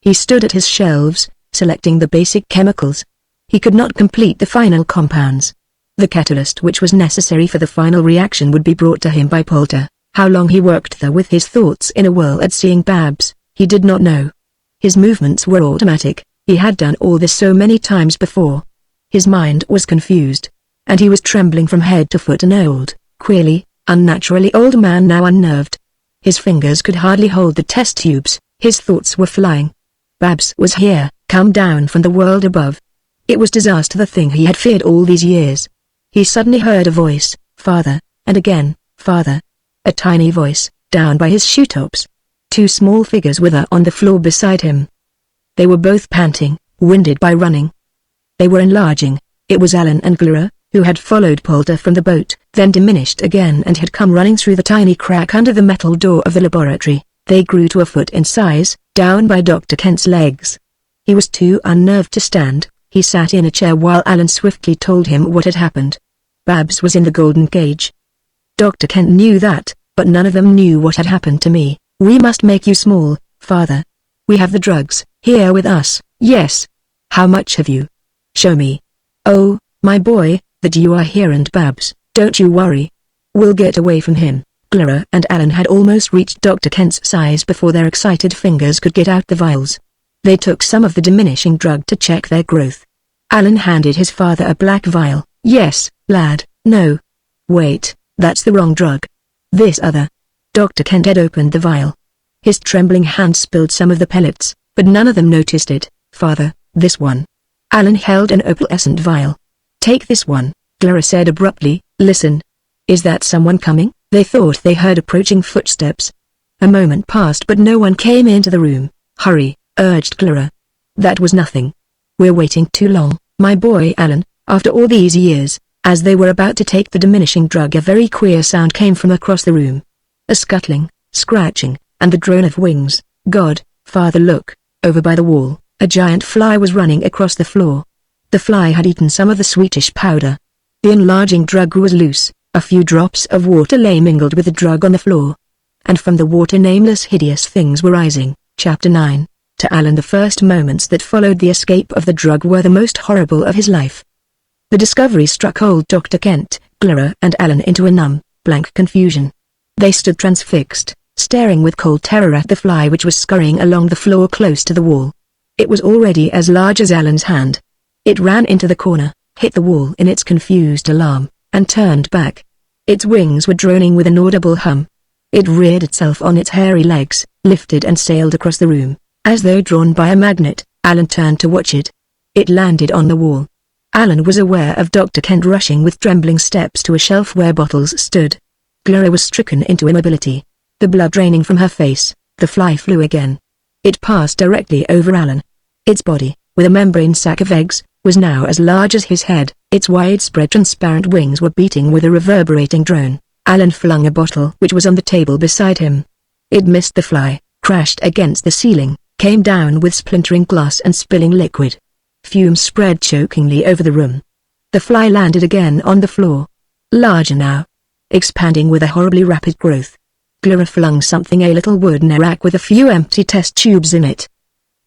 He stood at his shelves, selecting the basic chemicals. He could not complete the final compounds. The catalyst which was necessary for the final reaction would be brought to him by Poulter. How long he worked there with his thoughts in a whirl at seeing Babs, he did not know. His movements were automatic, he had done all this so many times before. His mind was confused, and he was trembling from head to foot, an old, queerly, unnaturally old man now unnerved. His fingers could hardly hold the test tubes, his thoughts were flying. Babs was here, come down from the world above. It was disaster, the thing he had feared all these years. He suddenly heard a voice, "Father," and again, "Father." A tiny voice, down by his shoe tops. Two small figures were there on the floor beside him. They were both panting, winded by running. They were enlarging. It was Alan and Clara, who had followed Poulter from the boat, then diminished again and had come running through the tiny crack under the metal door of the laboratory. They grew to a foot in size, down by Dr. Kent's legs. He was too unnerved to stand. He sat in a chair while Alan swiftly told him what had happened. Babs was in the golden cage. Dr. Kent knew that, but none of them knew what had happened to me. We must make you small, Father. We have the drugs, here with us. Yes. How much have you? Show me. Oh, my boy, that you are here, and Babs, don't you worry. We'll get away from him. Clara and Alan had almost reached Dr. Kent's size before their excited fingers could get out the vials. They took some of the diminishing drug to check their growth. Alan handed his father a black vial. Yes, lad, no. Wait, that's the wrong drug. This other. Dr. Kent had opened the vial. His trembling hand spilled some of the pellets, but none of them noticed it. Father, this one. Alan held an opalescent vial. Take this one, Clara said abruptly. Listen. Is that someone coming? They thought they heard approaching footsteps. A moment passed but no one came into the room. Hurry, urged Clara. That was nothing. We're waiting too long, my boy Alan, after all these years. As they were about to take the diminishing drug, a very queer sound came from across the room. A scuttling, scratching, and the drone of wings. God, Father, look, over by the wall, a giant fly was running across the floor. The fly had eaten some of the sweetish powder. The enlarging drug was loose, a few drops of water lay mingled with the drug on the floor. And from the water nameless hideous things were rising. Chapter 9. To Alan, the first moments that followed the escape of the drug were the most horrible of his life. The discovery struck old Dr. Kent, Clara and Alan into a numb, blank confusion. They stood transfixed, staring with cold terror at the fly which was scurrying along the floor close to the wall. It was already as large as Alan's hand. It ran into the corner, hit the wall in its confused alarm, and turned back. Its wings were droning with an audible hum. It reared itself on its hairy legs, lifted and sailed across the room. As though drawn by a magnet, Alan turned to watch it. It landed on the wall. Alan was aware of Dr. Kent rushing with trembling steps to a shelf where bottles stood. Clara was stricken into immobility. The blood draining from her face, the fly flew again. It passed directly over Alan. Its body, with a membrane sac of eggs, was now as large as his head. Its widespread transparent wings were beating with a reverberating drone. Alan flung a bottle which was on the table beside him. It missed the fly, crashed against the ceiling, came down with splintering glass and spilling liquid. Fumes spread chokingly over the room. The fly landed again on the floor. Larger now. Expanding with a horribly rapid growth. Clara flung something, a little wooden rack with a few empty test tubes in it.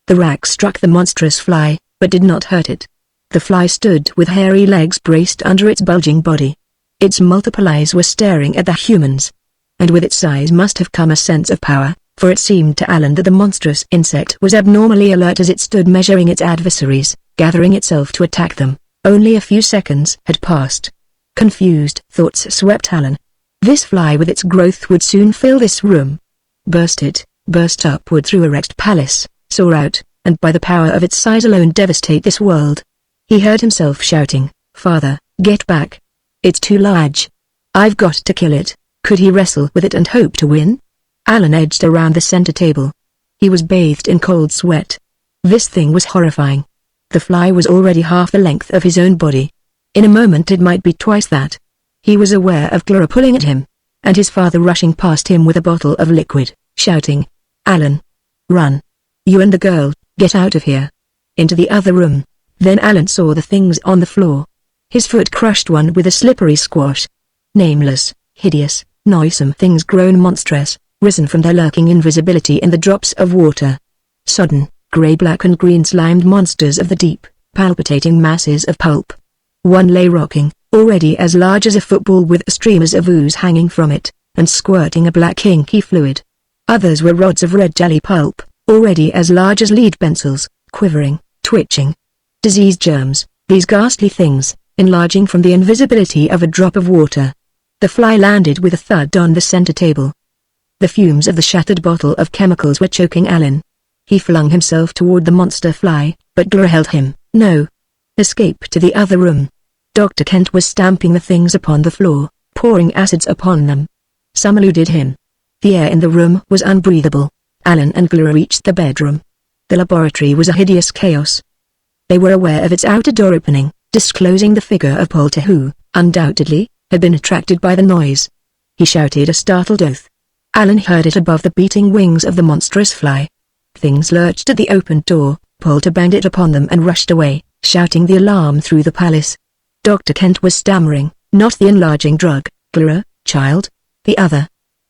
The rack struck the monstrous fly, but did not hurt it. The fly stood with hairy legs braced under its bulging body. Its multiple eyes were staring at the humans. And with its eyes must have come a sense of power, for it seemed to Alan that the monstrous insect was abnormally alert as it stood measuring its adversaries, gathering itself to attack them. Only a few seconds had passed. Confused thoughts swept Alan. This fly with its growth would soon fill this room. Burst upward through a wrecked palace, soar out, and by the power of its size alone devastate this world. He heard himself shouting, "Father, get back. It's too large. I've got to kill it." Could he wrestle with it and hope to win? Alan edged around the center table. He was bathed in cold sweat. This thing was horrifying. The fly was already half the length of his own body. In a moment it might be twice that. He was aware of Clara pulling at him, and his father rushing past him with a bottle of liquid, shouting, "Alan! Run! You and the girl, get out of here!" Into the other room. Then Alan saw the things on the floor. His foot crushed one with a slippery squash. Nameless, hideous, noisome things grown monstrous, risen from their lurking invisibility in the drops of water. Sodden, grey-black and green-slimed monsters of the deep, palpitating masses of pulp. One lay rocking, already as large as a football with streamers of ooze hanging from it, and squirting a black inky fluid. Others were rods of red jelly pulp, already as large as lead pencils, quivering, twitching. Disease germs, these ghastly things, enlarging from the invisibility of a drop of water. The fly landed with a thud on the center table. The fumes of the shattered bottle of chemicals were choking Alan. He flung himself toward the monster fly, but Clara held him. "No. Escape to the other room." Dr. Kent was stamping the things upon the floor, pouring acids upon them. Some eluded him. The air in the room was unbreathable. Alan and Clara reached the bedroom. The laboratory was a hideous chaos. They were aware of its outer door opening, disclosing the figure of Poulter who, undoubtedly, had been attracted by the noise. He shouted a startled oath. Alan heard it above the beating wings of the monstrous fly. Things lurched at the opened door. Poulter banged it upon them and rushed away, shouting the alarm through the palace. Dr. Kent was stammering, "Not the enlarging drug, Clara, child. The other."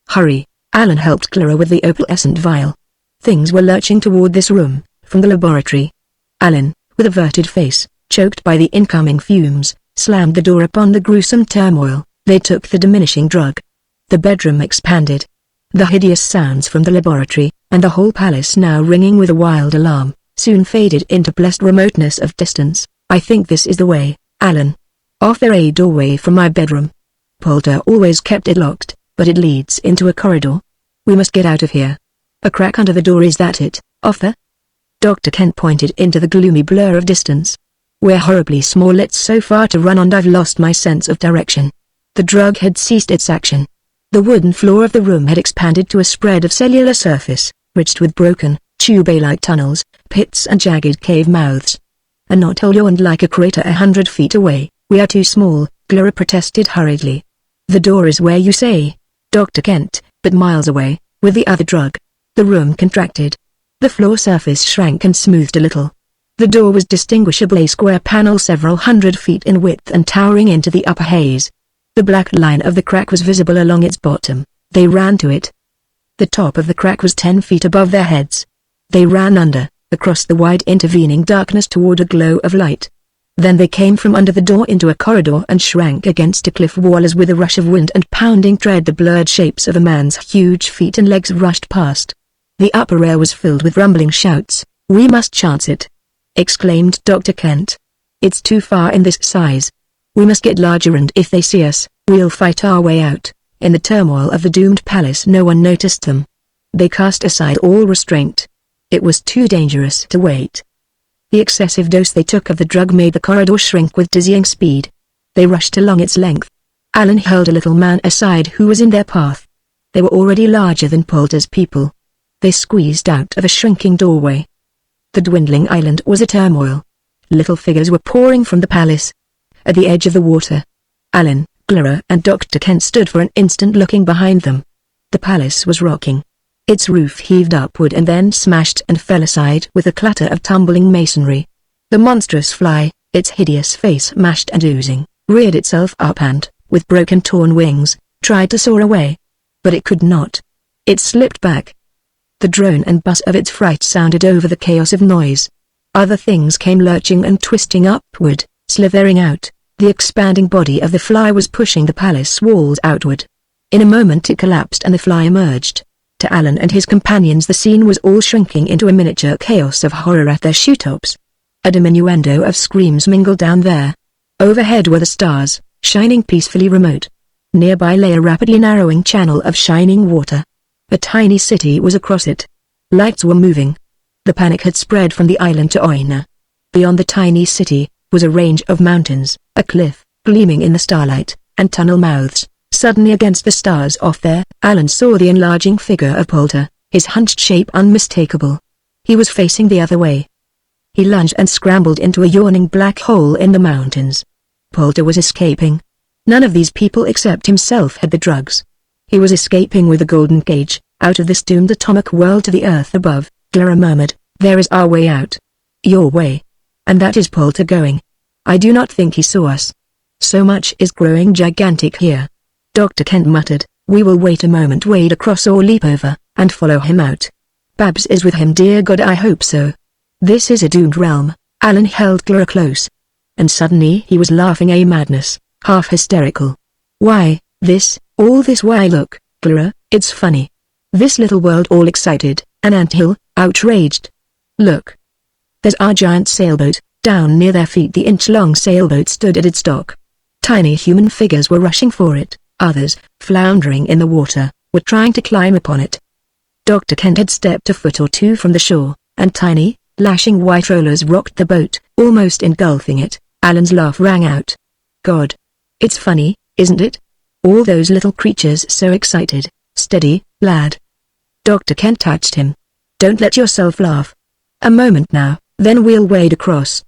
"Hurry." Alan helped Clara with the opalescent vial. Things were lurching toward this room, from the laboratory. Alan, with averted face, choked by the incoming fumes, slammed the door upon the gruesome turmoil. They took the diminishing drug. The bedroom expanded. The hideous sounds from the laboratory, and the whole palace now ringing with a wild alarm, soon faded into blessed remoteness of distance. "I think this is the way, Alan. Off there a doorway from my bedroom. Poulter always kept it locked, but it leads into a corridor. We must get out of here. A crack under the door, is that it, off there?" Dr. Kent pointed into the gloomy blur of distance. "We're horribly small, it's so far to run and I've lost my sense of direction." The drug had ceased its action. The wooden floor of the room had expanded to a spread of cellular surface, ridged with broken, tube-like tunnels, pits and jagged cave mouths. A knothole yawned like a crater 100 feet away. "We are too small," Clara protested hurriedly. "The door is where you say, Dr. Kent, but miles away, with the other drug." The room contracted. The floor surface shrank and smoothed a little. The door was distinguishably a square panel several hundred feet in width and towering into the upper haze. The black line of the crack was visible along its bottom. They ran to it. The top of the crack was 10 feet above their heads. They ran under, across the wide intervening darkness toward a glow of light. Then they came from under the door into a corridor and shrank against a cliff wall as with a rush of wind and pounding tread the blurred shapes of a man's huge feet and legs rushed past. The upper air was filled with rumbling shouts. "We must chance it!" exclaimed Dr. Kent. "It's too far in this size. We must get larger, and if they see us, we'll fight our way out." In the turmoil of the doomed palace no one noticed them. They cast aside all restraint. It was too dangerous to wait. The excessive dose they took of the drug made the corridor shrink with dizzying speed. They rushed along its length. Alan held a little man aside who was in their path. They were already larger than Poulter's people. They squeezed out of a shrinking doorway. The dwindling island was a turmoil. Little figures were pouring from the palace. At the edge of the water, Alan, Clara and Dr. Kent stood for an instant looking behind them. The palace was rocking. Its roof heaved upward and then smashed and fell aside with a clatter of tumbling masonry. The monstrous fly, its hideous face mashed and oozing, reared itself up and, with broken torn wings, tried to soar away. But it could not. It slipped back. The drone and buzz of its fright sounded over the chaos of noise. Other things came lurching and twisting upward, slithering out. The expanding body of the fly was pushing the palace walls outward. In a moment it collapsed and the fly emerged. To Alan and his companions the scene was all shrinking into a miniature chaos of horror at their shoetops. A diminuendo of screams mingled down there. Overhead were the stars, shining peacefully remote. Nearby lay a rapidly narrowing channel of shining water. A tiny city was across it. Lights were moving. The panic had spread from the island to Oina. Beyond the tiny city was a range of mountains, a cliff, gleaming in the starlight, and tunnel mouths. Suddenly against the stars off there, Alan saw the enlarging figure of Poulter, his hunched shape unmistakable. He was facing the other way. He lunged and scrambled into a yawning black hole in the mountains. Poulter was escaping. None of these people except himself had the drugs. He was escaping with the golden cage, out of this doomed atomic world to the earth above. Clara murmured, "There is our way out." "Your way?" "And that is Poulter going. I do not think he saw us. So much is growing gigantic here." Dr. Kent muttered, "We will wait a moment, wade across or leap over, and follow him out." "Babs is with him, dear God, I hope so." "This is a doomed realm." Alan held Clara close. And suddenly he was laughing a madness, half hysterical. "Why, all this, why look, Clara, it's funny. This little world all excited, an anthill, outraged. Look. There's our giant sailboat." Down near their feet the inch-long sailboat stood at its dock. Tiny human figures were rushing for it, others, floundering in the water, were trying to climb upon it. Dr. Kent had stepped a foot or two from the shore, and tiny, lashing white rollers rocked the boat, almost engulfing it. Alan's laugh rang out. "God. It's funny, isn't it? All those little creatures so excited. Steady, lad." Dr. Kent touched him. "Don't let yourself laugh. A moment now, then we'll wade across.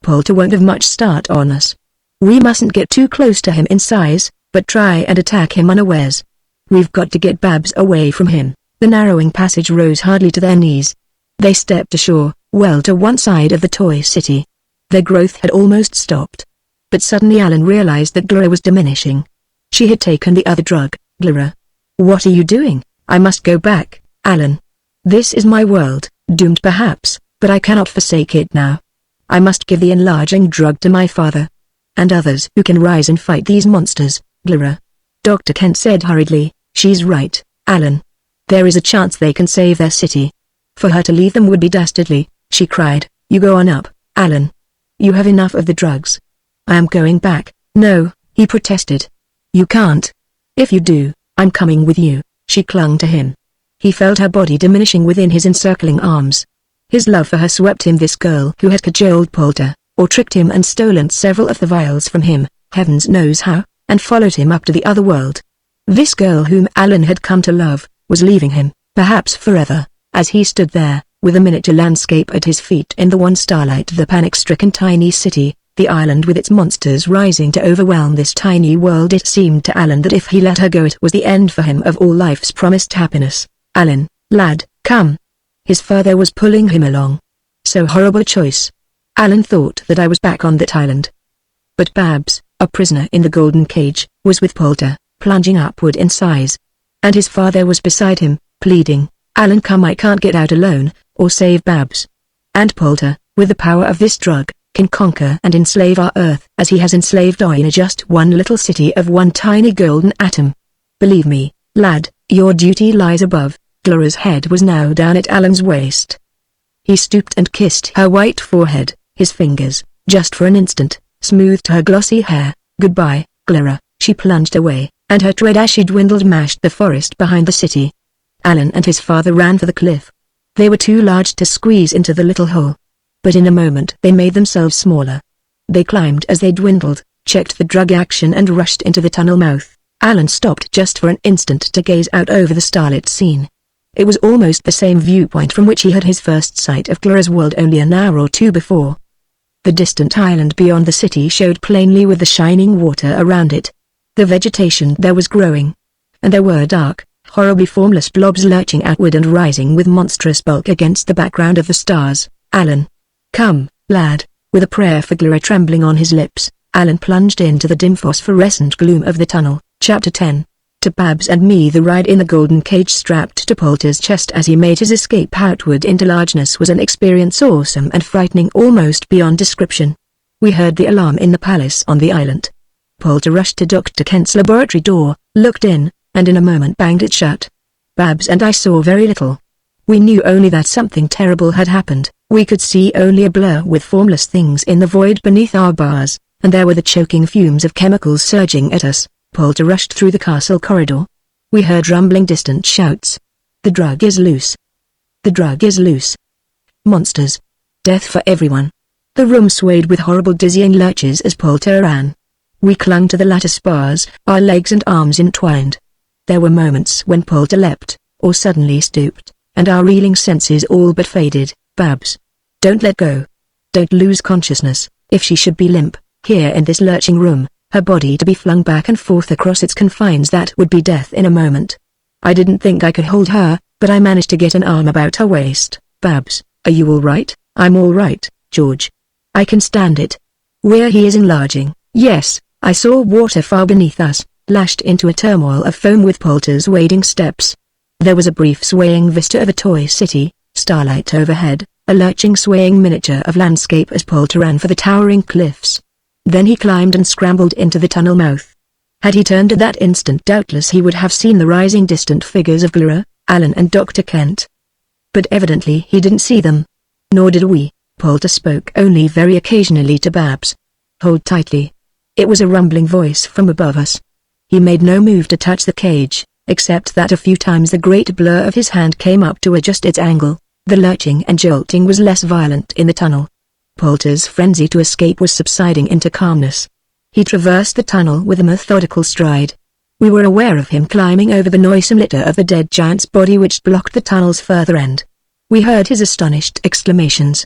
Poulter won't have much start on us. We mustn't get too close to him in size, but try and attack him unawares. We've got to get Babs away from him." The narrowing passage rose hardly to their knees. They stepped ashore, well to one side of the toy city. Their growth had almost stopped. But suddenly Alan realized that Clara was diminishing. She had taken the other drug. "Clara. What are you doing?" "I must go back, Alan. This is my world, doomed perhaps, but I cannot forsake it now. I must give the enlarging drug to my father. And others who can rise and fight these monsters, Clara." Dr. Kent said hurriedly, "She's right, Alan. There is a chance they can save their city. For her to leave them would be dastardly," she cried. "You go on up, Alan. You have enough of the drugs." "I am going back." "No," he protested. "You can't. If you do, I'm coming with you." She clung to him. He felt her body diminishing within his encircling arms. His love for her swept him, this girl who had cajoled Poulter, or tricked him and stolen several of the vials from him, heavens knows how, and followed him up to the other world. This girl whom Alan had come to love, was leaving him, perhaps forever, as he stood there, with a miniature landscape at his feet in the wan starlight of the panic-stricken tiny city, the island with its monsters rising to overwhelm this tiny world. It seemed to Alan that if he let her go it was the end for him of all life's promised happiness. "Alan, lad, come." His father was pulling him along. So horrible a choice. Alan thought that I was back on that island. But Babs, a prisoner in the golden cage, was with Poulter, plunging upward in size. And his father was beside him, pleading, "Alan, come, I can't get out alone, or save Babs. And Poulter, with the power of this drug, can conquer and enslave our Earth as he has enslaved Oina, just one little city of one tiny golden atom. Believe me, lad, your duty lies above." Clara's head was now down at Alan's waist. He stooped and kissed her white forehead, his fingers, just for an instant, smoothed her glossy hair. "Goodbye, Clara." She plunged away, and her tread as she dwindled mashed the forest behind the city. Alan and his father ran for the cliff. They were too large to squeeze into the little hole. But in a moment they made themselves smaller. They climbed as they dwindled, checked the drug action and rushed into the tunnel mouth. Alan stopped just for an instant to gaze out over the starlit scene. It was almost the same viewpoint from which he had his first sight of Clara's world only an hour or two before. The distant island beyond the city showed plainly with the shining water around it. The vegetation there was growing. And there were dark, horribly formless blobs lurching outward and rising with monstrous bulk against the background of the stars. "Alan. Come, lad." With a prayer for Clara trembling on his lips, Alan plunged into the dim phosphorescent gloom of the tunnel. Chapter 10. To Babs and me the ride in the golden cage strapped to Poulter's chest as he made his escape outward into largeness was an experience awesome and frightening almost beyond description. We heard the alarm in the palace on the island. Poulter rushed to Dr. Kent's laboratory door, looked in, and in a moment banged it shut. Babs and I saw very little. We knew only that something terrible had happened. We could see only a blur with formless things in the void beneath our bars, and there were the choking fumes of chemicals surging at us. Poulter rushed through the castle corridor. We heard rumbling distant shouts. "The drug is loose. The drug is loose. Monsters. Death for everyone." The room swayed with horrible dizzying lurches as Poulter ran. We clung to the lattice bars, our legs and arms entwined. There were moments when Poulter leapt, or suddenly stooped, and our reeling senses all but faded. "Babs. Don't let go. Don't lose consciousness." If she should be limp, here in this lurching room, her body to be flung back and forth across its confines. That would be death in a moment. I didn't think I could hold her, but I managed to get an arm about her waist. Babs, are you all right? I'm all right, George. I can stand it. Where he is enlarging. Yes, I saw water far beneath us, lashed into a turmoil of foam with Poulter's wading steps. There was a brief swaying vista of a toy city, starlight overhead, a lurching swaying miniature of landscape as Poulter ran for the towering cliffs. Then he climbed and scrambled into the tunnel mouth. Had he turned at that instant, doubtless he would have seen the rising distant figures of Glura, Alan and Dr. Kent. But evidently he didn't see them. Nor did we. Poulter spoke only very occasionally to Babs. Hold tightly. It was a rumbling voice from above us. He made no move to touch the cage, except that a few times the great blur of his hand came up to adjust its angle. The lurching and jolting was less violent in the tunnel. Poulter's frenzy to escape was subsiding into calmness. He traversed the tunnel with a methodical stride. We were aware of him climbing over the noisome litter of the dead giant's body which blocked the tunnel's further end. We heard his astonished exclamations.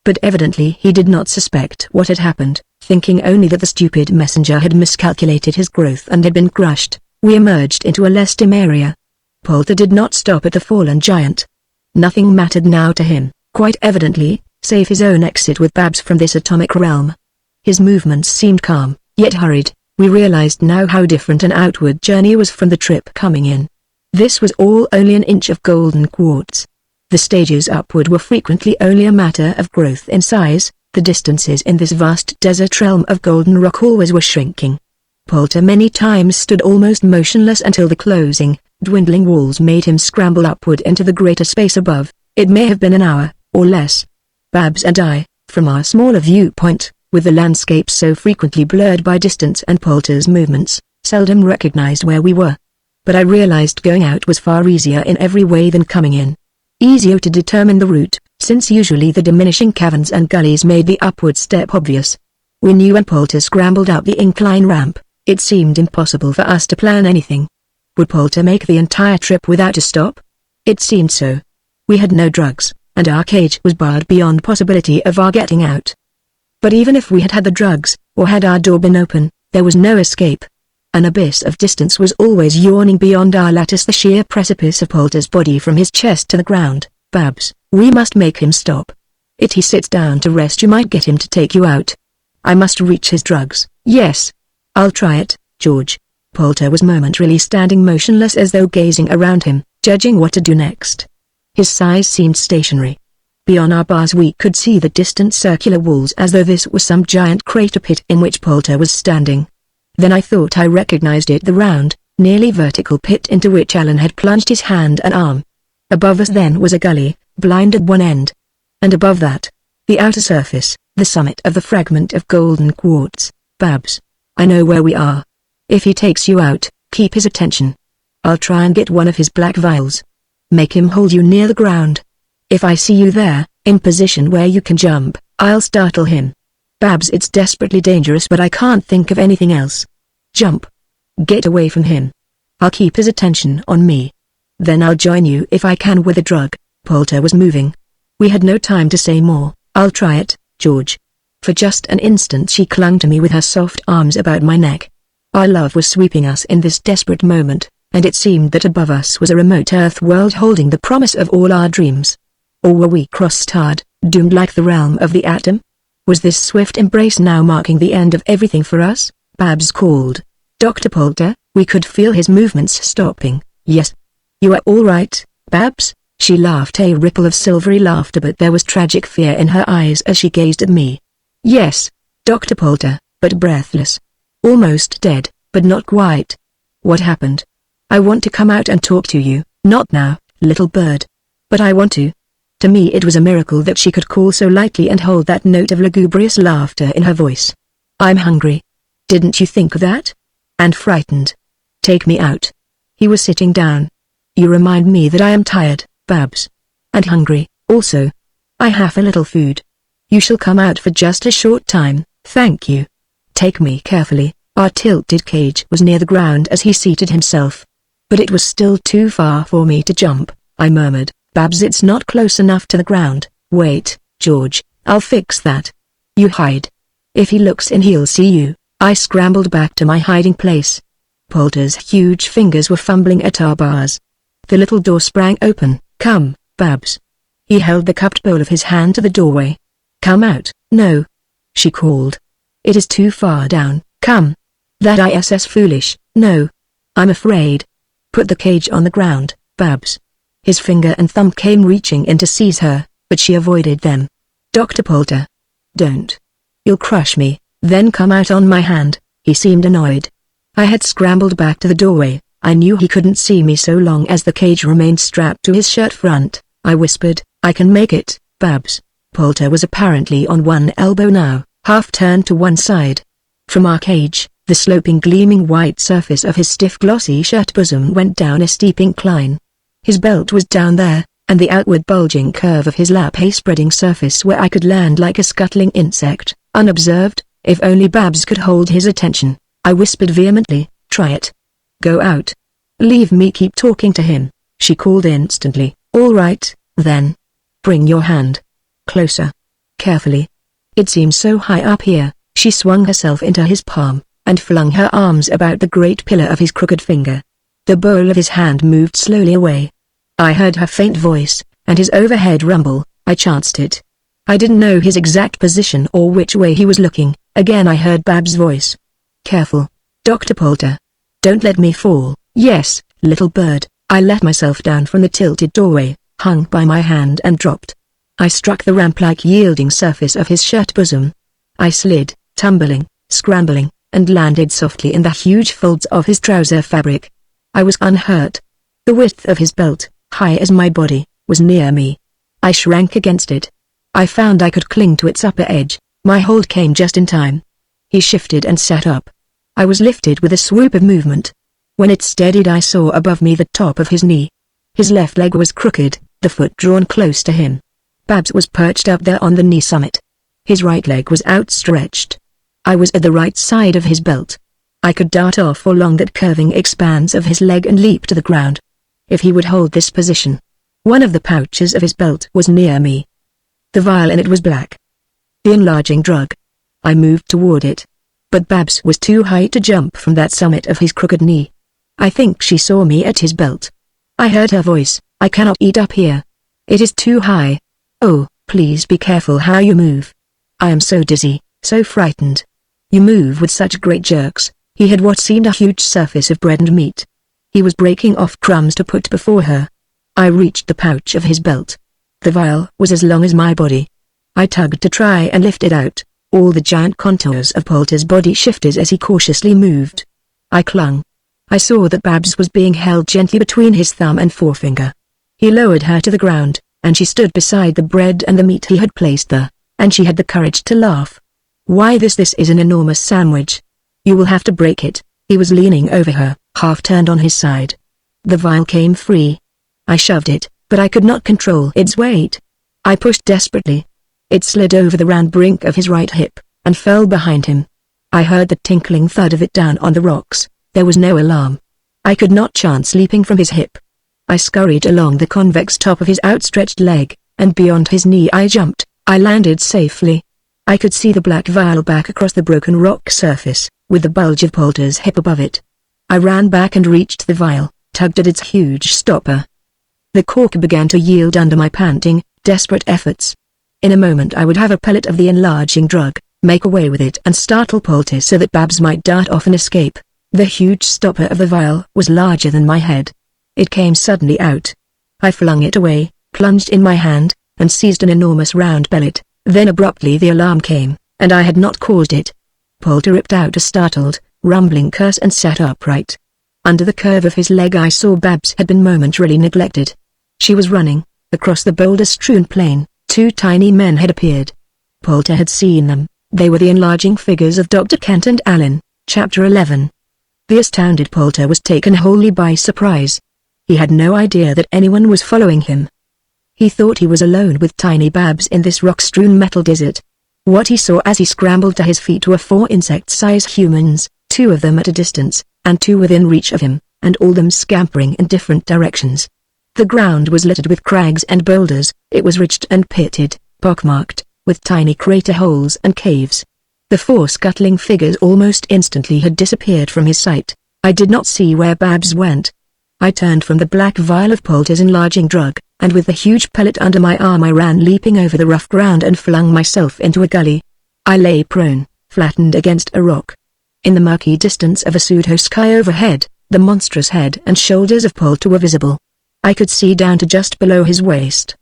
But evidently he did not suspect what had happened, thinking only that the stupid messenger had miscalculated his growth and had been crushed. We emerged into a less dim area. Poulter did not stop at the fallen giant. Nothing mattered now to him, quite evidently, save his own exit with Babs from this atomic realm. His movements seemed calm, yet hurried. We realized now how different an outward journey was from the trip coming in. This was all only an inch of golden quartz. The stages upward were frequently only a matter of growth in size. The distances in this vast desert realm of golden rock always were shrinking. Poulter many times stood almost motionless until the closing, dwindling walls made him scramble upward into the greater space above. It may have been an hour, or less. Babs and I, from our smaller viewpoint, with the landscape so frequently blurred by distance and Poulter's movements, seldom recognized where we were. But I realized going out was far easier in every way than coming in. Easier to determine the route, since usually the diminishing caverns and gullies made the upward step obvious. We knew when Poulter scrambled up the incline ramp, it seemed impossible for us to plan anything. Would Poulter make the entire trip without a stop? It seemed so. We had no drugs, and our cage was barred beyond possibility of our getting out. But even if we had had the drugs, or had our door been open, there was no escape. An abyss of distance was always yawning beyond our lattice, the sheer precipice of Poulter's body from his chest to the ground. Babs, we must make him stop. If he sits down to rest you might get him to take you out. I must reach his drugs. Yes. I'll try it, George. Poulter was momentarily standing motionless as though gazing around him, judging what to do next. His size seemed stationary. Beyond our bars we could see the distant circular walls as though this was some giant crater pit in which Poulter was standing. Then I thought I recognized it, the round, nearly vertical pit into which Alan had plunged his hand and arm. Above us then was a gully, blind at one end. And above that, the outer surface, the summit of the fragment of golden quartz. Babs, I know where we are. If he takes you out, keep his attention. I'll try and get one of his black vials. Make him hold you near the ground. If I see you there, in position where you can jump, I'll startle him. Babs, it's desperately dangerous but I can't think of anything else. Jump. Get away from him. I'll keep his attention on me. Then I'll join you if I can with a drug. Poulter was moving. We had no time to say more. I'll try it, George. For just an instant she clung to me with her soft arms about my neck. Our love was sweeping us in this desperate moment, and it seemed that above us was a remote earth world holding the promise of all our dreams. Or were we cross-starred, doomed like the realm of the atom? Was this swift embrace now marking the end of everything for us? Babs called. Dr. Poulter, we could feel his movements stopping. Yes. You are all right, Babs? She laughed, a ripple of silvery laughter, but there was tragic fear in her eyes as she gazed at me. Yes, Dr. Poulter, but breathless. Almost dead, but not quite. What happened? I want to come out and talk to you. Not now, little bird. But I want to. To me it was a miracle that she could call so lightly and hold that note of lugubrious laughter in her voice. I'm hungry. Didn't you think of that? And frightened. Take me out. He was sitting down. You remind me that I am tired, Babs. And hungry, also. I have a little food. You shall come out for just a short time, thank you. Take me carefully. Our tilted cage was near the ground as he seated himself. But it was still too far for me to jump, I murmured. Babs, it's not close enough to the ground. Wait, George, I'll fix that. You hide. If he looks in he'll see you. I scrambled back to my hiding place. Poulter's huge fingers were fumbling at our bars. The little door sprang open. "Come, Babs." He held the cupped bowl of his hand to the doorway. "Come out." "No," she called. "It is too far down." "Come." "That is foolish." "No. I'm afraid." "Put the cage on the ground, Babs." His finger and thumb came reaching in to seize her, but she avoided them. "Dr. Poulter." "Don't. You'll crush me." "Then come out on my hand." He seemed annoyed. I had scrambled back to the doorway. I knew he couldn't see me so long as the cage remained strapped to his shirt front. I whispered, "I can make it, Babs." Poulter was apparently on one elbow now, half turned to one side. From our cage, the sloping gleaming white surface of his stiff glossy shirt bosom went down a steep incline. His belt was down there, and the outward bulging curve of his lap a spreading surface where I could land like a scuttling insect, unobserved, if only Babs could hold his attention. I whispered vehemently, "Try it. Go out. Leave me keep talking to him." She called instantly, "All right, then. Bring your hand closer. Carefully. It seems so high up here." She swung herself into his palm, and flung her arms about the great pillar of his crooked finger. The bowl of his hand moved slowly away. I heard her faint voice, and his overhead rumble. I chanced it. I didn't know his exact position or which way he was looking. Again I heard Babs' voice. "Careful, Dr. Poulter. Don't let me fall." "Yes, little bird." I let myself down from the tilted doorway, hung by my hand and dropped. I struck the ramp-like yielding surface of his shirt bosom. I slid, tumbling, scrambling, and landed softly in the huge folds of his trouser fabric. I was unhurt. The width of his belt, high as my body, was near me. I shrank against it. I found I could cling to its upper edge. My hold came just in time. He shifted and sat up. I was lifted with a swoop of movement. When it steadied I saw above me the top of his knee. His left leg was crooked, the foot drawn close to him. Babs was perched up there on the knee summit. His right leg was outstretched. I was at the right side of his belt. I could dart off along that curving expanse of his leg and leap to the ground. If he would hold this position. One of the pouches of his belt was near me. The vial in it was black. The enlarging drug. I moved toward it. But Babs was too high to jump from that summit of his crooked knee. I think she saw me at his belt. I heard her voice, "I cannot eat up here. It is too high. Oh, please be careful how you move. I am so dizzy, so frightened. You move with such great jerks." He had what seemed a huge surface of bread and meat. He was breaking off crumbs to put before her. I reached the pouch of his belt. The vial was as long as my body. I tugged to try and lift it out. All the giant contours of Poulter's body shifted as he cautiously moved. I clung. I saw that Babs was being held gently between his thumb and forefinger. He lowered her to the ground, and she stood beside the bread and the meat he had placed there, and she had the courage to laugh. "Why this is an enormous sandwich. You will have to break it." He was leaning over her, half turned on his side. The vial came free. I shoved it, but I could not control its weight. I pushed desperately. It slid over the round brink of his right hip, and fell behind him. I heard the tinkling thud of it down on the rocks. There was no alarm. I could not chance leaping from his hip. I scurried along the convex top of his outstretched leg, and beyond his knee I jumped. I landed safely. I could see the black vial back across the broken rock surface, with the bulge of Poulter's hip above it. I ran back and reached the vial, tugged at its huge stopper. The cork began to yield under my panting, desperate efforts. In a moment I would have a pellet of the enlarging drug, make away with it and startle Poulter so that Babs might dart off and escape. The huge stopper of the vial was larger than my head. It came suddenly out. I flung it away, plunged in my hand, and seized an enormous round pellet. Then abruptly the alarm came, and I had not caused it. Poulter ripped out a startled, rumbling curse and sat upright. Under the curve of his leg I saw Babs had been momentarily neglected. She was running. Across the boulder-strewn plain, two tiny men had appeared. Poulter had seen them. They were the enlarging figures of Dr. Kent and Alan. Chapter 11. The astounded Poulter was taken wholly by surprise. He had no idea that anyone was following him. He thought he was alone with tiny Babs in this rock-strewn metal desert. What he saw as he scrambled to his feet were 4 insect-sized humans, 2 of them at a distance, and 2 within reach of him, and all them scampering in different directions. The ground was littered with crags and boulders. It was ridged and pitted, pockmarked, with tiny crater holes and caves. The four scuttling figures almost instantly had disappeared from his sight. I did not see where Babs went. I turned from the black vial of Poulter's enlarging drug, and with the huge pellet under my arm I ran leaping over the rough ground and flung myself into a gully. I lay prone, flattened against a rock. In the murky distance of a pseudo-sky overhead, the monstrous head and shoulders of Poulter were visible. I could see down to just below his waist.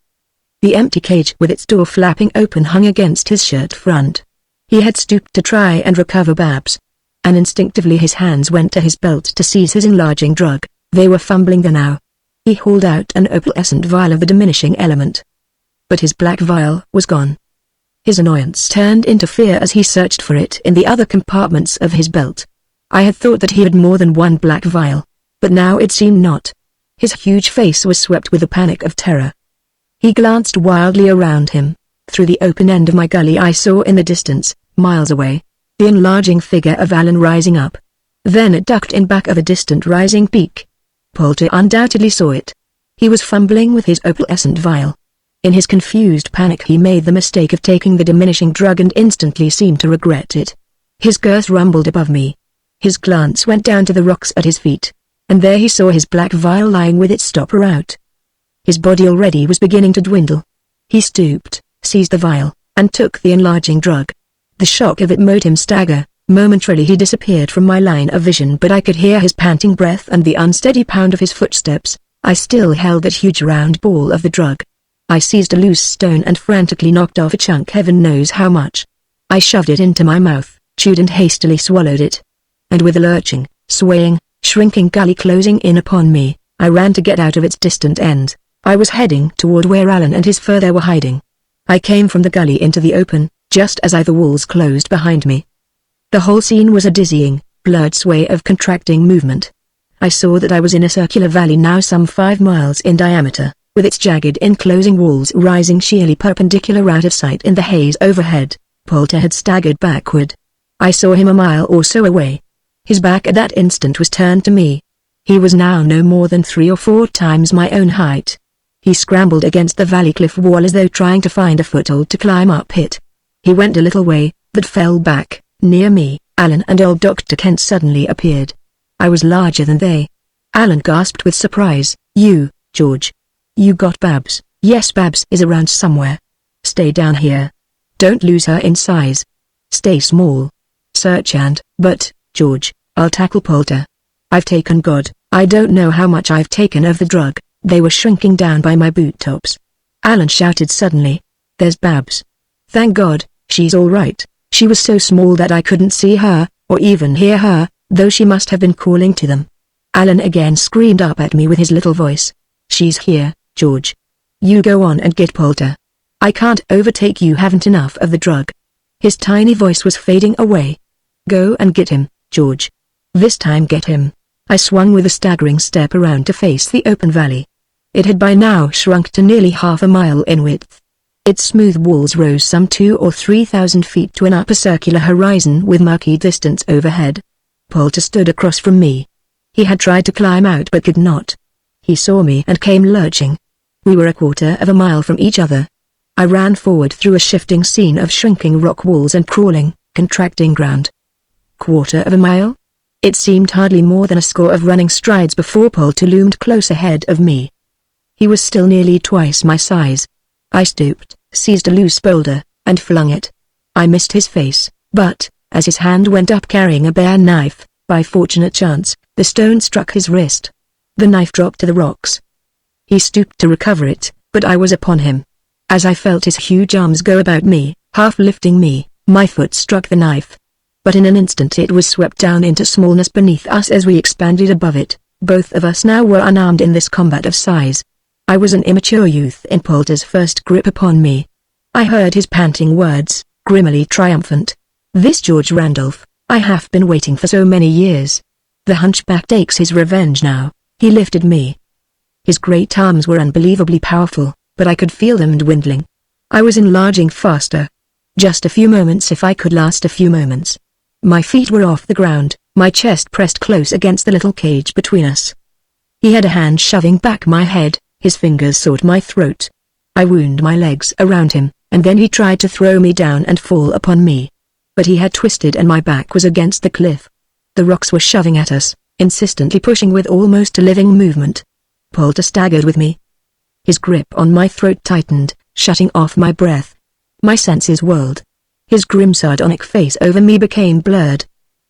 The empty cage with its door flapping open hung against his shirt front. He had stooped to try and recover Babs. And instinctively his hands went to his belt to seize his enlarging drug. They were fumbling there now. He hauled out an opalescent vial of the diminishing element. But his black vial was gone. His annoyance turned into fear as he searched for it in the other compartments of his belt. I had thought that he had more than one black vial, but now it seemed not. His huge face was swept with a panic of terror. He glanced wildly around him. Through the open end of my gully I saw in the distance, miles away, the enlarging figure of Alan rising up. Then it ducked in back of a distant rising peak. Poulter undoubtedly saw it. He was fumbling with his opalescent vial. In his confused panic he made the mistake of taking the diminishing drug and instantly seemed to regret it. His girth rumbled above me. His glance went down to the rocks at his feet, and there he saw his black vial lying with its stopper out. His body already was beginning to dwindle. He stooped, seized the vial, and took the enlarging drug. The shock of it made him stagger. Momentarily he disappeared from my line of vision, but I could hear his panting breath and the unsteady pound of his footsteps. I still held that huge round ball of the drug. I seized a loose stone and frantically knocked off a chunk, heaven knows how much. I shoved it into my mouth, chewed and hastily swallowed it. And with a lurching, swaying, shrinking gully closing in upon me, I ran to get out of its distant end. I was heading toward where Alan and his fur were hiding. I came from the gully into the open, just as the walls closed behind me. The whole scene was a dizzying, blurred sway of contracting movement. I saw that I was in a circular valley now some 5 miles in diameter, with its jagged enclosing walls rising sheerly perpendicular out of sight in the haze overhead. Poulter had staggered backward. I saw him a mile or so away. His back at that instant was turned to me. He was now no more than 3 or 4 times my own height. He scrambled against the valley cliff wall as though trying to find a foothold to climb up it. He went a little way, but fell back. Near me, Alan and old Dr. Kent suddenly appeared. I was larger than they. Alan gasped with surprise. "You, George. You got Babs?" "Yes, Babs is around somewhere. Stay down here. Don't lose her in size. Stay small. Search but, George, I'll tackle Poulter. I've taken God, I don't know how much I've taken of the drug." They were shrinking down by my boot tops. Alan shouted suddenly. "There's Babs. Thank God, she's all right." She was so small that I couldn't see her, or even hear her, though she must have been calling to them. Alan again screamed up at me with his little voice. "She's here, George. You go on and get Poulter. I can't overtake you, haven't enough of the drug." His tiny voice was fading away. "Go and get him, George. This time get him." I swung with a staggering step around to face the open valley. It had by now shrunk to nearly half a mile in width. Its smooth walls rose some 2,000 or 3,000 feet to an upper circular horizon with murky distance overhead. Poulter stood across from me. He had tried to climb out but could not. He saw me and came lurching. We were a quarter of a mile from each other. I ran forward through a shifting scene of shrinking rock walls and crawling, contracting ground. Quarter of a mile? It seemed hardly more than a score of running strides before Poulter loomed close ahead of me. He was still nearly twice my size. I stooped, seized a loose boulder, and flung it. I missed his face, but, as his hand went up carrying a bare knife, by fortunate chance, the stone struck his wrist. The knife dropped to the rocks. He stooped to recover it, but I was upon him. As I felt his huge arms go about me, half lifting me, my foot struck the knife. But in an instant it was swept down into smallness beneath us as we expanded above it. Both of us now were unarmed in this combat of size. I was an immature youth in Poulter's first grip upon me. I heard his panting words, grimmily triumphant. "This George Randolph, I have been waiting for so many years. The hunchback takes his revenge now." He lifted me. His great arms were unbelievably powerful, but I could feel them dwindling. I was enlarging faster. Just a few moments, if I could last a few moments. My feet were off the ground, my chest pressed close against the little cage between us. He had a hand shoving back my head. His fingers sought my throat. I wound my legs around him, and then he tried to throw me down and fall upon me. but he had twisted and my back was against the cliff. The rocks were shoving at us, insistently pushing with almost a living movement. Poulter staggered with me. His grip on my throat tightened, shutting off my breath. My senses whirled. His grim sardonic face over me became blurred.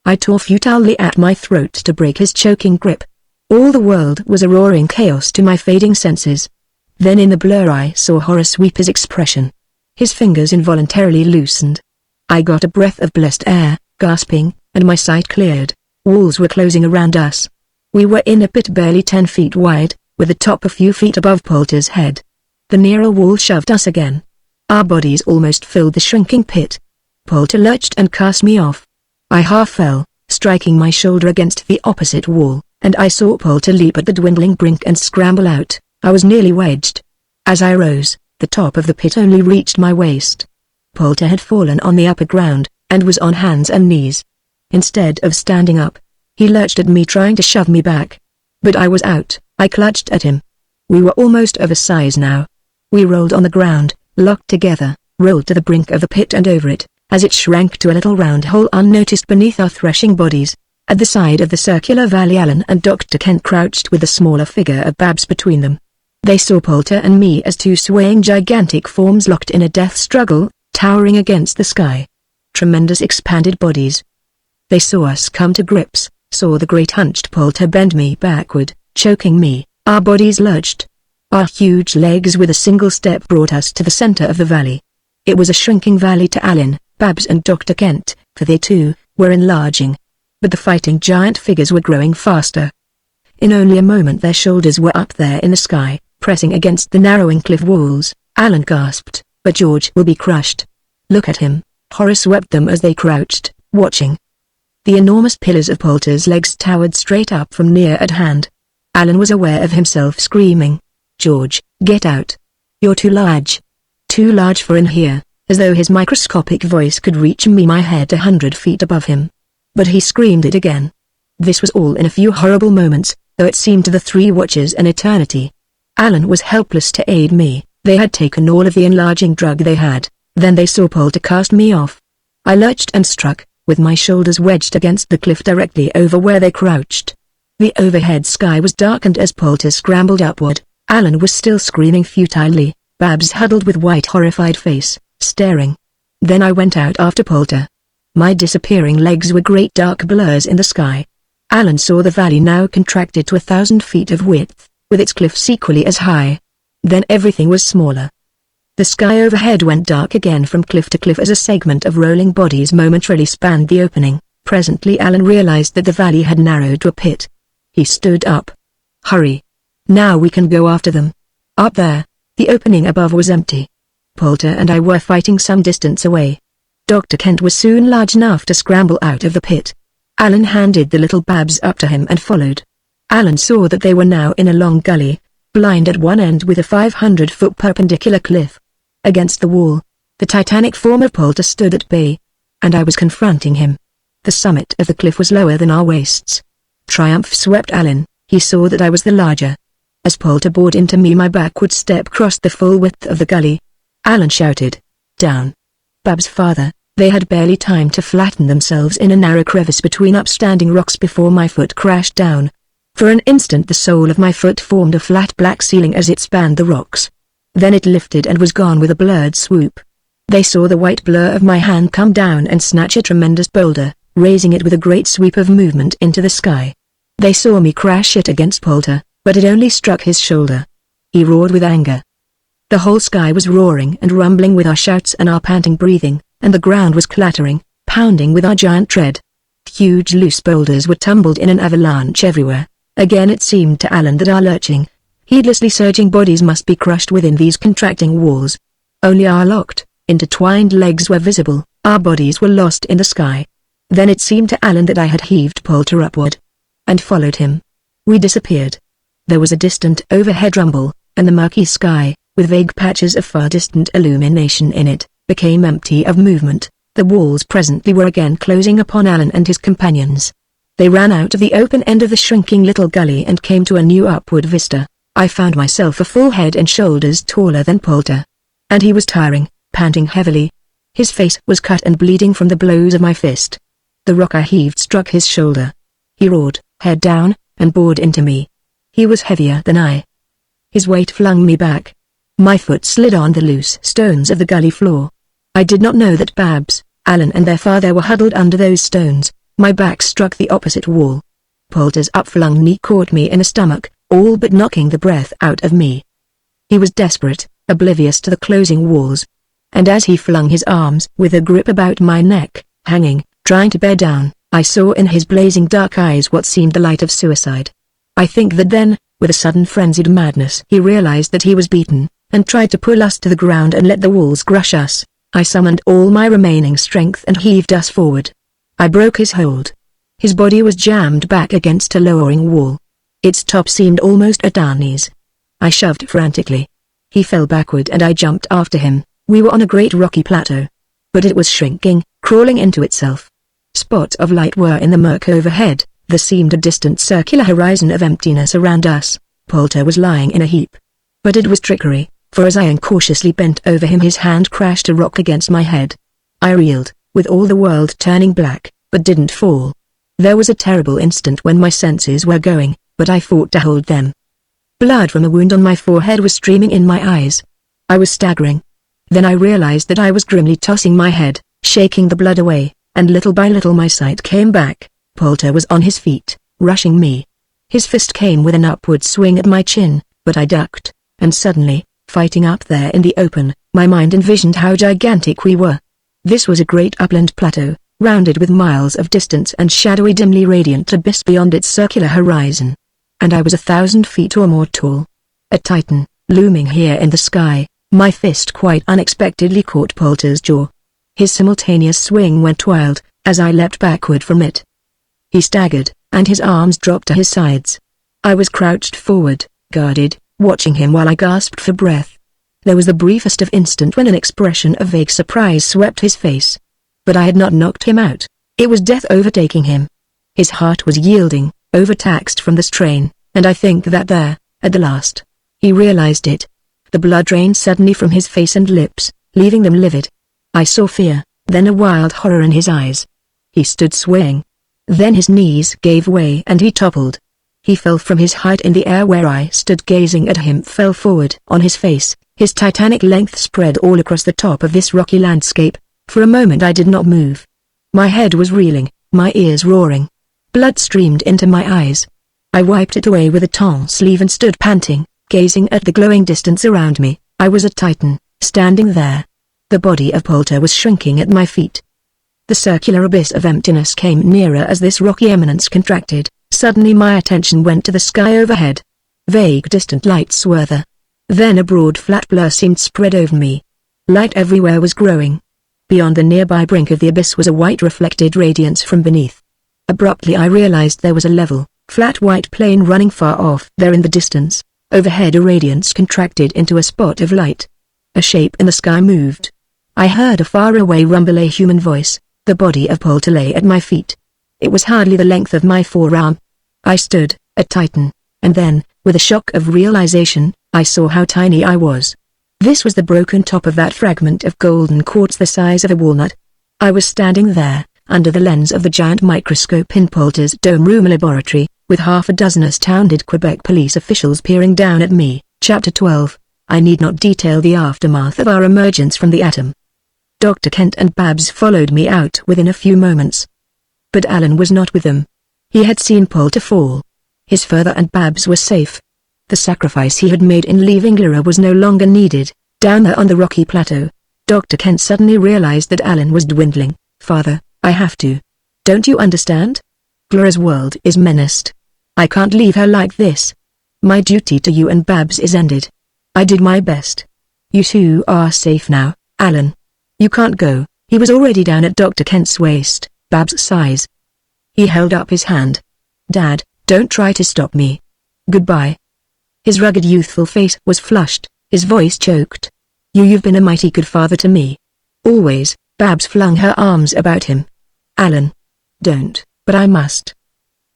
I tore futilely at my throat to break his choking grip. All the world was a roaring chaos to my fading senses. Then in the blur I saw horror sweep his expression. His fingers involuntarily loosened. I got a breath of blessed air, gasping, and my sight cleared. Walls were closing around us. We were in a pit barely 10 feet wide, with the top a few feet above Poulter's head. The nearer wall shoved us again. Our bodies almost filled the shrinking pit. Poulter lurched and cast me off. I half fell, striking my shoulder against the opposite wall, and I saw Poulter leap at the dwindling brink and scramble out. I was nearly wedged. As I rose, the top of the pit only reached my waist. Poulter had fallen on the upper ground, and was on hands and knees. Instead of standing up, he lurched at me trying to shove me back. But I was out. I clutched at him. We were almost of a size now. We rolled on the ground, locked together, rolled to the brink of the pit and over it, as it shrank to a little round hole unnoticed beneath our threshing bodies. At the side of the circular valley Alan and Dr. Kent crouched with the smaller figure of Babs between them. They saw Poulter and me as two swaying gigantic forms locked in a death struggle, towering against the sky. Tremendous expanded bodies. They saw us come to grips, saw the great hunched Poulter bend me backward, choking me. Our bodies lurched. Our huge legs with a single step brought us to the center of the valley. It was a shrinking valley to Alan, Babs and Dr. Kent, for they too were enlarging. But the fighting giant figures were growing faster. In only a moment their shoulders were up there in the sky, pressing against the narrowing cliff walls. Alan gasped, "But George will be crushed. Look at him." Horror swept them as they crouched, watching. The enormous pillars of Poulter's legs towered straight up from near at hand. Alan was aware of himself screaming, "George, get out. You're too large. Too large for in here," as though his microscopic voice could reach me, my head 100 feet above him. But he screamed it again. This was all in a few horrible moments, though it seemed to the three watchers an eternity. Alan was helpless to aid me. They had taken all of the enlarging drug they had. Then they saw Poulter cast me off. I lurched and struck, with my shoulders wedged against the cliff directly over where they crouched. The overhead sky was darkened as Poulter scrambled upward. Alan was still screaming futilely. Babs huddled with white horrified face, staring. Then I went out after Poulter. My disappearing legs were great dark blurs in the sky. Alan saw the valley now contracted to 1,000 feet of width, with its cliffs equally as high. Then everything was smaller. The sky overhead went dark again from cliff to cliff as a segment of rolling bodies momentarily spanned the opening. Presently Alan realized that the valley had narrowed to a pit. He stood up. "Hurry. Now we can go after them." Up there, the opening above was empty. Poulter and I were fighting some distance away. Dr. Kent was soon large enough to scramble out of the pit. Alan handed the little Babs up to him and followed. Alan saw that they were now in a long gully, blind at one end with a 500-foot perpendicular cliff. Against the wall, the titanic form of Poulter stood at bay. And I was confronting him. The summit of the cliff was lower than our waists. Triumph swept Alan. He saw that I was the larger. As Poulter bored into me, my backward step crossed the full width of the gully. Alan shouted, "Down." Babs' father. They had barely time to flatten themselves in a narrow crevice between upstanding rocks before my foot crashed down. For an instant the sole of my foot formed a flat black ceiling as it spanned the rocks. Then it lifted and was gone with a blurred swoop. They saw the white blur of my hand come down and snatch a tremendous boulder, raising it with a great sweep of movement into the sky. They saw me crash it against Poulter, but it only struck his shoulder. He roared with anger. The whole sky was roaring and rumbling with our shouts and our panting breathing, and the ground was clattering, pounding with our giant tread. Huge loose boulders were tumbled in an avalanche everywhere. Again it seemed to Alan that our lurching, heedlessly surging bodies must be crushed within these contracting walls. Only our locked, intertwined legs were visible. Our bodies were lost in the sky. Then it seemed to Alan that I had heaved Poulter upward and followed him. We disappeared. There was a distant overhead rumble, and the murky sky, with vague patches of far distant illumination in it, became empty of movement. The walls presently were again closing upon Alan and his companions. They ran out of the open end of the shrinking little gully and came to a new upward vista. I found myself a full head and shoulders taller than Poulter. And he was tiring, panting heavily. His face was cut and bleeding from the blows of my fist. The rock I heaved struck his shoulder. He roared, head down, and bored into me. He was heavier than I. His weight flung me back. My foot slid on the loose stones of the gully floor. I did not know that Babs, Alan and their father were huddled under those stones. My back struck the opposite wall. Poulter's upflung knee caught me in the stomach, all but knocking the breath out of me. He was desperate, oblivious to the closing walls. And as he flung his arms with a grip about my neck, hanging, trying to bear down, I saw in his blazing dark eyes what seemed the light of suicide. I think that then, with a sudden frenzied madness, he realized that he was beaten, and tried to pull us to the ground and let the walls crush us. I summoned all my remaining strength and heaved us forward. I broke his hold. His body was jammed back against a lowering wall. Its top seemed almost at our knees. I shoved frantically. He fell backward and I jumped after him. We were on a great rocky plateau. But it was shrinking, crawling into itself. Spots of light were in the murk overhead. There seemed a distant circular horizon of emptiness around us. Poulter was lying in a heap. But it was trickery, for as I incautiously bent over him his hand crashed a rock against my head. I reeled, with all the world turning black, but didn't fall. There was a terrible instant when my senses were going, but I fought to hold them. Blood from a wound on my forehead was streaming in my eyes. I was staggering. Then I realized that I was grimly tossing my head, shaking the blood away, and little by little my sight came back. Poulter was on his feet, rushing me. His fist came with an upward swing at my chin, but I ducked, and suddenly, fighting up there in the open, my mind envisioned how gigantic we were. This was a great upland plateau, rounded with miles of distance and shadowy dimly radiant abyss beyond its circular horizon. And I was 1,000 feet or more tall. A titan, looming here in the sky. My fist quite unexpectedly caught Poulter's jaw. His simultaneous swing went wild, as I leapt backward from it. He staggered, and his arms dropped to his sides. I was crouched forward, guarded, watching him while I gasped for breath. There was the briefest of instant when an expression of vague surprise swept his face. But I had not knocked him out. It was death overtaking him. His heart was yielding, overtaxed from the strain, and I think that there, at the last, he realized it. The blood drained suddenly from his face and lips, leaving them livid. I saw fear, then a wild horror in his eyes. He stood swaying. Then his knees gave way and he toppled. He fell from his height in the air where I stood gazing at him, fell forward on his face, his titanic length spread all across the top of this rocky landscape. For a moment I did not move. My head was reeling, my ears roaring. Blood streamed into my eyes. I wiped it away with a tong sleeve and stood panting, gazing at the glowing distance around me. I was a titan, standing there. The body of Poulter was shrinking at my feet. The circular abyss of emptiness came nearer as this rocky eminence contracted. Suddenly my attention went to the sky overhead. Vague distant lights were there. Then a broad flat blur seemed spread over me. Light everywhere was growing. Beyond the nearby brink of the abyss was a white reflected radiance from beneath. Abruptly I realized there was a level, flat white plain running far off there in the distance. Overhead a radiance contracted into a spot of light. A shape in the sky moved. I heard a far-away rumble, a human voice. The body of Poulter lay at my feet. It was hardly the length of my forearm. I stood, a titan, and then, with a shock of realization, I saw how tiny I was. This was the broken top of that fragment of golden quartz the size of a walnut. I was standing there, under the lens of the giant microscope in Poulter's dome room laboratory, with half a dozen astounded Quebec police officials peering down at me. Chapter 12. I need not detail the aftermath of our emergence from the atom. Dr. Kent and Babs followed me out within a few moments. But Alan was not with them. He had seen Poulter fall. His father and Babs were safe. The sacrifice he had made in leaving Lyra was no longer needed. Down there on the rocky plateau, Dr. Kent suddenly realized that Alan was dwindling. Father, I have to. Don't you understand? Lyra's world is menaced. I can't leave her like this. My duty to you and Babs is ended. I did my best. You two are safe now, Alan. You can't go. He was already down at Dr. Kent's waist, Babs' size. He held up his hand. Dad, don't try to stop me. Goodbye. His rugged youthful face was flushed, his voice choked. You've been a mighty good father to me. Always. Babs flung her arms about him. Alan. Don't, but I must.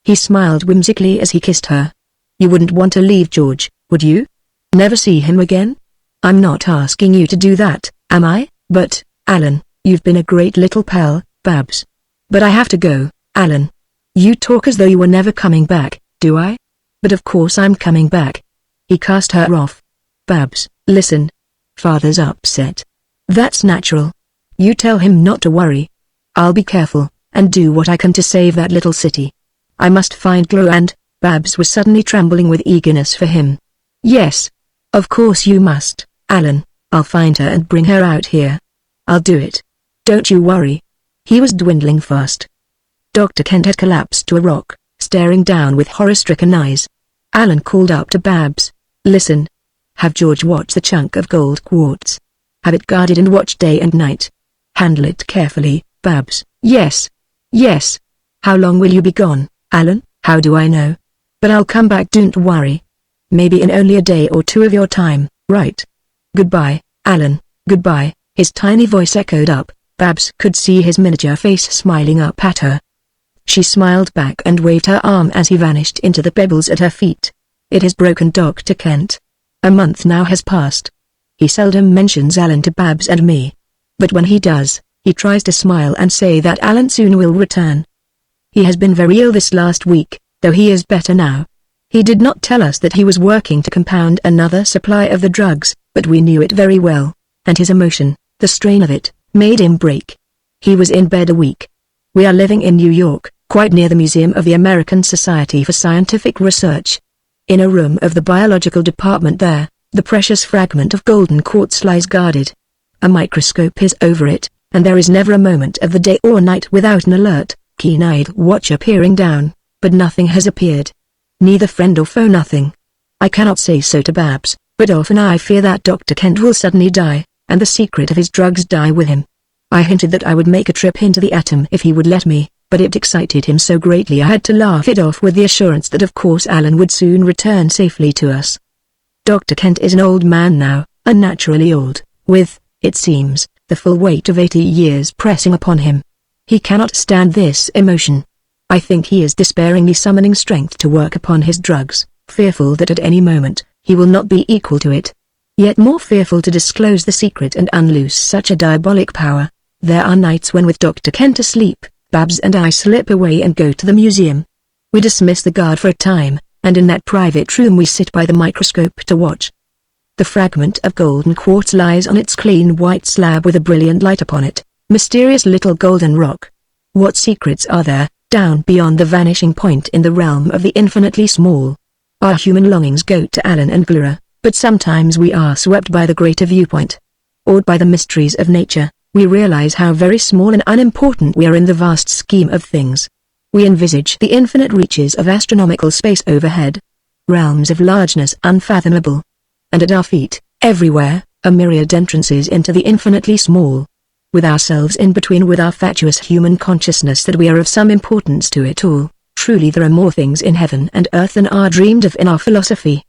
He smiled whimsically as he kissed her. You wouldn't want to leave George, would you? Never see him again? I'm not asking you to do that, am I? But, Alan, You've been a great little pal, Babs. But I have to go, Alan. You talk as though you were never coming back, do I? But of course I'm coming back. He cast her off. Babs, listen. Father's upset. That's natural. You tell him not to worry. I'll be careful, and do what I can to save that little city. I must find Glo and, Babs was suddenly trembling with eagerness for him. Yes. Of course you must, Alan. I'll find her and bring her out here. I'll do it. Don't you worry. He was dwindling fast. Dr. Kent had collapsed to a rock, staring down with horror-stricken eyes. Alan called up to Babs. Listen. Have George watch the chunk of gold quartz. Have it guarded and watched day and night. Handle it carefully, Babs. Yes. Yes. How long will you be gone, Alan? How do I know? But I'll come back, don't worry. Maybe in only a day or two of your time, right? Goodbye, Alan, goodbye. His tiny voice echoed up. Babs could see his miniature face smiling up at her. She smiled back and waved her arm as he vanished into the pebbles at her feet. It has broken Dr. Kent. A month now has passed. He seldom mentions Alan to Babs and me. But when he does, he tries to smile and say that Alan soon will return. He has been very ill this last week, though he is better now. He did not tell us that he was working to compound another supply of the drugs, but we knew it very well, and his emotion, the strain of it, made him break. He was in bed a week. We are living in New York, quite near the Museum of the American Society for Scientific Research. In a room of the biological department there, the precious fragment of golden quartz lies guarded. A microscope is over it, and there is never a moment of the day or night without an alert, keen-eyed watcher peering down, but nothing has appeared. Neither friend or foe, nothing. I cannot say so to Babs, but often I fear that Dr. Kent will suddenly die, and the secret of his drugs die with him. I hinted that I would make a trip into the atom if he would let me, but it excited him so greatly I had to laugh it off with the assurance that of course Alan would soon return safely to us. Dr. Kent is an old man now, unnaturally old, with, it seems, the full weight of 80 years pressing upon him. He cannot stand this emotion. I think he is despairingly summoning strength to work upon his drugs, fearful that at any moment, he will not be equal to it. Yet more fearful to disclose the secret and unloose such a diabolic power. There are nights when with Dr. Kent asleep, Babs and I slip away and go to the museum. We dismiss the guard for a time, and in that private room we sit by the microscope to watch. The fragment of golden quartz lies on its clean white slab with a brilliant light upon it, mysterious little golden rock. What secrets are there, down beyond the vanishing point in the realm of the infinitely small? Our human longings go to Alan and Glura, but sometimes we are swept by the greater viewpoint. Awed by the mysteries of nature, we realize how very small and unimportant we are in the vast scheme of things. We envisage the infinite reaches of astronomical space overhead. Realms of largeness unfathomable. And at our feet, everywhere, a myriad entrances into the infinitely small. With ourselves in between, with our fatuous human consciousness that we are of some importance to it all. Truly there are more things in heaven and earth than are dreamed of in our philosophy.